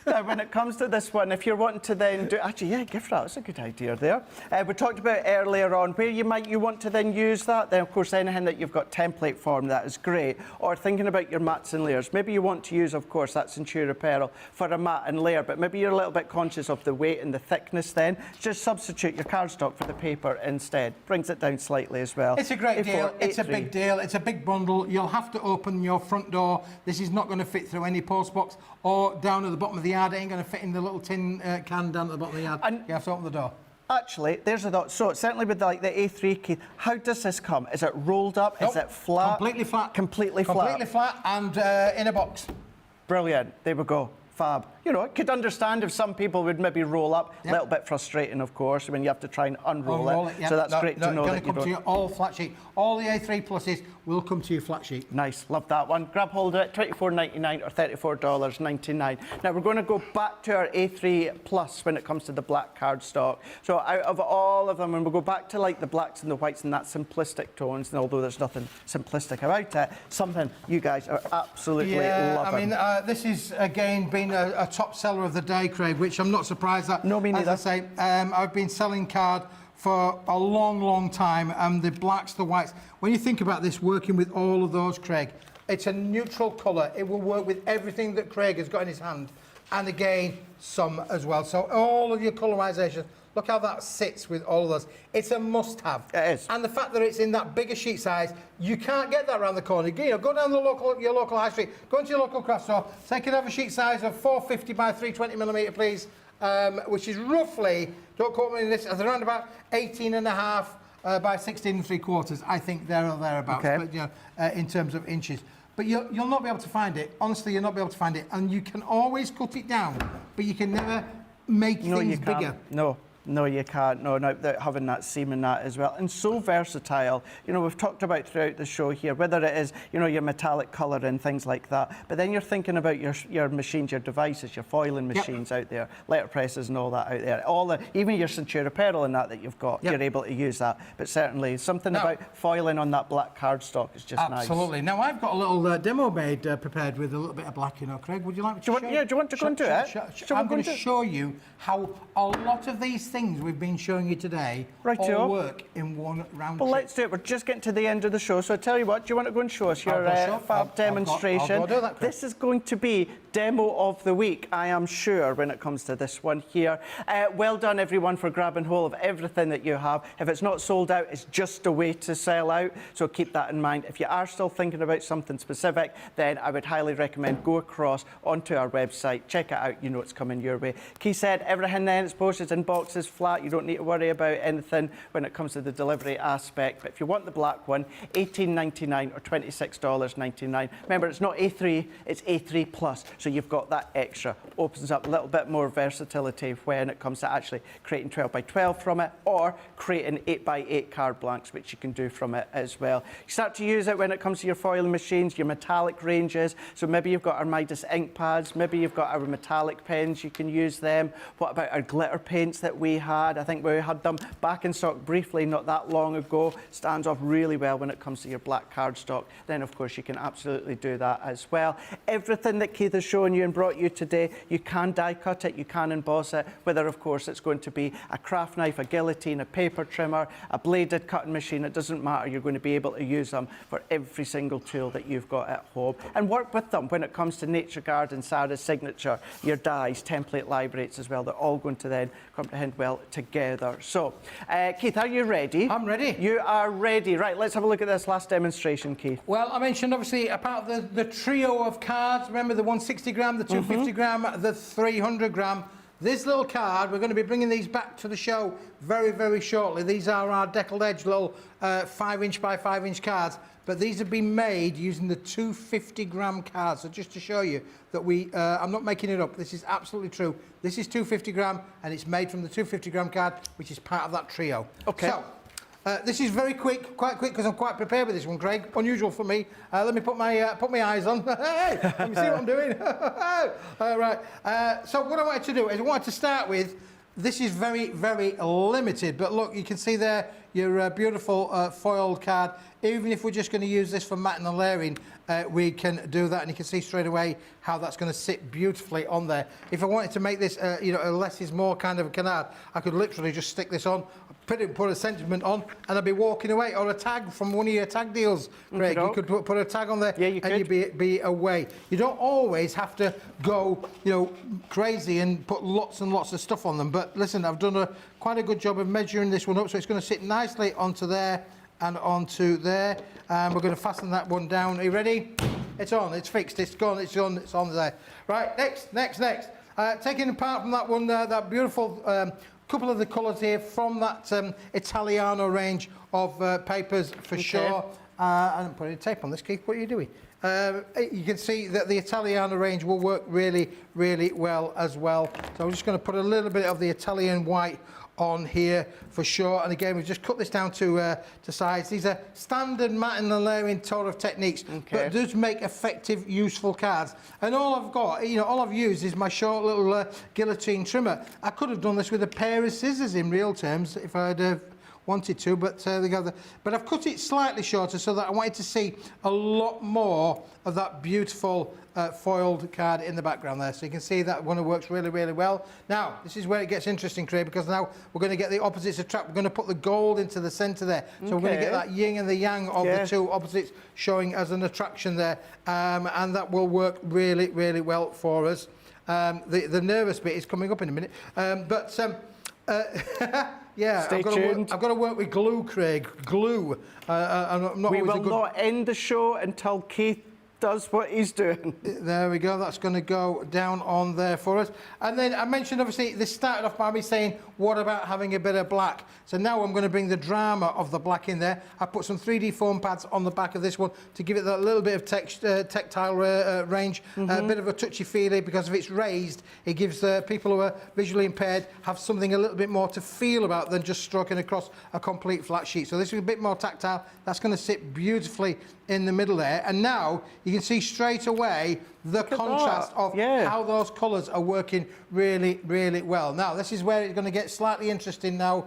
Now, when it comes to this one, if you're wanting to then do... Actually, yeah, gift wrap, that's a good idea there. We talked about earlier on where you want to then use that. Then, of course, anything that you've got template form, that is great. Or thinking about your mats and layers. Maybe you want to use, of course, that Centura Pearl for a mat and layer, but maybe you're a little bit conscious of the weight and the thickness then. Just substitute your cardstock for the paper instead. Brings it down slightly as well. It's a great deal. It's a big deal. It's a big bundle. You'll have to open your front door. This is not going to fit through any post box or down at the bottom of the yard. It ain't going to fit in the little tin can down at the bottom of the yard. And you have to open the door. Actually, there's a thought. So certainly with like the A3, Keith, how does this come? Is it rolled up? Nope. Is it flat? Completely flat. Completely flat. Completely flat and in a box. Brilliant. There we go. Fab. You know, I could understand if some people would maybe roll up. A little bit frustrating, of course, when you have to try and unroll it. Yeah. So that's great to know that you don't. It's going to come to you all flat sheet. All the A3 pluses will come to you flat sheet. Nice. Love that one. Grab hold of it. $24.99 or $34.99. Now, we're going to go back to our A3 Plus when it comes to the black cardstock. So out of all of them, and we'll go back to like the blacks and the whites and that simplistic tones, and although there's nothing simplistic about it, something you guys are absolutely loving. I mean, this is, again, been a top seller of the day, Craig, which I'm not surprised at. No, me neither. As I say, I've been selling card for a long, long time, and the blacks, the whites. When you think about this, working with all of those, Craig, it's a neutral colour. It will work with everything that Craig has got in his hand, and again, some as well. So all of your colorisation, look how that sits with all of those. It's a must-have. It is. And the fact that it's in that bigger sheet size, you can't get that around the corner. You know, go down to your local high street, go into your local craft store, say, can I have a sheet size of 450 by 320mm, please, which is roughly, don't quote me on this, around about 18.5 by 16.75. I think there or thereabouts, but, you know, in terms of inches. But you'll not be able to find it. Honestly, you'll not be able to find it. And you can always cut it down, but you can never make things bigger. No, you can't. No, without having that seam in that as well. And so versatile. You know, we've talked about throughout the show here, whether it is, you know, your metallic colour and things like that. But then you're thinking about your machines, your devices, your foiling machines out there, letterpresses and all that out there. Even your Centura Pearl and that you've got, you're able to use that. But certainly something about foiling on that black cardstock is just nice. Absolutely. Now, I've got a little demo made prepared with a little bit of black, you know, Craig. Would you like me to show you? Yeah, do you want to go and do it? I'm going to show you how a lot of these things we've been showing you today all work in one round trip. Well, let's do it. We're just getting to the end of the show. So I tell you what, do you want to go and show us your fab demonstration? I'll go do that, Craig. This is going to be demo of the week, I am sure, when it comes to this one here. Well done, everyone, for grabbing hold of everything that you have. If it's not sold out, it's just a way to sell out. So keep that in mind. If you are still thinking about something specific, then I would highly recommend go across onto our website, check it out. You know it's coming your way. Keith said everything then is posted in boxes flat. You don't need to worry about anything when it comes to the delivery aspect. But if you want the black one, $18.99 or $26.99. Remember, it's not A3, it's A3 Plus. So you've got that extra. Opens up a little bit more versatility when it comes to actually creating 12 by 12 from it, or creating 8 by 8 card blanks, which you can do from it as well. You start to use it when it comes to your foiling machines, your metallic ranges. So maybe you've got our Midas ink pads, maybe you've got our metallic pens, you can use them. What about our glitter paints that we had? I think we had them back in stock briefly not that long ago. Stands off really well when it comes to your black cardstock. Then, of course, you can absolutely do that as well. Everything that Keith has shown you and brought you today, you can die cut it, you can emboss it, whether, of course, it's going to be a craft knife, a guillotine, a paper trimmer, a bladed cutting machine. It doesn't matter. You're going to be able to use them for every single tool that you've got at home, and work with them when it comes to Nature Garden, Sarah's Signature, your dies, template libraries as well. They're all going to then comprehend well together. So, Keith, are you ready? I'm ready. You are ready. Right, let's have a look at this last demonstration, Keith. Well, I mentioned, obviously, about the trio of cards. Remember the 160 gram, the 250 gram, the 300 gram. This little card, we're going to be bringing these back to the show very, very shortly. These are our deckled edge little 5-inch by 5-inch cards, but these have been made using the 250 gram cards. So just to show you that I'm not making it up, this is absolutely true. This is 250 gram, and it's made from the 250 gram card, which is part of that trio. Okay. So, This is very quick, quite quick, because I'm quite prepared with this one, Craig. Unusual for me. Let me put my eyes on. Hey, let me see what I'm doing. Right. So what I wanted to do is I wanted to start with. This is very, very limited, but look, you can see there your beautiful foiled card. Even if we're just going to use this for matting and layering, we can do that, and you can see straight away how that's going to sit beautifully on there. If I wanted to make this, you know, a less is more kind of a canard, I could literally just stick this on, put a sentiment on, and I'd be walking away, or a tag from one of your tag deals, Craig. You could put a tag on there, and you'd be away. You don't always have to go, you know, crazy and put lots and lots of stuff on them. But listen, I've done quite a good job of measuring this one up, so it's going to sit nicely onto there and onto there. And we're going to fasten that one down. Are you ready? It's on, it's fixed, it's gone, it's on there. Right, next. Taking apart from that one, that beautiful couple of the colours here from that Italiano range of papers for sure. I didn't put any tape on this, Keith. What are you doing? You can see that the Italiano range will work really, really well as well. So I'm just going to put a little bit of the Italian white on here for sure. And again, we've just cut this down to size. These are standard matting and layering sort of techniques, but does make effective, useful cards. And all I've got, you know, all I've used is my short little guillotine trimmer. I could have done this with a pair of scissors in real terms if I'd wanted to, but they go there. But I've cut it slightly shorter so that I wanted to see a lot more of that beautiful foiled card in the background there. So you can see that one works really, really well. Now, this is where it gets interesting, Craig, because now we're going to get the opposites attract. We're going to put the gold into the centre there. So we're going to get that yin and the yang of the two opposites showing as an attraction there. And that will work really, really well for us. The nervous bit is coming up in a minute. Yeah, Stay tuned. I've got to work with glue, Craig. Glue. I'm not we will not end the show until Keith does what he's doing. There we go. That's going to go down on there for us. And then I mentioned, obviously, this started off by me saying, what about having a bit of black? So now I'm going to bring the drama of the black in there. I put some 3D foam pads on the back of this one to give it that little bit of tactile range, a bit of a touchy-feely, because if it's raised, it gives people who are visually impaired have something a little bit more to feel about than just stroking across a complete flat sheet. So this is a bit more tactile. That's going to sit beautifully in the middle there. And now you can see straight away the contrast of how those colours are working really, really well. Now, this is where it's going to get slightly interesting now,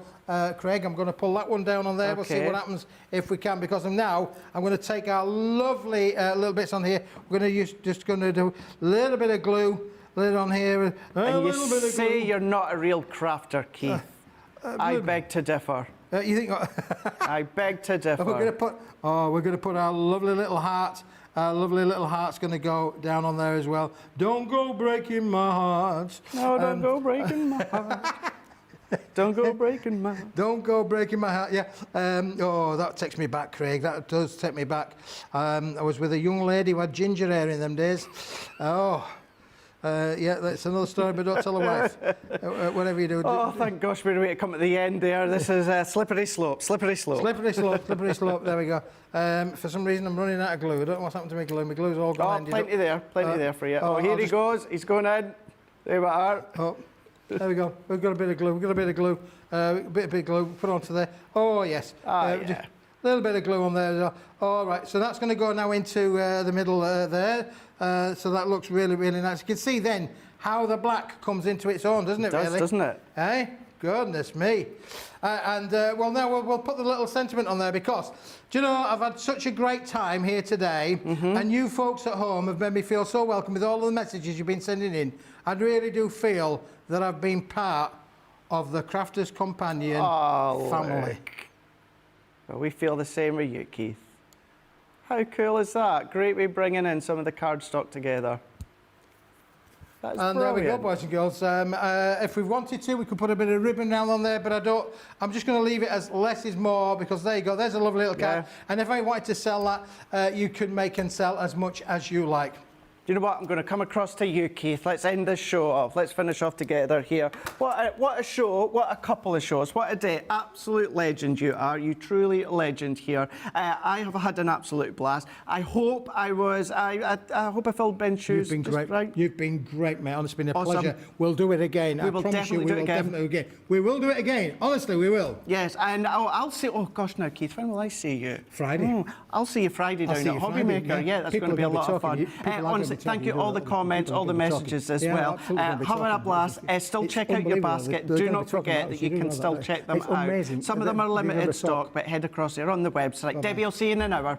Craig. I'm going to pull that one down on there. We'll see what happens if we can, because I'm going to take our lovely little bits on here. We're going to just going to do a little bit of glue, lid on here. And you say you're not a real crafter, Keith. I beg to differ. You think? I beg to differ. We're going to put our lovely little heart. Our lovely little heart's going to go down on there as well. Don't go breaking my heart. No, don't go breaking my heart. Don't go breaking my heart. Don't go breaking my heart, yeah. Oh, that takes me back, Craig. That does take me back. I was with a young lady who had ginger hair in them days. Oh. Yeah, that's another story, but don't tell a wife. Whatever you do. Oh, thank gosh, we're going to come at the end there. This is a slippery slope, slippery slope. Slippery slope, slippery slope. There we go. For some reason, I'm running out of glue. I don't know what's happened to my glue. My glue's all gone. Oh, plenty there for you. Oh, here he goes. He's going in. There we are. Oh, there we go. We've got a bit of glue. We've got a bit of glue. A bit of glue. Put onto there. Oh, yes. Just a little bit of glue on there as well. All right, so that's going to go now into the middle there. So that looks really, really nice. You can see then how the black comes into its own, doesn't it? It does, really? Doesn't it? Hey, goodness me. Well, now we'll put the little sentiment on there, because, do you know, I've had such a great time here today, and you folks at home have made me feel so welcome with all of the messages you've been sending in. I really do feel that I've been part of the Crafters Companion family. Well, we feel the same with you, Keith. How cool is that? Great way bringing in some of the cardstock together. That's brilliant. There we go, boys and girls. If we wanted to, we could put a bit of ribbon down on there, but I don't. I'm just going to leave it as less is more, because there you go. There's a lovely little card. And if I wanted to sell that, you could make and sell as much as you like. You know what? I'm going to come across to you, Keith. Let's end this show off. Let's finish off together here. What a show. What a couple of shows. What a day. Absolute legend you are. You truly a legend here. I have had an absolute blast. I hope I filled Ben's shoes. You've been great. Right. You've been great, mate. Honestly, it's been a Awesome. pleasure. We'll do it again. We will definitely do it again. We will do it again. Honestly, we will. Yes, and I'll see. Oh gosh, now Keith, when will I see you? Friday. I'll see you Friday down at Hobbymaker. Yeah, that's going to be a lot of fun. Honestly, thank you. All the comments, all the messages as well. Having a blast. Still check out your basket. Do not forget that you can still check them out. Some of them are limited stock, but head across there on the website. Debbie, I'll see you in an hour.